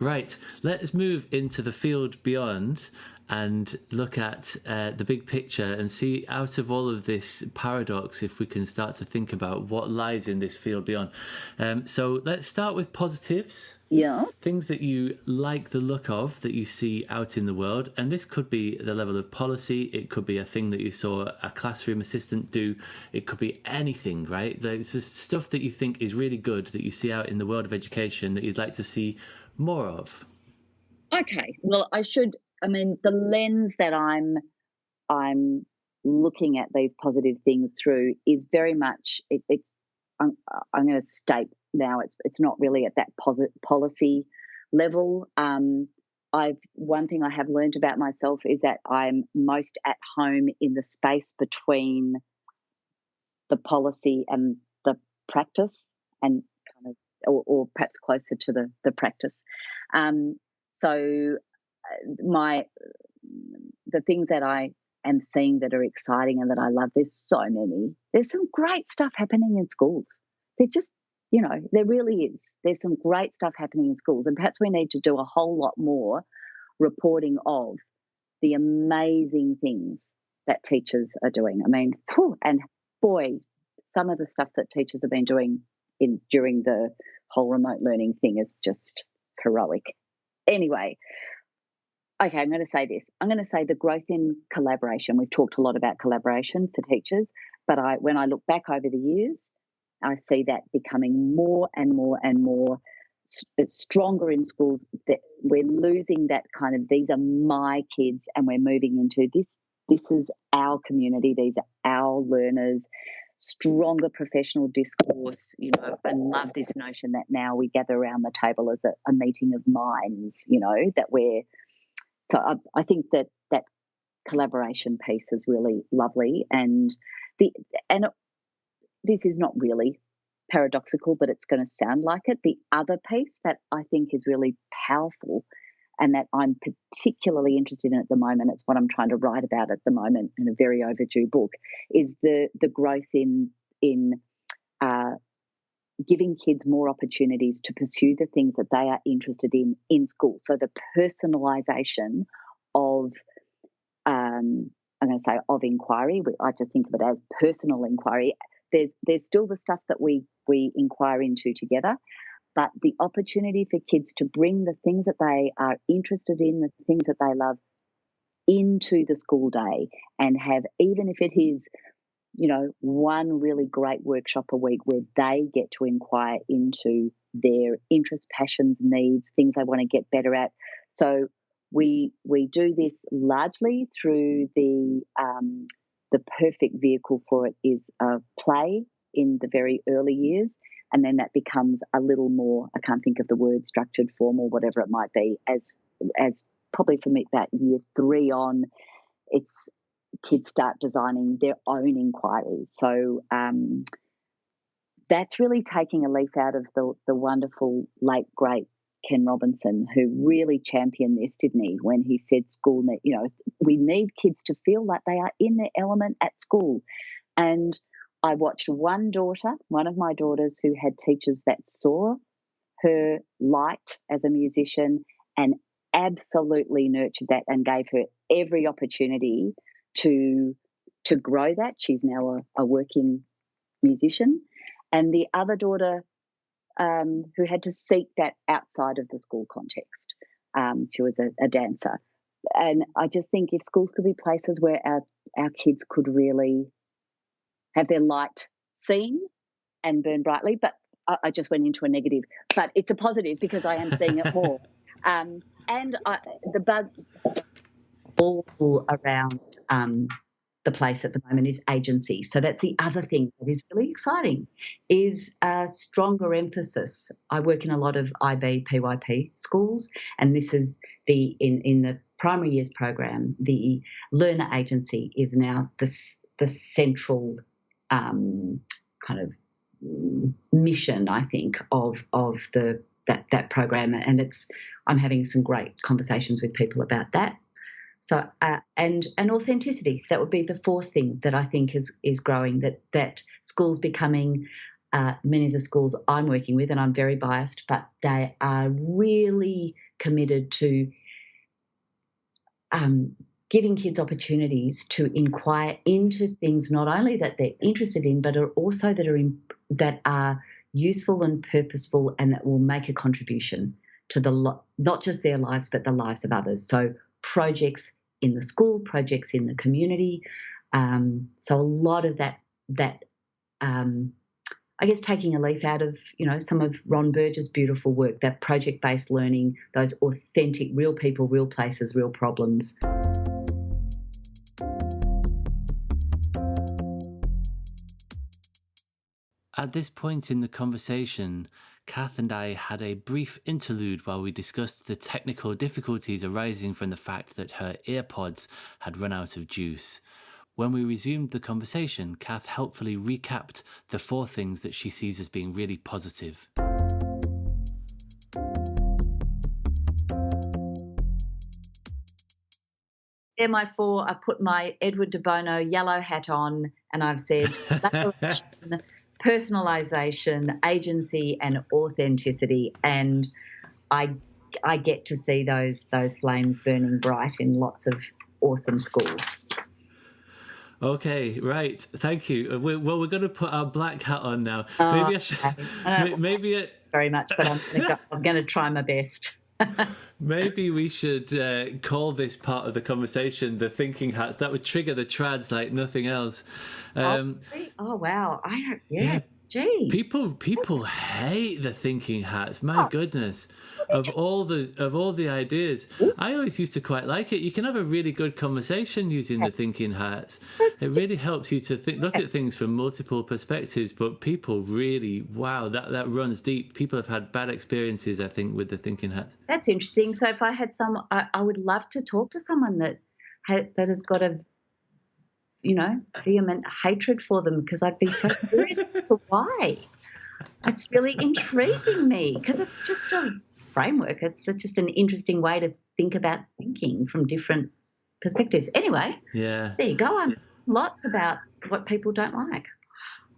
Right, let's move into the field beyond and look at the big picture and see, out of all of this paradox, if we can start to think about what lies in this field beyond. So let's start with positives. Yeah. Things that you like the look of, that you see out in the world. And this could be the level of policy. It could be a thing that you saw a classroom assistant do. It could be anything, right? There's just stuff that you think is really good that you see out in the world of education that you'd like to see more of. Okay. Well, the lens that I'm looking at these positive things through is very much I'm going to state now it's not really at that policy level. One thing I have learned about myself is that I'm most at home in the space between the policy and the practice, and kind of or perhaps closer to the practice. So the things that I am seeing that are exciting and that I love, there's some great stuff happening in schools. They're just, there really is. There's some great stuff happening in schools, and perhaps we need to do a whole lot more reporting of the amazing things that teachers are doing. And boy, some of the stuff that teachers have been doing during the whole remote learning thing is just heroic. Anyway, okay, I'm going to say this. I'm going to say the growth in collaboration. We've talked a lot about collaboration for teachers, but when I look back over the years, I see that becoming more and more and more stronger in schools. That we're losing that kind of, these are my kids, and we're moving into this. This is our community. These are our learners. Stronger professional discourse, I love this notion that now we gather around the table as a meeting of minds, so I think that collaboration piece is really lovely, and this is not really paradoxical, but it's going to sound like it. The other piece that I think is really powerful and that I'm particularly interested in at the moment, it's what I'm trying to write about at the moment in a very overdue book, is the growth in giving kids more opportunities to pursue the things that they are interested in school. So the personalisation of, I'm going to say of inquiry, I just think of it as personal inquiry. There's still the stuff that we inquire into together, but the opportunity for kids to bring the things that they are interested in, the things that they love, into the school day, and have, even if it is, one really great workshop a week where they get to inquire into their interests, passions, needs, things they want to get better at. So we do this largely through the perfect vehicle for it is play in the very early years, and then that becomes a little more, I can't think of the word, structured, formal, whatever it might be, as probably from about year 3 on, it's kids start designing their own inquiries. So that's really taking a leaf out of the wonderful late great Ken Robinson, who really championed this, didn't he, when he said school, we need kids to feel like they are in their element at school. And I watched one of my daughters who had teachers that saw her light as a musician and absolutely nurtured that and gave her every opportunity to grow that. She's now a working musician. And the other daughter who had to seek that outside of the school context. She was a dancer. And I just think if schools could be places where our kids could really have their light seen and burn brightly, but I just went into a negative. But it's a positive because I am seeing it more. The buzz all around the place at the moment is agency. So that's the other thing that is really exciting, is a stronger emphasis. I work in a lot of IB, PYP schools, and this is in the primary years program, the learner agency is now the central kind of mission, I think, of that program, and I'm having some great conversations with people about that. So and authenticity, that would be the fourth thing that I think is growing, that schools becoming, many of the schools I'm working with, and I'm very biased, but they are really committed to giving kids opportunities to inquire into things not only that they're interested in, but are also that are useful and purposeful and that will make a contribution to not just their lives but the lives of others. So projects in the school, projects in the community. So a lot of that I guess taking a leaf out of, some of Ron Burge's beautiful work, that project-based learning, those authentic, real people, real places, real problems. At this point in the conversation, Kath and I had a brief interlude while we discussed the technical difficulties arising from the fact that her earpods had run out of juice. When we resumed the conversation, Kath helpfully recapped the 4 things that she sees as being really positive. They're my 4. I put my Edward de Bono yellow hat on and I've said personalisation, agency and authenticity, and I get to see those flames burning bright in lots of awesome schools. Okay, right. Thank you. We're going to put our black hat on now. Maybe I should. Very much, but I'm going to try my best. Maybe we should call this part of the conversation the thinking hats. That would trigger the trads like nothing else. Oh wow! Gee. People hate the thinking hats. My goodness. Of all the ideas, I always used to quite like it. You can have a really good conversation using the thinking hats. It really helps you to look at things from multiple perspectives. But people really, wow, that runs deep. People have had bad experiences, I think, with the thinking hats. That's interesting. So if I had I would love to talk to someone that has got a vehement hatred for them, because I'd be so curious as to why. It's really intriguing me because it's just a framework. It's just an interesting way to think about thinking from different perspectives. Anyway, yeah, there you go. Lots about what people don't like.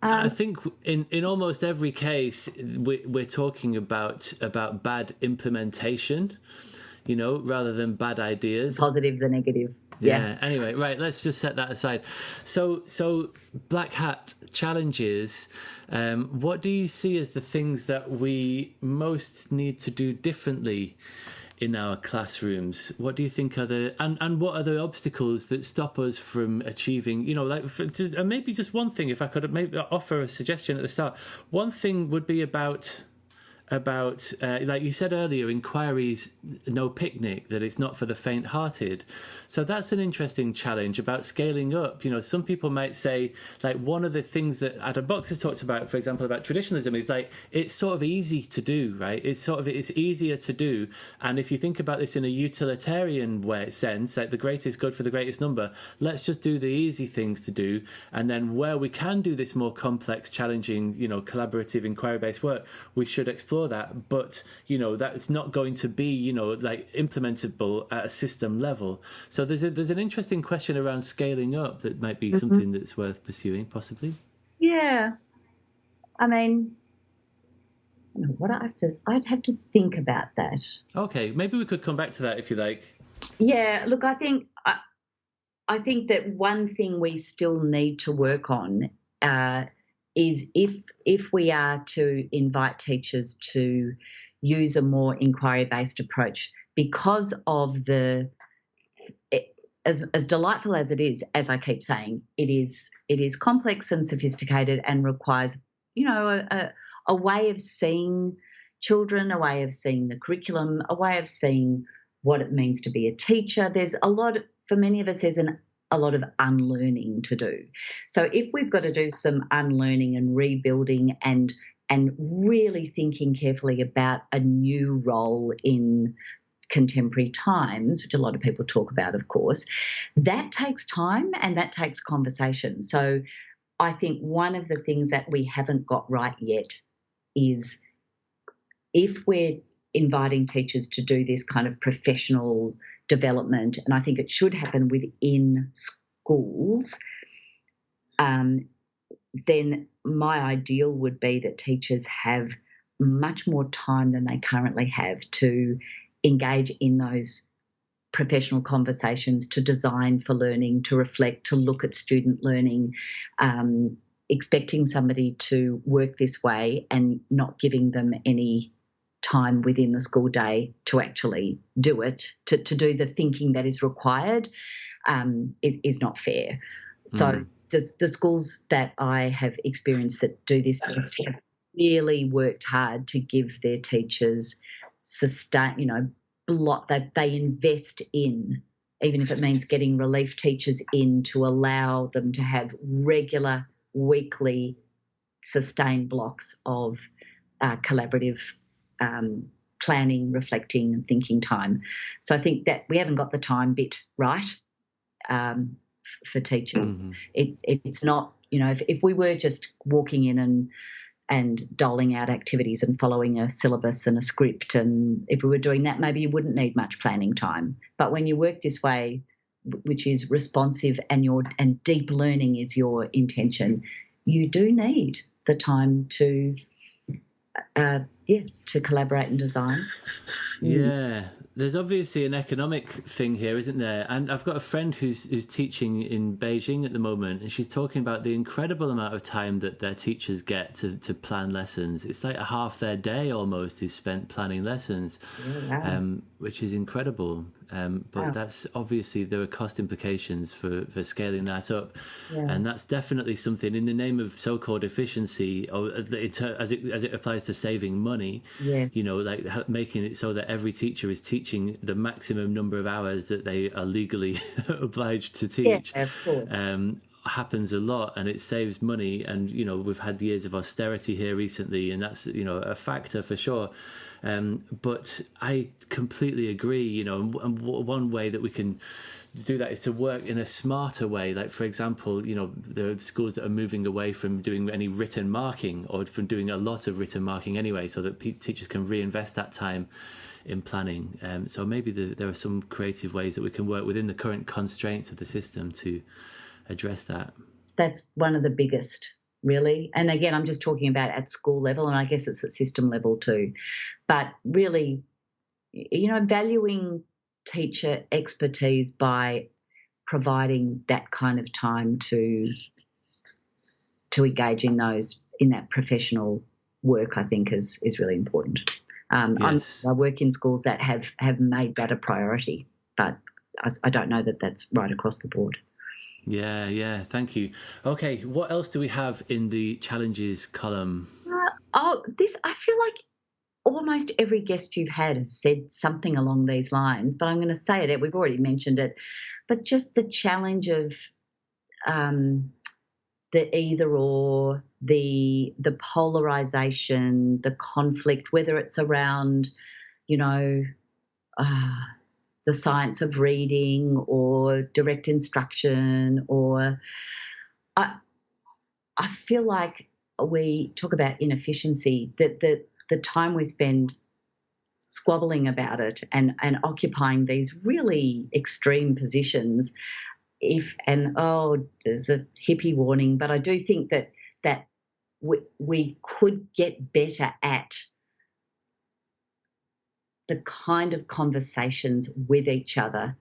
I think in almost every case we're talking about bad implementation, rather than bad ideas. Positive, the negative. Yeah. Anyway, right. Let's just set that aside. So black hat challenges. What do you see as the things that we most need to do differently in our classrooms? What do you think are and what are the obstacles that stop us from achieving? And maybe just one thing. If I could maybe offer a suggestion at the start, one thing would be about about, like you said earlier, inquiry's no picnic, that it's not for the faint-hearted. So that's an interesting challenge about scaling up. Some people might say, like, one of the things that Adam Boxer talks about, for example, about traditionalism is like, it's sort of easy to do, right? It's easier to do. And if you think about this in a utilitarian sense, like the greatest good for the greatest number, let's just do the easy things to do. And then where we can do this more complex, challenging, collaborative, inquiry-based work, we should explore that. But, that's not going to be, like implementable at a system level. So there's an interesting question around scaling up that might be something that's worth pursuing, possibly. Yeah. I mean, I'd have to think about that. Okay, maybe we could come back to that if you like. Yeah, look, I think that one thing we still need to work on is if we are to invite teachers to use a more inquiry-based approach, because of as delightful as it is, as I keep saying, it is complex and sophisticated and requires, a way of seeing children, a way of seeing the curriculum, a way of seeing what it means to be a teacher. There's for many of us, there's a lot of unlearning to do. So if we've got to do some unlearning and rebuilding and really thinking carefully about a new role in contemporary times, which a lot of people talk about, of course, that takes time and that takes conversation. So I think one of the things that we haven't got right yet is, if we're inviting teachers to do this kind of professional development, and I think it should happen within schools, then my ideal would be that teachers have much more time than they currently have to engage in those professional conversations, to design for learning, to reflect, to look at student learning, expecting somebody to work this way and not giving them any time within the school day to actually do it, to do the thinking that is required, is not fair. So the schools that I have experienced that do this have really worked hard to give their teachers that they invest in, even if it means getting relief teachers in, to allow them to have regular, weekly, sustained blocks of collaborative planning, reflecting and thinking time. So I think that we haven't got the time bit right for teachers. It's not, if we were just walking in and doling out activities and following a syllabus and a script, and if we were doing that, maybe you wouldn't need much planning time. But when you work this way, which is responsive and deep learning is your intention, you do need the time to collaborate and design. Yeah, there's obviously an economic thing here, isn't there? And I've got a friend who's teaching in Beijing at the moment, and she's talking about the incredible amount of time that their teachers get to plan lessons. It's like a half their day almost is spent planning lessons, which is incredible. But that's obviously, there are cost implications for scaling that up. Yeah. And that's definitely something, in the name of so-called efficiency, or as it applies to saving money, like making it so that every teacher is teaching the maximum number of hours that they are legally obliged to teach. Yeah, of course. Happens a lot, and it saves money. And we've had years of austerity here recently, and that's a factor for sure. But I completely agree. And one way that we can do that is to work in a smarter way. Like, for example, there are schools that are moving away from doing any written marking, or from doing a lot of written marking anyway, so that teachers can reinvest that time in planning. So maybe there are some creative ways that we can work within the current constraints of the system to address that. That's one of the biggest, really. And again, I'm just talking about at school level, and I guess it's at system level too. But really, valuing teacher expertise by providing that kind of time to engage in that professional work, I think is really important. Yes. I work in schools that have made that a priority, but I don't know that that's right across the board. Yeah, thank you. Okay, what else do we have in the challenges column? I feel like almost every guest you've had has said something along these lines, but I'm going to say it, we've already mentioned it, but just the challenge of the either or, the polarization, the conflict, whether it's around, the science of reading or direct instruction, or I feel like we talk about inefficiency, that the time we spend squabbling about it and occupying these really extreme positions, there's a hippie warning, but I do think that we could get better at the kind of conversations with each other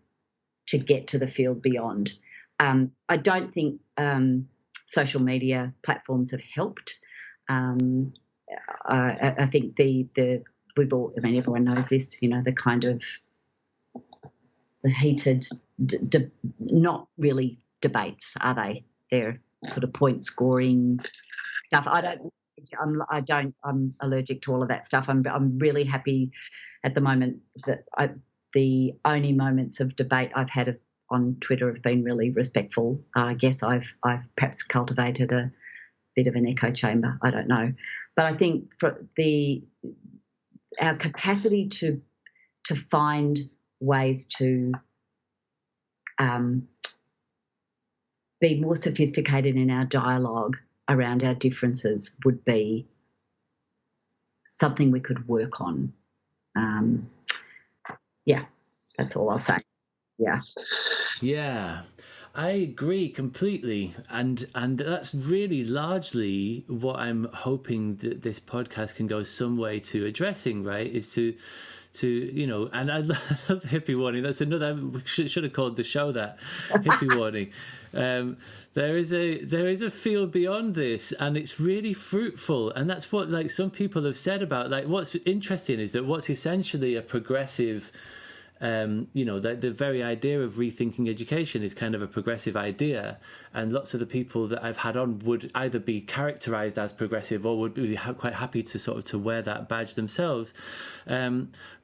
to get to the field beyond. I don't think social media platforms have helped. I think everyone knows this, the kind of the heated, not really debates, are they? They're sort of point scoring stuff. I'm allergic to all of that stuff. I'm really happy at the moment that the only moments of debate I've had on Twitter have been really respectful. I guess I've perhaps cultivated a bit of an echo chamber. I don't know, but I think for our capacity to find ways to be more sophisticated in our dialogue around our differences would be something we could work on. That's all I'll say. Yeah, I agree completely, and that's really largely what I'm hoping that this podcast can go some way to addressing, right? Is to and I love the hippie warning. That's another, we should have called the show that, hippie warning. There is a field beyond this, and it's really fruitful, and that's what some people have said about what's interesting is that what's essentially a progressive. The very idea of rethinking education is kind of a progressive idea, and lots of the people that I've had on would either be characterized as progressive or would be quite happy to wear that badge themselves.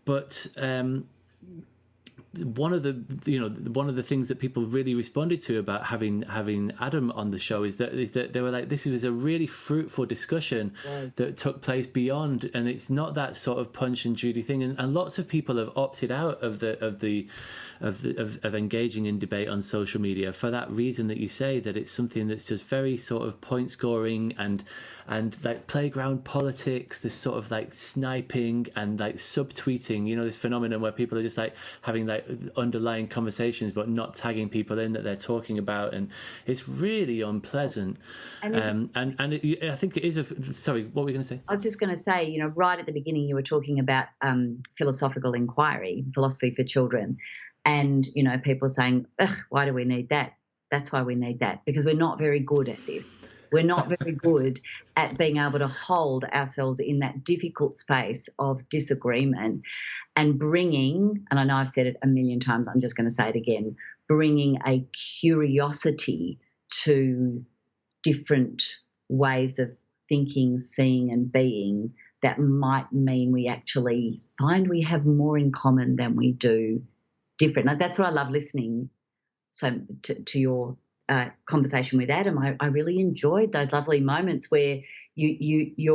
But one of the things that people really responded to about having Adam on the show is that they were like, this was a really fruitful discussion that took place beyond, and it's not that sort of Punch and Judy thing, and lots of people have opted out of engaging in debate on social media for that reason that you say, that it's something that's just very sort of point scoring and playground politics, this sort of sniping and subtweeting, this phenomenon where people are just having underlying conversations but not tagging people in that they're talking about, and it's really unpleasant. And I think it is sorry, what were you going to say? I was just going to say, right at the beginning you were talking about philosophical inquiry, philosophy for children, and people saying, why do we need that? That's why we need that, because we're not very good at this. We're not very good at being able to hold ourselves in that difficult space of disagreement and bringing, and I know I've said it a million times, I'm just going to say it again, bringing a curiosity to different ways of thinking, seeing and being that might mean we actually find we have more in common than we do different. That's what I love listening to your conversation with Adam. I really enjoyed those lovely moments where you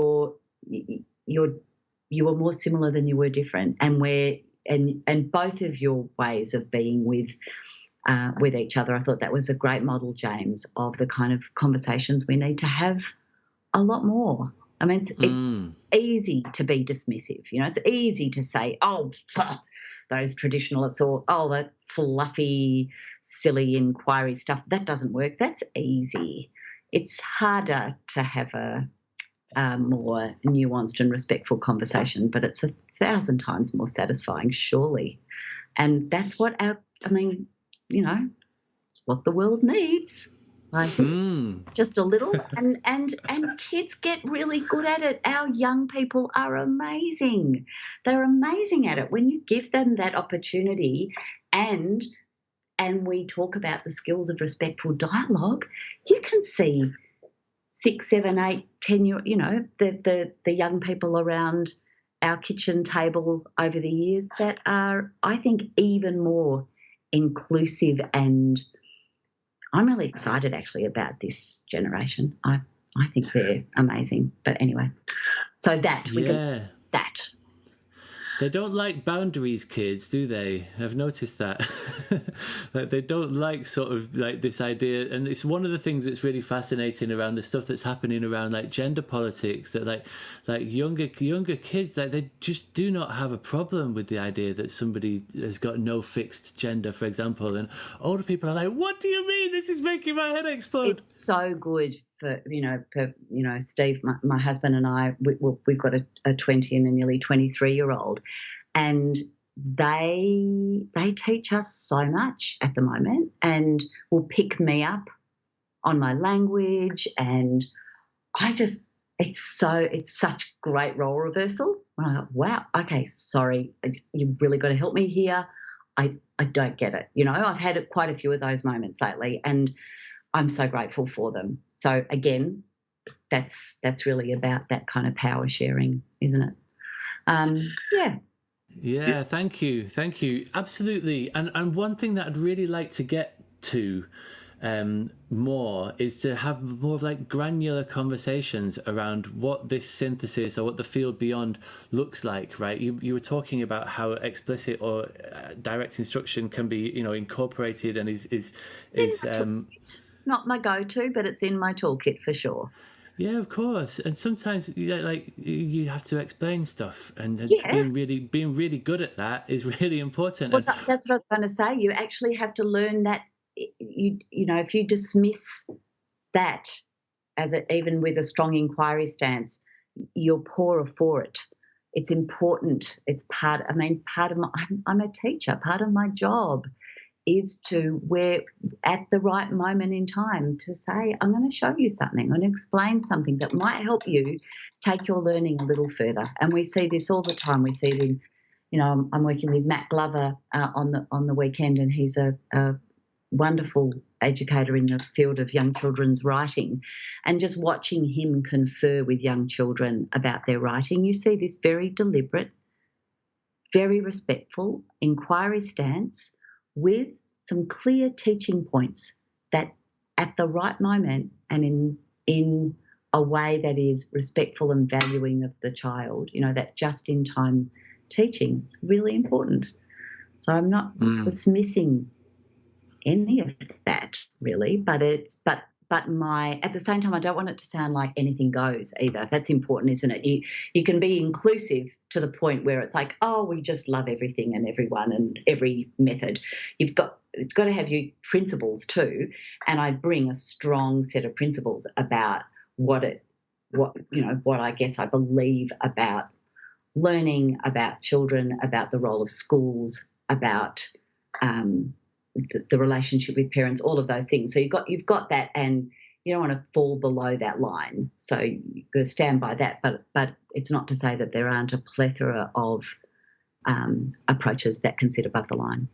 were more similar than you were different, and both of your ways of being with each other. I thought that was a great model, James, of the kind of conversations we need to have a lot more. I mean, it's easy to be dismissive. It's easy to say, those traditionalists, or that fluffy, silly inquiry stuff, that doesn't work. That's easy. It's harder to have a more nuanced and respectful conversation, but it's 1,000 times more satisfying, surely. And that's what what the world needs. Just a little, and kids get really good at it. Our young people are amazing. They're amazing at it. When you give them that opportunity, and we talk about the skills of respectful dialogue, you can see 6, 7, 8, 10 year, the young people around our kitchen table over the years that are, I think, even more inclusive, and I'm really excited actually about this generation. I think they're amazing. But anyway, so that we can that. They don't like boundaries, kids, do they? I've noticed that. Like they don't like sort of like this idea, and it's one of the things that's really fascinating around the stuff that's happening around like gender politics. That like younger kids, like they just do not have a problem with the idea that somebody has got no fixed gender, for example. And older people are like, "What do you mean? This is making my head explode." It's so good. For Steve, my husband and I, we've got a 20 and a nearly 23-year-old, and they teach us so much at the moment, and will pick me up on my language, and it's such great role reversal. When I go, wow, okay, sorry, you've really got to help me here. I don't get it. I've had quite a few of those moments lately, and I'm so grateful for them. So again, that's really about that kind of power sharing, isn't it? Yeah, thank you. Absolutely. And one thing that I'd really like to get to more is to have more of like granular conversations around what this synthesis or what the field beyond looks like, right? You were talking about how explicit or direct instruction can be, incorporated and is it's not my go-to, but it's in my toolkit for sure. Yeah, of course. And sometimes you have to explain stuff, and being really good at that is really important. Well, that's what I was going to say. You actually have to learn that. If you dismiss that as even with a strong inquiry stance, you're poorer for it. It's important. It's part of my. I'm a teacher. Part of my job is to, where at the right moment in time, to say, I'm going to show you something, I'm going to explain something that might help you take your learning a little further. And we see this all the time. We see it in, I'm working with Matt Glover on the weekend, and he's a wonderful educator in the field of young children's writing, and just watching him confer with young children about their writing, you see this very deliberate, very respectful inquiry stance with some clear teaching points that at the right moment and in a way that is respectful and valuing of the child, that just-in-time teaching, it's really important. So I'm not dismissing any of that really, but at the same time, I don't want it to sound like anything goes either. That's important, isn't it? You can be inclusive to the point where it's like, oh, we just love everything and everyone and every method. It's got to have your principles too. And I bring a strong set of principles about what I guess I believe about learning, about children, about the role of schools, about the relationship with parents, all of those things. So you've got that, and you don't want to fall below that line. So you've got to stand by that. But it's not to say that there aren't a plethora of approaches that can sit above the line.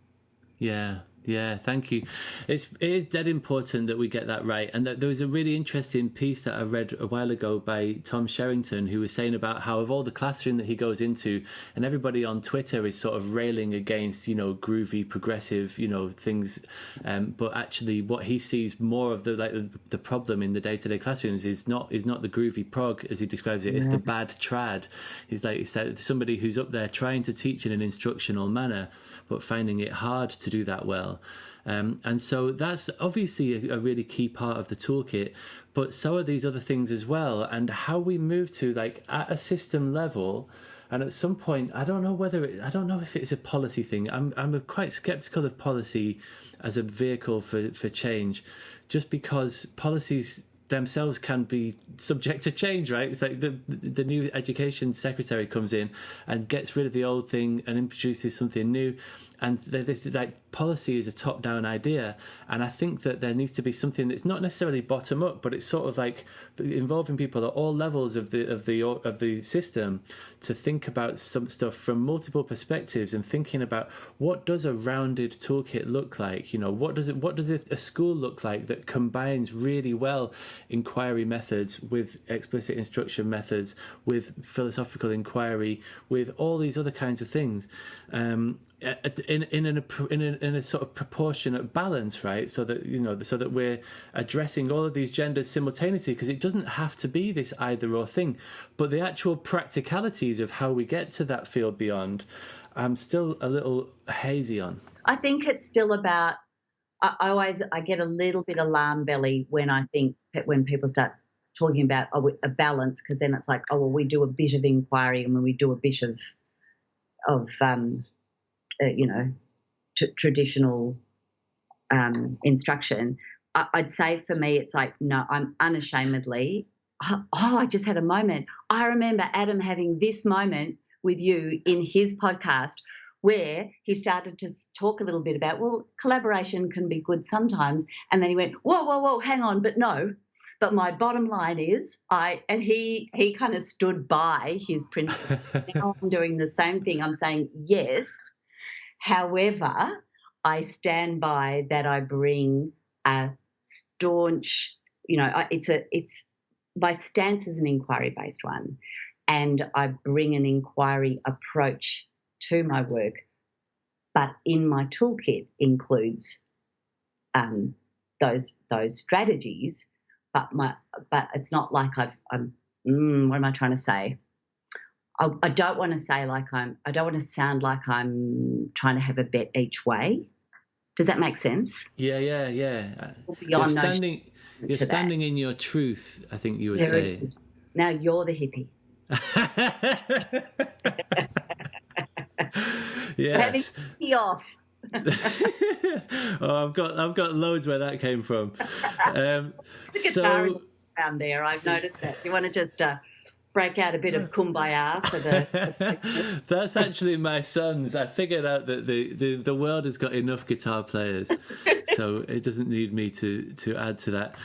Yeah, thank you. It is dead important that we get that right. And there was a really interesting piece that I read a while ago by Tom Sherrington, who was saying about how of all the classroom that he goes into, and everybody on Twitter is sort of railing against, groovy, progressive, things. But actually what he sees more of the problem in the day-to-day classrooms is not the groovy prog, as he describes it. It's the bad trad. He's said somebody who's up there trying to teach in an instructional manner, but finding it hard to do that well. And so that's obviously a really key part of the toolkit, but so are these other things as well. And how we move to at a system level, and at some point, I don't know if it's a policy thing. I'm quite skeptical of policy as a vehicle for change, just because policies themselves can be subject to change, right? It's like the new education secretary comes in and gets rid of the old thing and introduces something new. like policy is a top-down idea, and I think that there needs to be something that's not necessarily bottom-up, but it's sort of like involving people at all levels of the system to think about some stuff from multiple perspectives, and thinking about what does a rounded toolkit look like. What does a school look like that combines really well inquiry methods with explicit instruction methods, with philosophical inquiry, with all these other kinds of things, in a sort of proportionate balance, right? So that we're addressing all of these genders simultaneously, because it doesn't have to be this either or thing, but the actual practicalities of how we get to that field beyond, I'm still a little hazy on. I think it's still about. I get a little bit alarm belly when I think that when people start talking about a balance, because then it's like, we do a bit of inquiry and when we do a bit of traditional instruction. I'd say for me, it's like, no, I'm unashamedly. I just had a moment. I remember Adam having this moment with you in his podcast where he started to talk a little bit about, collaboration can be good sometimes. And then he went, whoa, hang on, but no. But my bottom line is, he kind of stood by his principle. Now I'm doing the same thing. I'm saying yes. However, I stand by that. I bring a staunch, my stance is an inquiry-based one, and I bring an inquiry approach to my work, but in my toolkit includes those strategies. But it's not like what am I trying to say? I don't want to say I don't want to sound like I'm trying to have a bet each way. Does that make sense? Yeah. You're standing in your truth, I think you would say. Now you're the hippie. Yes. Having off. I've got loads where that came from. So around there, I've noticed that. Do you want to just break out a bit of kumbaya for the? That's actually my son's. I figured out that the world has got enough guitar players, so it doesn't need me to add to that.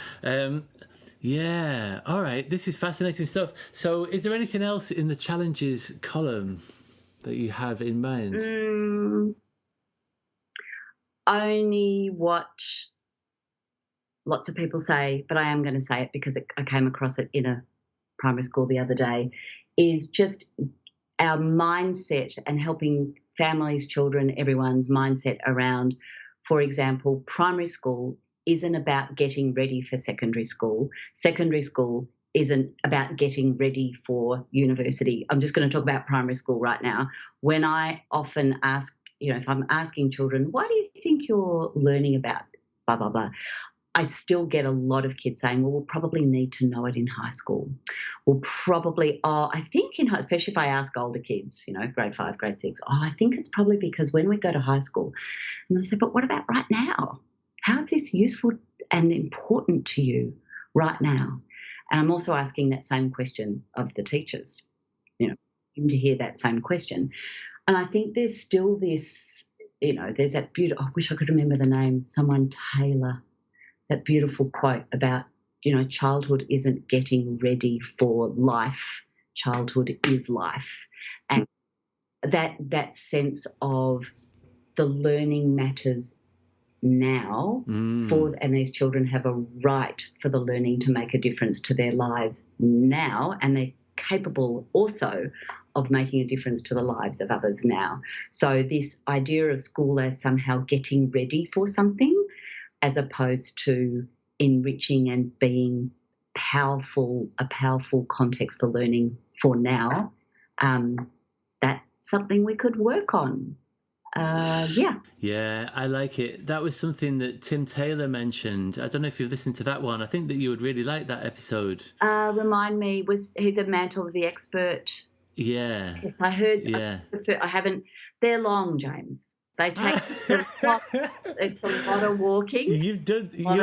Yeah. All right. This is fascinating stuff. So, is there anything else in the challenges column that you have in mind? Only what lots of people say, but I am going to say it because I came across it in a primary school the other day, is just our mindset and helping families, children, everyone's mindset around, for example, primary school isn't about getting ready for secondary school. Secondary school isn't about getting ready for university. I'm just going to talk about primary school right now. When I often ask, if I'm asking children, why do you think you're learning about blah, blah, blah, I still get a lot of kids saying, we'll probably need to know it in high school. We'll probably, I think especially if I ask older kids, grade 5, grade 6, I think it's probably because when we go to high school, and they say, but what about right now? How is this useful and important to you right now? And I'm also asking that same question of the teachers, to hear that same question. And I think there's still this, there's that beautiful, I wish I could remember the name, someone Taylor, that beautiful quote about, childhood isn't getting ready for life. Childhood is life. And that sense of the learning matters now and these children have a right for the learning to make a difference to their lives now, and they're capable also of making a difference to the lives of others now. So this idea of school as somehow getting ready for something as opposed to enriching and being a powerful context for learning for now, that's something we could work on. Yeah, I like it. That was something that Tim Taylor mentioned. I don't know if you've listened to that one. I think that you would really like that episode. Remind me, he's a Mantle of the Expert? Yeah. Yes, I heard. Yeah. I haven't. They're long, James. They take it's a lot of walking. You're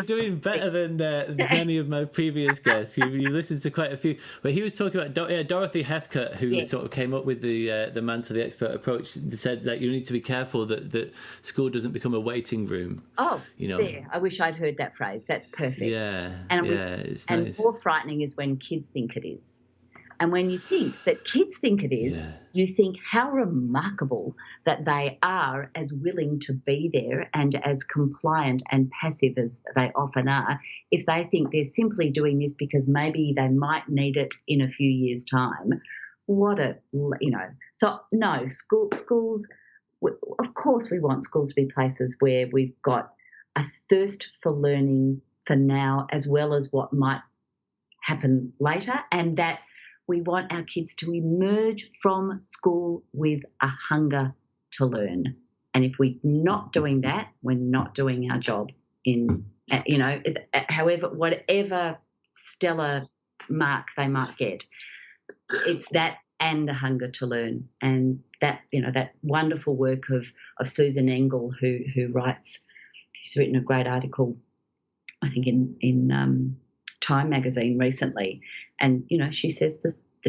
doing better than many of my previous guests. You listened to quite a few, but he was talking about Dorothy Heathcote, who sort of came up with the man to the expert approach. Said that you need to be careful that school doesn't become a waiting room. Oh, you know. there. I wish I'd heard that phrase. That's perfect. Yeah, it's nice. More frightening is when kids think it is. And when you think that kids think it is, you think how remarkable that they are as willing to be there and as compliant and passive as they often are, if they think they're simply doing this because maybe they might need it in a few years' time. So no, schools, of course we want schools to be places where we've got a thirst for learning for now as well as what might happen later, and that we want our kids to emerge from school with a hunger to learn. And if we're not doing that, we're not doing our job in, whatever stellar mark they might get. It's that and a hunger to learn. And that, that wonderful work of Susan Engel, who writes, she's written a great article, I think in Time magazine recently, and she says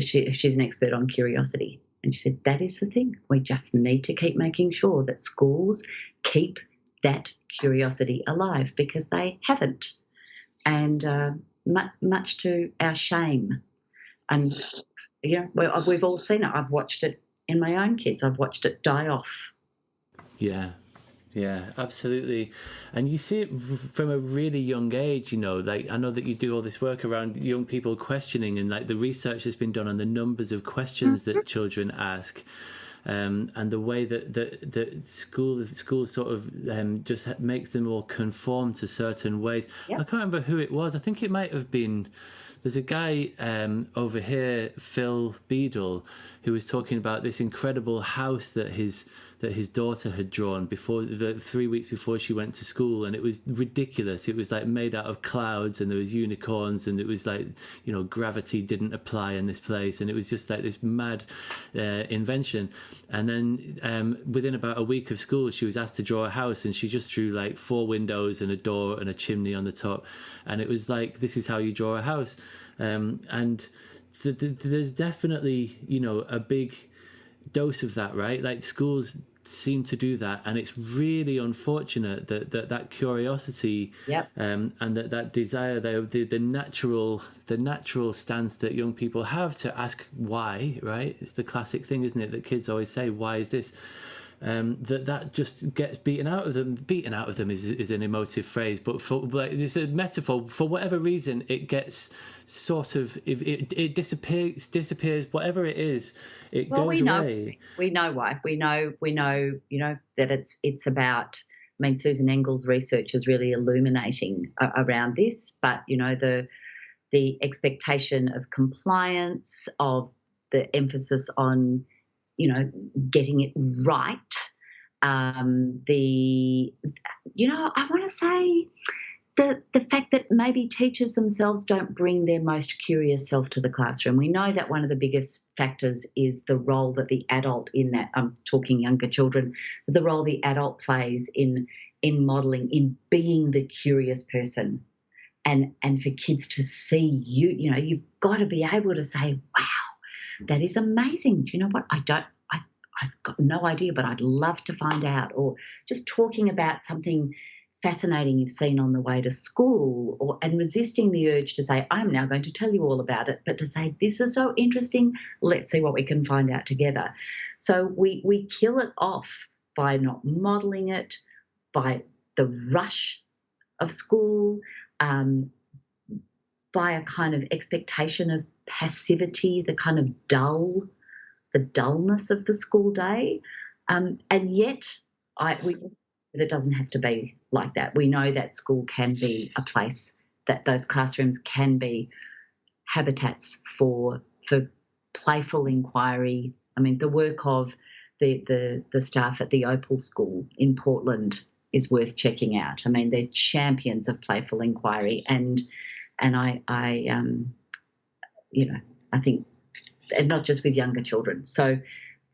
she's an expert on curiosity, and she said that is the thing. We just need to keep making sure that schools keep that curiosity alive, because they haven't, and much to our shame. And we've all seen it. I've watched it in my own kids. I've watched it die off. Yeah, absolutely. And you see it from a really young age, like I know that you do all this work around young people questioning, and like the research that's been done on the numbers of questions that children ask, and the way that school sort of just makes them all conform to certain ways. Yep. I can't remember who it was. I think it might have been, there's a guy over here, Phil Beadle, who was talking about this incredible house that his daughter had drawn 3 weeks before she went to school, and it was ridiculous. It was like made out of clouds, and there was unicorns, and it was like, gravity didn't apply in this place, and it was just like this mad invention. And then within about a week of school, she was asked to draw a house, and she just drew like 4 windows and a door and a chimney on the top, and it was like, this is how you draw a house. And there's definitely a big dose of that, right? Like schools seem to do that, and it's really unfortunate that curiosity, and that desire, the natural stance that young people have to ask why, right? It's the classic thing, isn't it, that kids always say, why is this? That just gets beaten out of them. Beaten out of them is an emotive phrase, but it's a metaphor. For whatever reason, it gets sort of, it disappears. Whatever it is, it goes away. We know why. We know that it's about. I mean, Susan Engel's research is really illuminating around this, but the expectation of compliance, of the emphasis on getting it right. I want to say the fact that maybe teachers themselves don't bring their most curious self to the classroom. We know that one of the biggest factors is the role that the adult in that, I'm talking younger children, the role the adult plays in modelling, in being the curious person. And for kids to see you've got to be able to say, wow, that is amazing. Do you know what? I've got no idea, but I'd love to find out. Or just talking about something fascinating you've seen on the way to school, and resisting the urge to say, I'm now going to tell you all about it, but to say, this is so interesting, let's see what we can find out together. So we kill it off by not modelling it, by the rush of school, by a kind of expectation of passivity, the kind of the dullness of the school day. And yet it doesn't have to be like that. We know that school can be a place, that those classrooms can be habitats for playful inquiry. I mean, the work of the staff at the Opal School in Portland is worth checking out. I mean, they're champions of playful inquiry, and I think, and not just with younger children. So I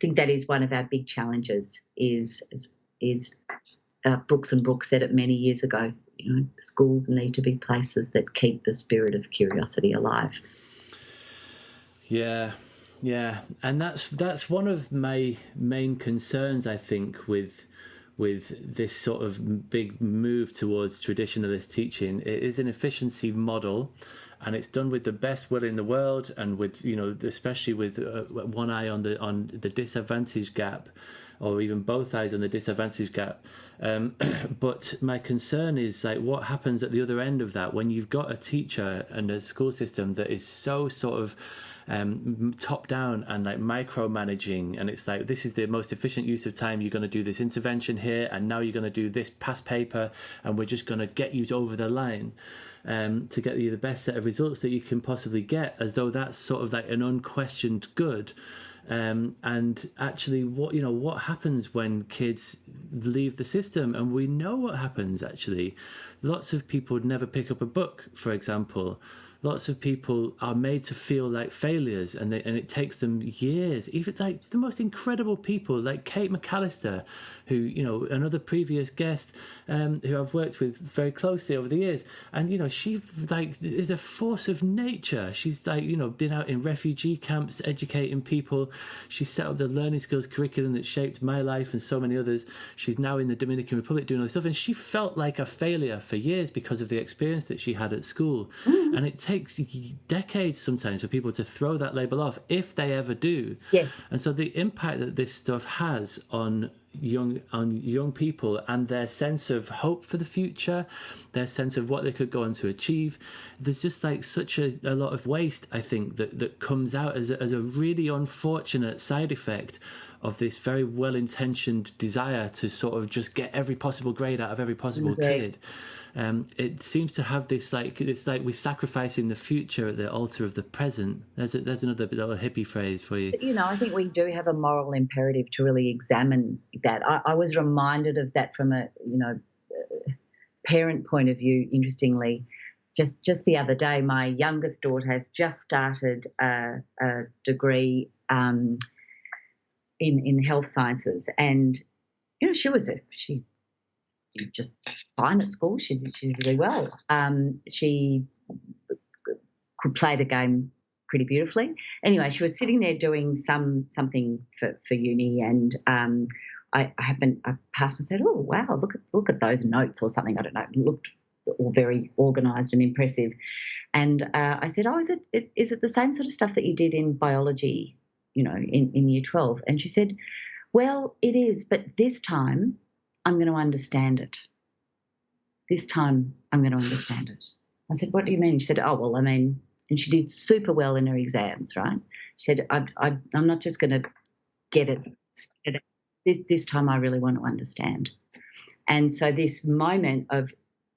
think that is one of our big challenges, is is Brooks and Brooks said it many years ago. You know, schools need to be places that keep the spirit of curiosity alive. Yeah, and that's one of my main concerns, I think, with this sort of big move towards traditionalist teaching. It is an efficiency model, and it's done with the best will in the world, and with, you know, especially with one eye on the disadvantage gap, or even both eyes on the disadvantage gap. But my concern is, like, what happens at the other end of that when you've got a teacher and a school system that is so sort of top down and like micromanaging, and it's like, this is the most efficient use of time, you're going to do this intervention here, and now you're going to do this past paper, and we're just going to get you over the line to get you the best set of results that you can possibly get, as though that's sort of like an unquestioned good. And actually, what happens when kids leave the system? And we know what happens, actually. Lots of people never pick up a book, for example. Lots of people are made to feel like failures, and it takes them years. Even like the most incredible people, like Kate McAllister, who, you know, another previous guest, who I've worked with very closely over the years, and, you know, she like is a force of nature. She's like, you know, been out in refugee camps educating people. She set up the learning skills curriculum that shaped my life and so many others. She's now in the Dominican Republic doing all this stuff, and she felt like a failure for years because of the experience that she had at school. And it takes decades sometimes for people to throw that label off, if they ever do. Yes. And so the impact that this stuff has on young people and their sense of hope for the future, their sense of what they could go on to achieve, there's just like such a lot of waste, I think, that comes out as a really unfortunate side effect of this very well-intentioned desire to sort of just get every possible grade out of every possible kid. It seems to have this, like, it's like we're sacrificing the future at the altar of the present. There's another little hippie phrase for you. You know, I think we do have a moral imperative to really examine that. I was reminded of that from a, you know, parent point of view, interestingly. Just the other day, my youngest daughter has just started a degree in health sciences, and, you know, she just fine at school. She did really well. She could play the game pretty beautifully. Anyway, she was sitting there doing something for uni, and I passed and said, "Oh wow, look at those notes," or something. I don't know. It looked all very organised and impressive. And I said, "Oh, is it the same sort of stuff that you did in biology, you know, in year 12?" And she said, "Well, it is, but this time I'm going to understand it. This time I'm going to understand it." I said, "What do you mean?" She said, "Oh, well, I mean," and she did super well in her exams, right? She said, I'm not just going to get it. This time I really want to understand." And so this moment of,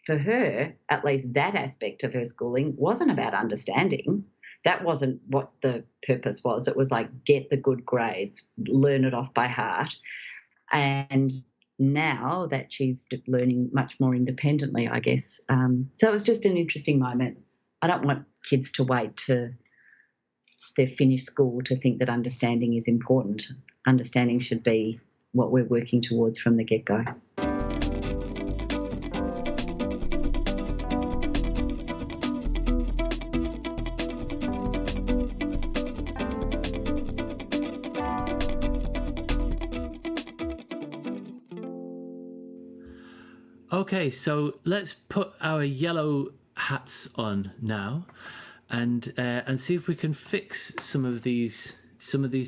for her, at least that aspect of her schooling wasn't about understanding. That wasn't what the purpose was. It was like, get the good grades, learn it off by heart. And now that she's learning much more independently, I guess. So it was just an interesting moment. I don't want kids to wait till they've finished school to think that understanding is important. Understanding should be what we're working towards from the get-go. Okay, so let's put our yellow hats on now, and see if we can fix some of these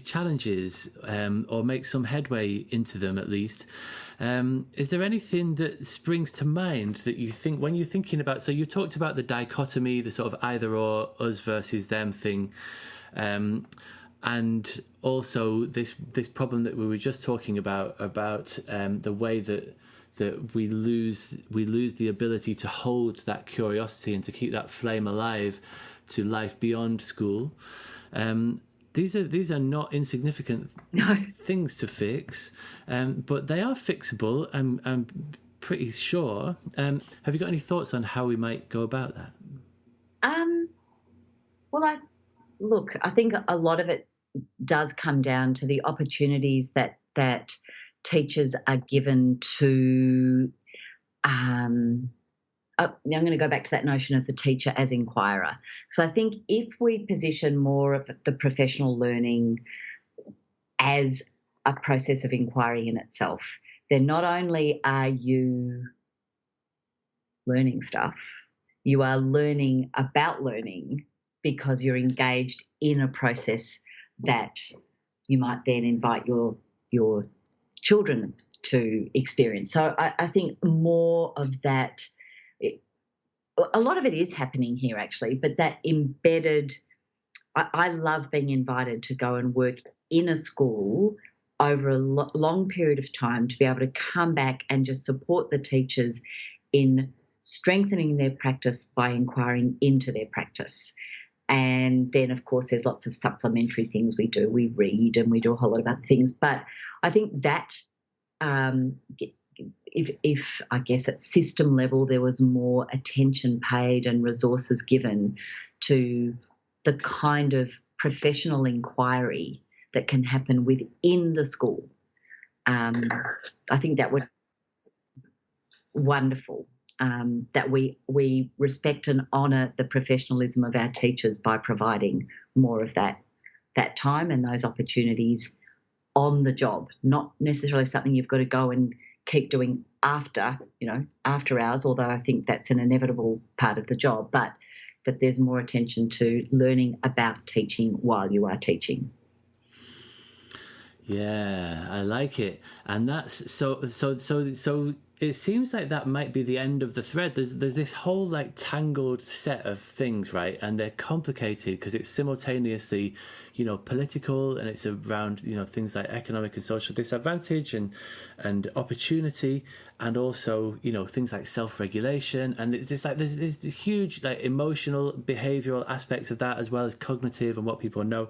challenges, or make some headway into them at least. Is there anything that springs to mind that you think when you're thinking about? So you talked about the dichotomy, the sort of either or, us versus them thing, and also this problem that we were just talking about the way that we lose the ability to hold that curiosity and to keep that flame alive to life beyond school. These are not insignificant things to fix, but they are fixable. I'm pretty sure. Have you got any thoughts on how we might go about that? Well, I think a lot of it does come down to the opportunities that teachers are given to, I'm going to go back to that notion of the teacher as inquirer. So I think if we position more of the professional learning as a process of inquiry in itself, then not only are you learning stuff, you are learning about learning because you're engaged in a process that you might then invite your children to experience. So I think more of that, a lot of it is happening here actually, but that embedded, I love being invited to go and work in a school over a long period of time to be able to come back and just support the teachers in strengthening their practice by inquiring into their practice. And then, of course, there's lots of supplementary things we do. We read and we do a whole lot of other things. But I think that if I guess at system level there was more attention paid and resources given to the kind of professional inquiry that can happen within the school, I think that would wonderful. That we respect and honour the professionalism of our teachers by providing more of that time and those opportunities on the job, not necessarily something you've got to go and keep doing after hours, although I think that's an inevitable part of the job, but that there's more attention to learning about teaching while you are teaching. Yeah, I like it. And that's so it seems like that might be the end of the thread. There's this whole like tangled set of things, right? And they're complicated because it's simultaneously, political, and it's around, things like economic and social disadvantage and opportunity, and also, things like self-regulation. And it's just like there's huge like emotional, behavioral aspects of that, as well as cognitive and what people know.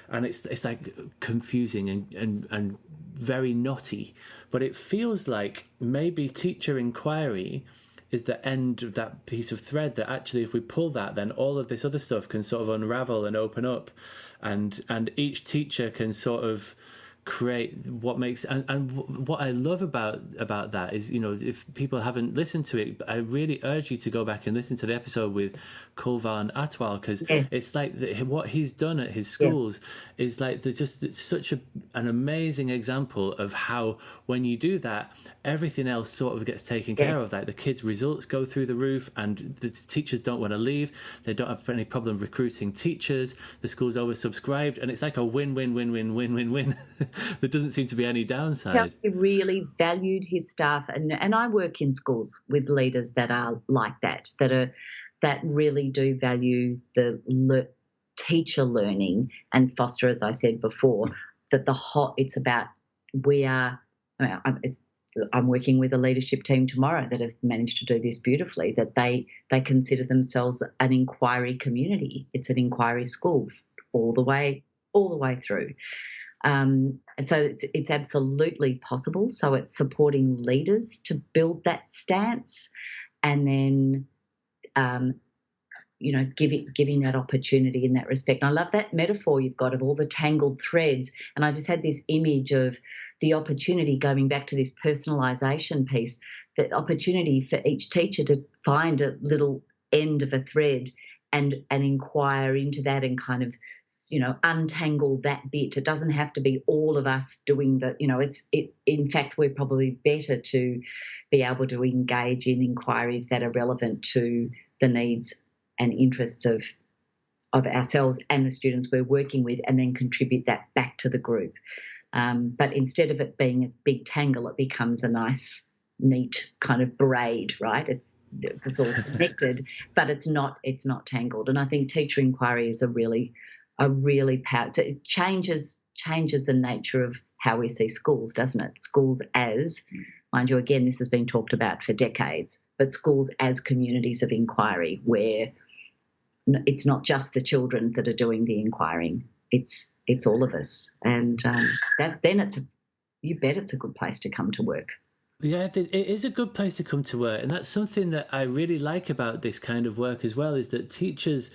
And it's like confusing and very knotty, but it feels like maybe teacher inquiry is the end of that piece of thread, that actually if we pull that, then all of this other stuff can sort of unravel and open up, and each teacher can sort of create what makes, and what I love about that is, if people haven't listened to it, I really urge you to go back and listen to the episode with Kulvan Atwal, because it's like what he's done at his schools is like it's such an amazing example of how when you do that, everything else sort of gets taken care of. Like the kids' results go through the roof, and the teachers don't want to leave. They don't have any problem recruiting teachers. The school's oversubscribed, and it's like a win-win-win-win-win-win-win. There doesn't seem to be any downside. He really valued his staff, and I work in schools with leaders that are like that really do value the teacher learning and foster, as I said before, that it's about I'm working with a leadership team tomorrow that have managed to do this beautifully, that they consider themselves an inquiry community. It's an inquiry school all the way through. And so it's absolutely possible. So it's supporting leaders to build that stance, and then giving that opportunity in that respect. And I love that metaphor you've got of all the tangled threads. And I just had this image of the opportunity, going back to this personalisation piece, the opportunity for each teacher to find a little end of a thread and inquire into that and kind of, untangle that bit. It doesn't have to be all of us doing in fact, we're probably better to be able to engage in inquiries that are relevant to the needs and interests of ourselves and the students we're working with, and then contribute that back to the group. But instead of it being a big tangle, it becomes a nice, neat kind of braid, right? It's all connected, but it's not tangled. And I think teacher inquiry is a really powerful. It changes the nature of how we see schools, doesn't it? Schools as, mind you, again, this has been talked about for decades, but schools as communities of inquiry, where it's not just the children that are doing the inquiring. It's all of us, and you bet it's a good place to come to work. Yeah, it is a good place to come to work, and that's something that I really like about this kind of work as well, is that teachers,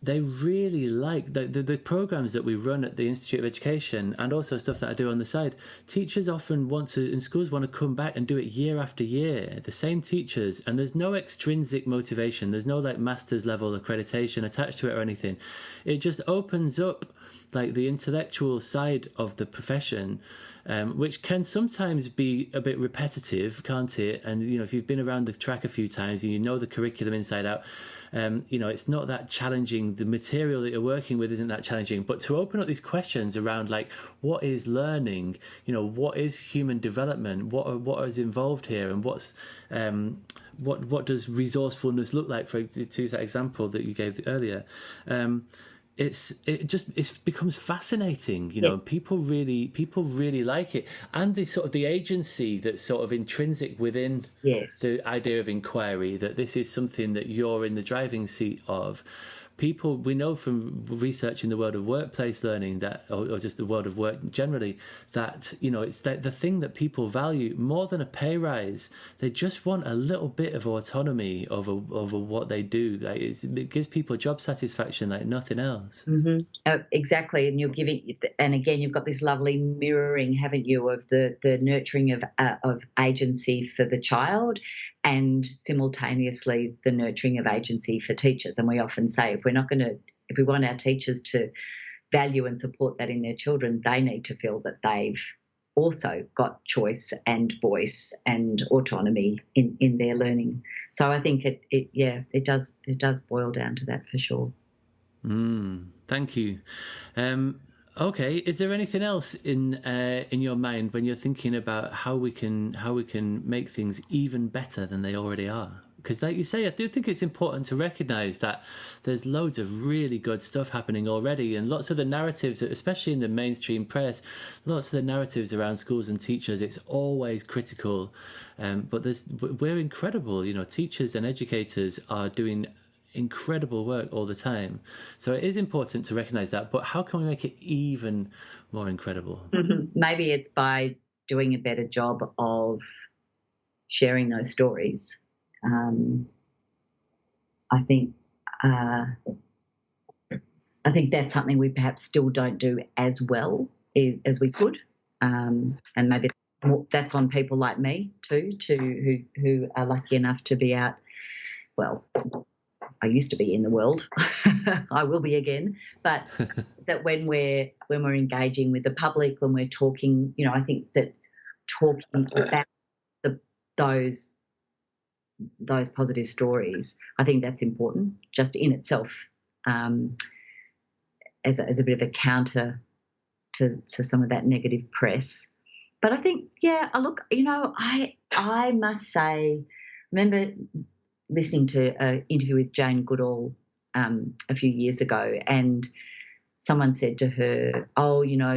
they really like the programs that we run at the Institute of Education, and also stuff that I do on the side. Teachers often in schools want to come back and do it year after year, the same teachers, and there's no extrinsic motivation. There's no like master's level accreditation attached to it or anything. It just opens up like the intellectual side of the profession, which can sometimes be a bit repetitive, can't it? And, if you've been around the track a few times and you know the curriculum inside out, it's not that challenging. The material that you're working with isn't that challenging. But to open up these questions around like, what is learning? What is human development? What is involved here? And what's what does resourcefulness look like? To use that example that you gave earlier. It becomes fascinating, Yes. People really like it, and the agency that's sort of intrinsic within Yes. the idea of inquiry, that this is something that you're in the driving seat of. People, we know from research in the world of workplace learning that, or just the world of work generally, that it's the thing that people value more than a pay rise. They just want a little bit of autonomy over what they do. Like it gives people job satisfaction like nothing else. Mm-hmm. Exactly, and again, you've got this lovely mirroring, haven't you, of the nurturing of agency for the child, and simultaneously the nurturing of agency for teachers. And we often say if we want our teachers to value and support that in their children, they need to feel that they've also got choice and voice and autonomy in their learning. So I think it does boil down to that for sure. Thank you. Okay, is there anything else in your mind when you're thinking about how we can make things even better than they already are? Because like you say, I do think it's important to recognise that there's loads of really good stuff happening already, and lots of the narratives, especially in the mainstream press, lots of the narratives around schools and teachers, it's always critical. But we're incredible, teachers and educators are doing incredible work all the time. So it is important to recognise that, but how can we make it even more incredible? Mm-hmm. Maybe it's by doing a better job of sharing those stories. I think that's something we perhaps still don't do as well as we could, and maybe that's on people like me too, who are lucky enough to be out. Well, I used to be in the world. I will be again. But that when we're engaging with the public, when we're talking, I think that talking about those positive stories, I think that's important just in itself, as a bit of a counter to some of that negative press. But I think, look, I must say, remember listening to an interview with Jane Goodall a few years ago, and someone said to her,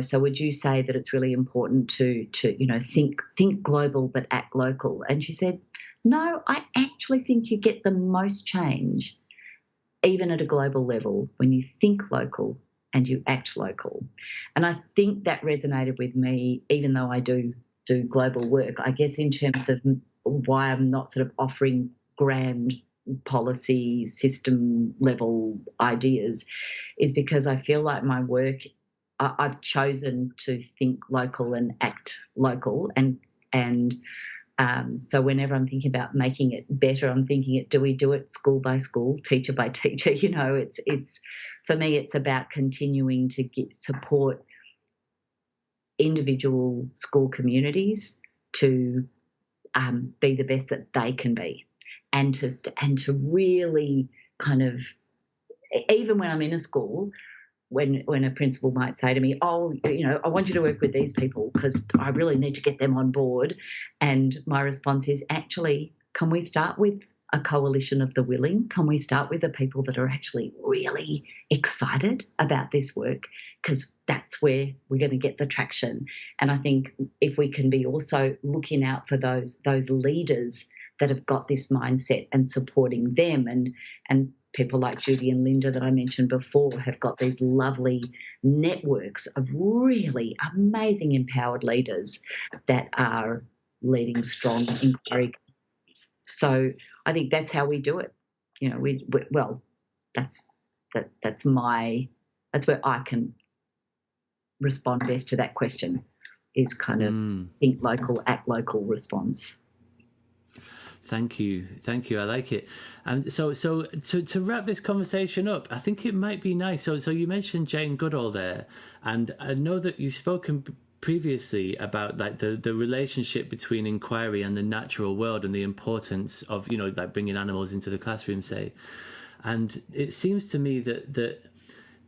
so would you say that it's really important to think global but act local? And she said, no, I actually think you get the most change even at a global level when you think local and you act local. And I think that resonated with me, even though I do global work, I guess, in terms of why I'm not sort of offering grand policy system level ideas, is because I feel like my work, I've chosen to think local and act local, and so whenever I'm thinking about making it better, I'm thinking, do we do it school by school, teacher by teacher? It's for me, it's about continuing to support individual school communities to be the best that they can be, and to really kind of, even when I'm in a school, when a principal might say to me, I want you to work with these people because I really need to get them on board. And my response is, actually, can we start with a coalition of the willing? Can we start with the people that are actually really excited about this work? Because that's where we're going to get the traction. And I think if we can be also looking out for those leaders that have got this mindset and supporting them, and people like Judy and Linda that I mentioned before have got these lovely networks of really amazing empowered leaders that are leading strong inquiry. So I think that's how we do it. That's that's where I can respond best to that question, is kind of think local, act local response. Thank you. I like it. And so to wrap this conversation up, I think it might be nice. So you mentioned Jane Goodall there, and I know that you've spoken previously about like the relationship between inquiry and the natural world and the importance of, you know, like bringing animals into the classroom, say. And it seems to me that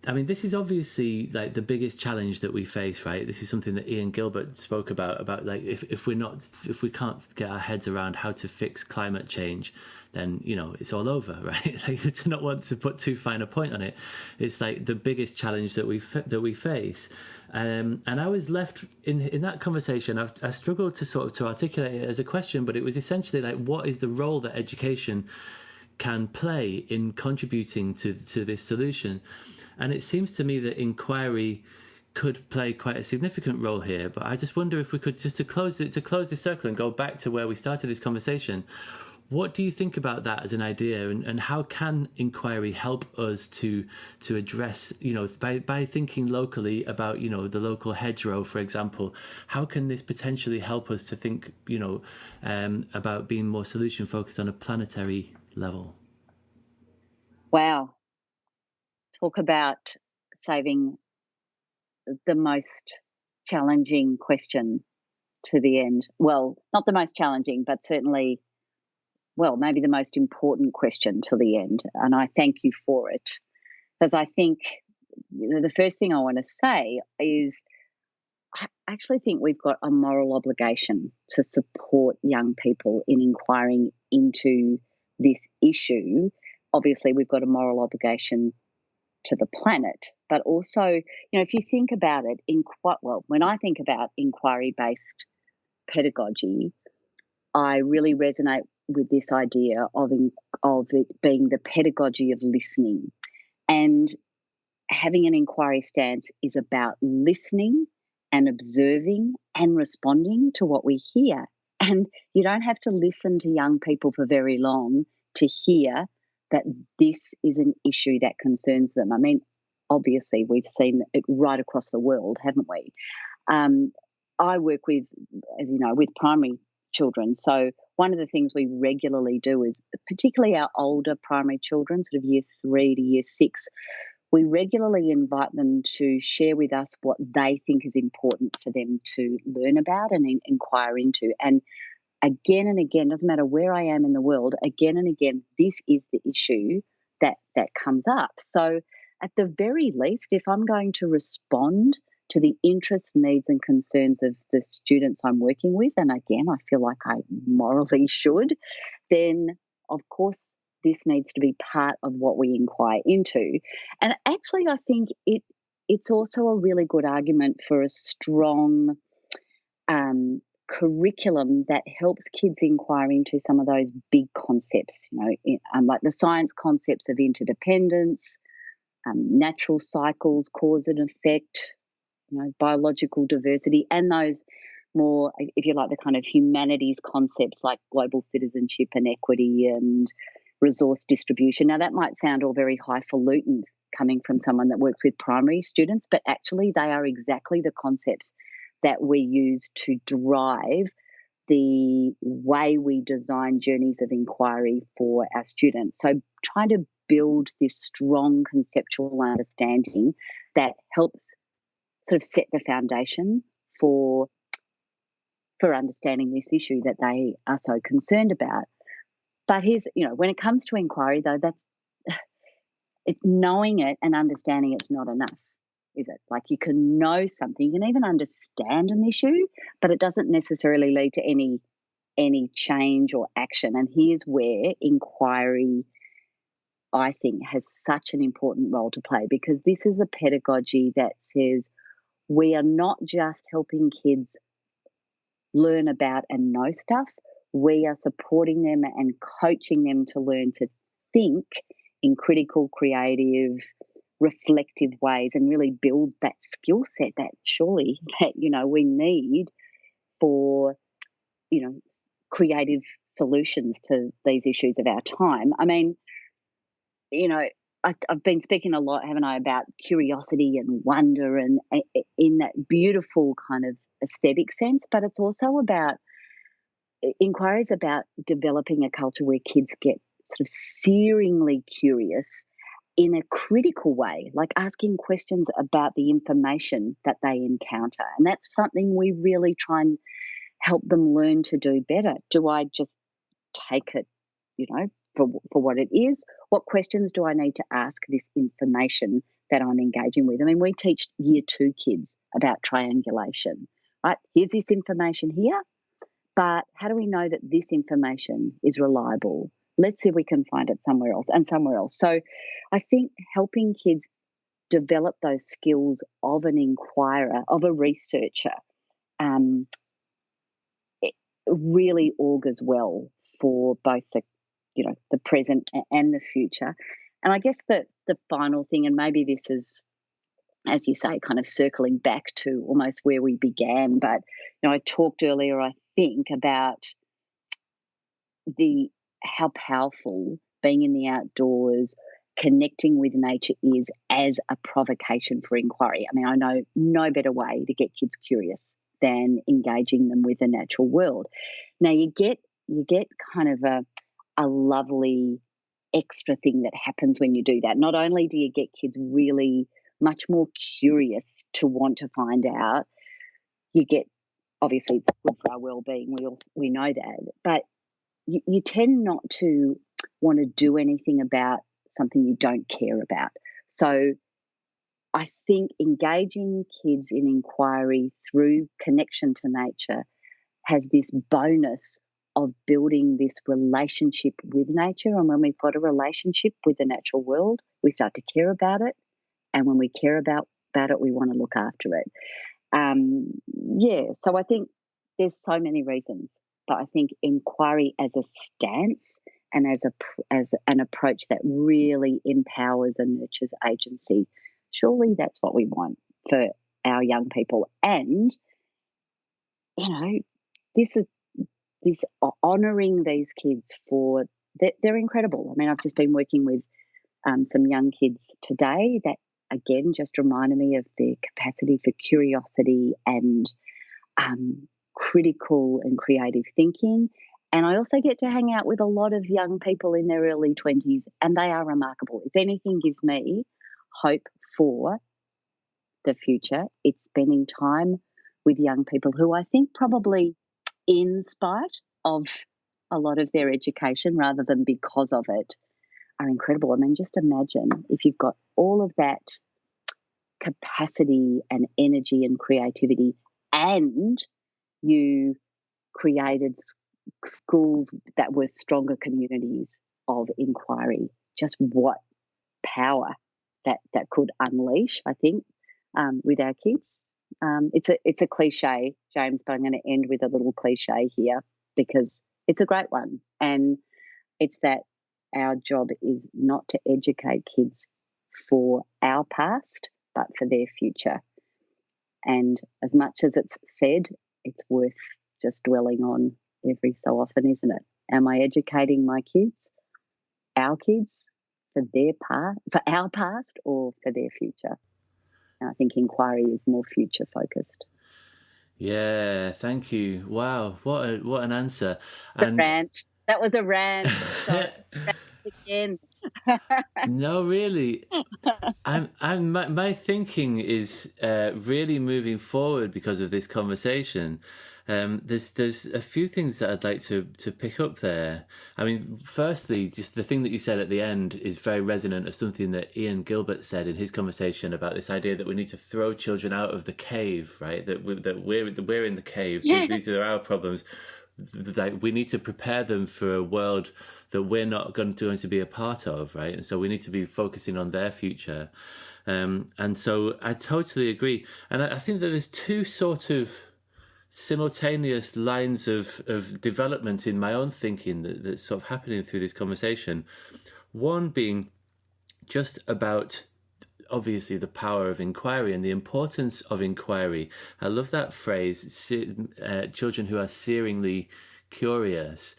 I mean, this is obviously like the biggest challenge that we face, right? This is something that Ian Gilbert spoke about like if we can't get our heads around how to fix climate change, then, you know, it's all over, right? Like, to not want to put too fine a point on it, it's like the biggest challenge that we face. And I was left in that conversation. I struggled to articulate it as a question, but it was essentially like, what is the role that education can play in contributing to this solution? And it seems to me that inquiry could play quite a significant role here. But I just wonder if we could, just to close the circle and go back to where we started this conversation, what do you think about that as an idea, and how can inquiry help us to address, you know, by thinking locally about, you know, the local hedgerow, for example, how can this potentially help us to think, you know, about being more solution focused on a planetary level? Wow. Talk about saving the most challenging question to the end. Well, not the most challenging, but certainly, well, maybe the most important question to the end. And I thank you for it, because I think the first thing I want to say is I actually think we've got a moral obligation to support young people in inquiring into this issue. Obviously, we've got a moral obligation to the planet, but also, you know, if you think about it, when I think about inquiry-based pedagogy, I really resonate with this idea of it being the pedagogy of listening. And having an inquiry stance is about listening and observing and responding to what we hear. And you don't have to listen to young people for very long to hear that this is an issue that concerns them. I mean, obviously, we've seen it right across the world, haven't we? I work with, as you know, with primary children. So one of the things we regularly do is, particularly our older primary children, sort of year 3 to year 6, we regularly invite them to share with us what they think is important for them to learn about and inquire into. And again and again, doesn't matter where I am in the world, again and again, this is the issue that comes up. So at the very least, if I'm going to respond to the interests, needs and concerns of the students I'm working with, and again, I feel like I morally should, then of course this needs to be part of what we inquire into. And actually, I think it's also a really good argument for a strong curriculum that helps kids inquire into some of those big concepts, you know, like the science concepts of interdependence, natural cycles, cause and effect, you know, biological diversity, and those more, if you like, the kind of humanities concepts like global citizenship and equity and resource distribution. Now, that might sound all very highfalutin coming from someone that works with primary students, but actually they are exactly the concepts that we use to drive the way we design journeys of inquiry for our students. So trying to build this strong conceptual understanding that helps sort of set the foundation for understanding this issue that they are so concerned about. But here's, you know, when it comes to inquiry, though, it's knowing it and understanding it's not enough, is it? Like, you can know something, you can even understand an issue, but it doesn't necessarily lead to any change or action. And here's where inquiry, I think, has such an important role to play, because this is a pedagogy that says we are not just helping kids learn about and know stuff, we are supporting them and coaching them to learn to think in critical, creative, reflective ways and really build that skill set that surely that, you know, we need for, you know, creative solutions to these issues of our time. I mean, you know, I've been speaking a lot, haven't I, about curiosity and wonder, and in that beautiful kind of aesthetic sense, but it's also about inquiries about developing a culture where kids get sort of searingly curious in a critical way, like asking questions about the information that they encounter. And that's something we really try and help them learn to do better. Do I just take it, for what it is? What questions do I need to ask this information that I'm engaging with? I mean, we teach year 2 kids about triangulation, right? Here's this information here, but how do we know that this information is reliable? Let's see if we can find it somewhere else and somewhere else. So I think helping kids develop those skills of an inquirer, of a researcher, it really augurs well for both the present and the future. And I guess the final thing, and maybe this is, as you say, kind of circling back to almost where we began, but I talked earlier, I think, about how powerful being in the outdoors, connecting with nature is as a provocation for inquiry. I mean, I know no better way to get kids curious than engaging them with the natural world. Now you get kind of a lovely extra thing that happens when you do that. Not only do you get kids really much more curious to want to find out, you get, obviously it's good for our well-being, we know that, but you tend not to want to do anything about something you don't care about. So I think engaging kids in inquiry through connection to nature has this bonus of building this relationship with nature. And when we've got a relationship with the natural world, we start to care about it. And when we care about it, we want to look after it. So I think there's so many reasons, but I think inquiry as a stance and as an approach that really empowers and nurtures agency, surely that's what we want for our young people. And, this honouring these kids for they're incredible. I mean, I've just been working with some young kids today that, again, just reminded me of their capacity for curiosity and critical and creative thinking. And I also get to hang out with a lot of young people in their early 20s, and they are remarkable. If anything gives me hope for the future, it's spending time with young people who I think probably, in spite of a lot of their education rather than because of it, are incredible. I mean, just imagine if you've got all of that capacity and energy and creativity, and you created schools that were stronger communities of inquiry. Just what power that could unleash, I think, with our kids. It's a cliche, James, but I'm going to end with a little cliche here because it's a great one. And it's that our job is not to educate kids for our past, but for their future. And as much as it's said, it's worth just dwelling on every so often, isn't it? Am I educating my kids, our kids, for our past, or for their future? And I think inquiry is more future focused. Yeah, thank you. Wow, what an answer! And rant. That was a rant. Sorry, again. No, really. My thinking is really moving forward because of this conversation. There's a few things that I'd like to pick up there. I mean, firstly, just the thing that you said at the end is very resonant of something that Ian Gilbert said in his conversation about this idea that we need to throw children out of the cave, right? That we're in the cave. Yeah. These are our problems. Like, we need to prepare them for a world that we're not going to be a part of, right? And so we need to be focusing on their future. And so I totally agree. And I think that there's two sort of simultaneous lines of development in my own thinking that's sort of happening through this conversation. One being just about, obviously, the power of inquiry and the importance of inquiry. I love that phrase, children who are searingly curious.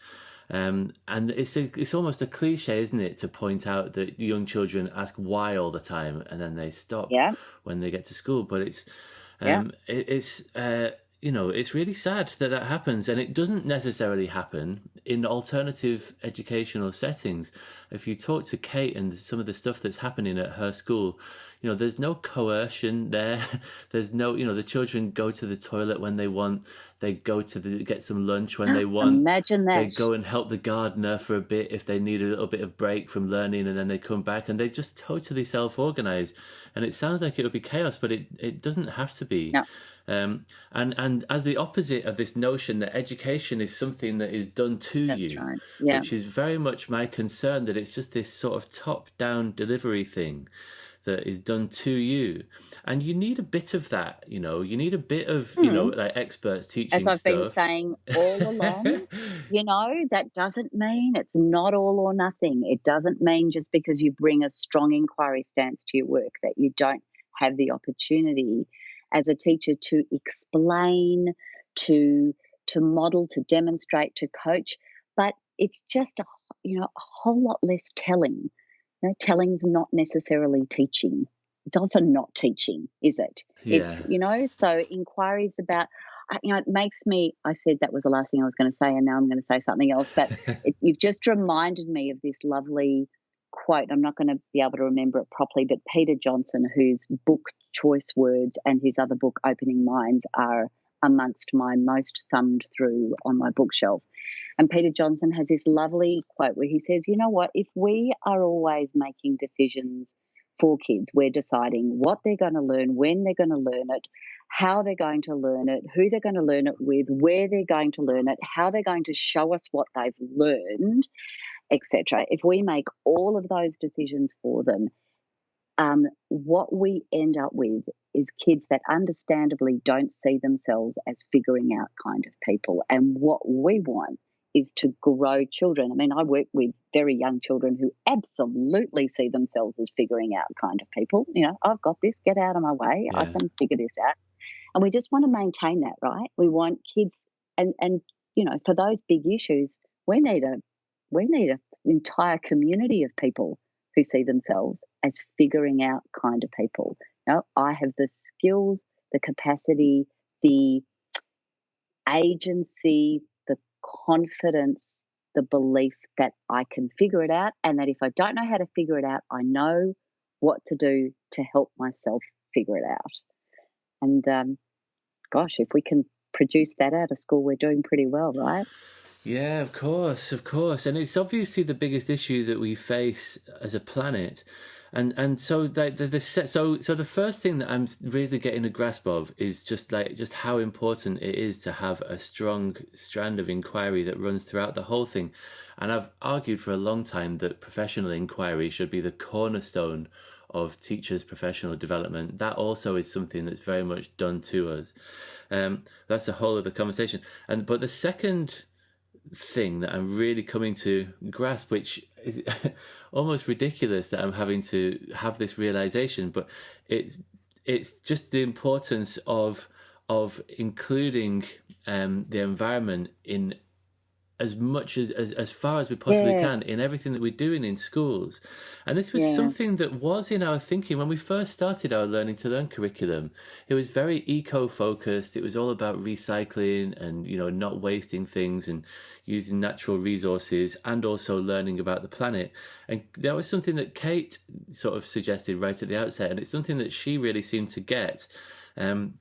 And it's almost a cliche, isn't it, to point out that young children ask why all the time and then they stop when they get to school. But it's it's really sad that happens, and it doesn't necessarily happen in alternative educational settings. If you talk to Kate and some of the stuff that's happening at her school, there's no coercion there. There's no, the children go to the toilet when they want. They go to get some lunch when they want. Imagine that. They go and help the gardener for a bit if they need a little bit of break from learning, and then they come back, and they just totally self-organize. And it sounds like it would be chaos, but it doesn't have to be. No. And as the opposite of this notion that education is something that is done to you, right. which is very much my concern, that it's just this sort of top-down delivery thing that is done to you, and you need a bit of that. You need a bit of like experts teaching. As I've been saying all along, that doesn't mean it's not all or nothing. It doesn't mean just because you bring a strong inquiry stance to your work that you don't have the opportunity as a teacher to explain, to model, to demonstrate, to coach. But it's just a whole lot less telling. Telling's not necessarily teaching. It's often not teaching, is it? Yeah. It's, so inquiries about, it makes me, I said that was the last thing I was going to say, and now I'm going to say something else, but you've just reminded me of this lovely quote. I'm not going to be able to remember it properly, but Peter Johnson, whose book Choice Words and his other book Opening Minds are amongst my most thumbed through on my bookshelf. And Peter Johnson has this lovely quote where he says, you know what, if we are always making decisions for kids, we're deciding what they're going to learn, when they're going to learn it, how they're going to learn it, who they're going to learn it with, where they're going to learn it, how they're going to show us what they've learned, etc. If we make all of those decisions for them, what we end up with is kids that understandably don't see themselves as figuring out kind of people. And what we want is to grow children. I mean, I work with very young children who absolutely see themselves as figuring out kind of people. I've got this, get out of my way. I can figure this out. And we just want to maintain that, right? We want kids, and for those big issues, we need an entire community of people who see themselves as figuring out kind of people. I have the skills, the capacity, the agency, the confidence, the belief that I can figure it out, and that if I don't know how to figure it out, I know what to do to help myself figure it out. And if we can produce that out of school, we're doing pretty well, right? Yeah, of course. And it's obviously the biggest issue that we face as a planet. And so the first thing that I'm really getting a grasp of is just how important it is to have a strong strand of inquiry that runs throughout the whole thing. And I've argued for a long time that professional inquiry should be the cornerstone of teachers' professional development. That also is something that's very much done to us. That's a whole other conversation. But the second thing that I'm really coming to grasp, which is almost ridiculous that I'm having to have this realization, but it's just the importance of including the environment in as much as far as we possibly can in everything that we're doing in schools. And this was something that was in our thinking when we first started our Learning to Learn curriculum. It was very eco-focused. It was all about recycling and, not wasting things and using natural resources, and also learning about the planet. And that was something that Kate sort of suggested right at the outset, and it's something that she really seemed to get. And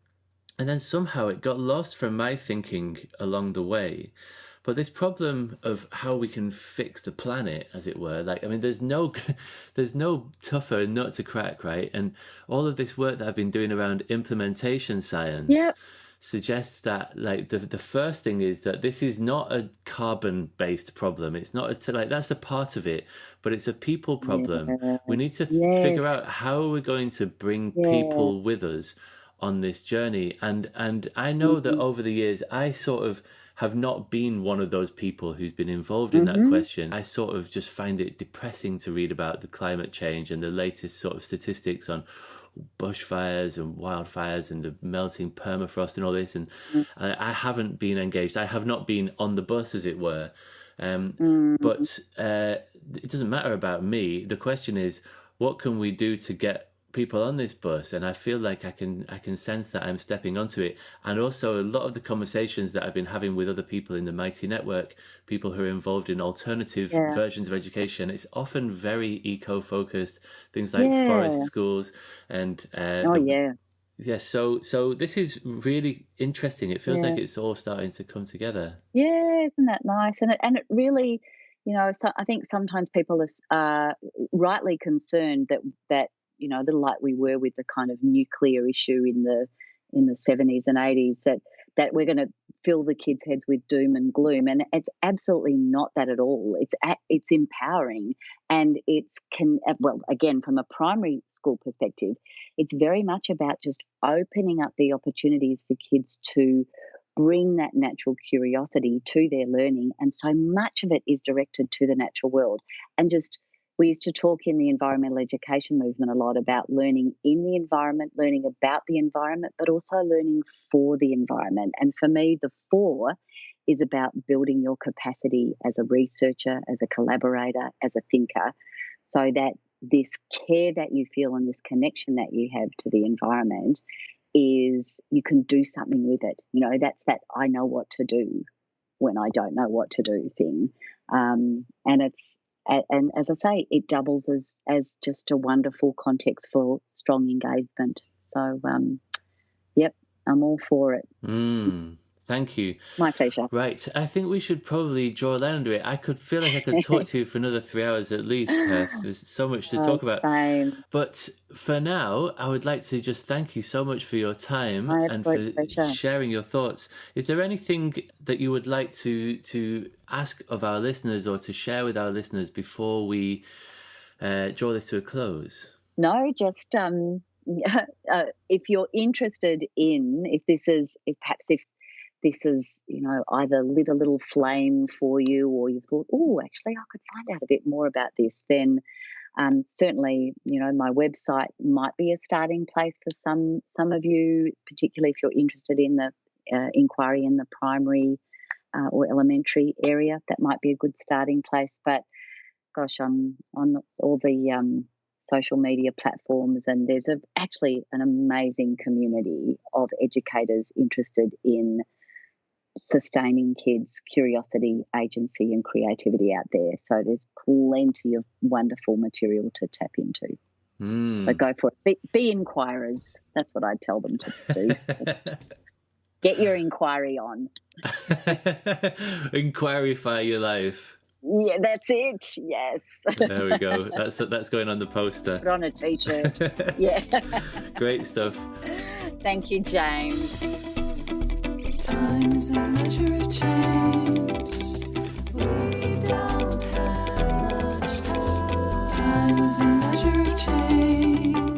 then somehow it got lost from my thinking along the way. But this problem of how we can fix the planet, as it were, there's no tougher nut to crack, right? And all of this work that I've been doing around implementation science suggests that, the first thing is that this is not a carbon-based problem. It's not that's a part of it, but it's a people problem. Yeah. We need to figure out how we're going to bring people with us on this journey. And I know that over the years, I sort of have not been one of those people who's been involved in that question. I sort of just find it depressing to read about the climate change and the latest sort of statistics on bushfires and wildfires and the melting permafrost and all this. And I haven't been engaged. I have not been on the bus, as it were. But it doesn't matter about me. The question is, what can we do to get people on this bus? And I feel like I can sense that I'm stepping onto it. And also a lot of the conversations that I've been having with other people in the Mighty Network, people who are involved in alternative versions of education, it's often very eco-focused, things like forest schools and so this is really interesting. It feels like it's all starting to come together. Yeah, isn't that nice? And it really, so I think sometimes people are rightly concerned that a little like we were with the kind of nuclear issue in the 70s and 80s, that we're going to fill the kids' heads with doom and gloom, and it's absolutely not that at all. It's empowering, and again, from a primary school perspective, it's very much about just opening up the opportunities for kids to bring that natural curiosity to their learning, and so much of it is directed to the natural world. And we used to talk in the environmental education movement a lot about learning in the environment, learning about the environment, but also learning for the environment. And for me, the for is about building your capacity as a researcher, as a collaborator, as a thinker, so that this care that you feel and this connection that you have to the environment is you can do something with it. That's that I know what to do when I don't know what to do thing. And as I say, it doubles as just a wonderful context for strong engagement. So, I'm all for it. Thank you. My pleasure. Right. I think we should probably draw a line under it. I could feel like I could talk to you for another 3 hours at least, Kath. There's so much to talk about. Same. But for now, I would like to just thank you so much for your time and for sharing your thoughts. Is there anything that you would like to ask of our listeners or to share with our listeners before we draw this to a close? No, just if you're interested if this is either lit a little flame for you, or you thought, oh, actually I could find out a bit more about this, then certainly, my website might be a starting place for some of you, particularly if you're interested in the inquiry in the primary or elementary area. That might be a good starting place. But gosh, I'm on all the social media platforms, and there's actually an amazing community of educators interested in sustaining kids' curiosity, agency and creativity out there. So there's plenty of wonderful material to tap into. So go for it. Be inquirers. That's what I'd tell them to do. Just get your inquiry on. Inquirify your life. Yeah, that's it. Yes. There we go. That's going on the poster. Put on a t-shirt. Yeah. Great stuff. Thank you, James. Time is a measure of change. We don't have much time. Time is a measure of change.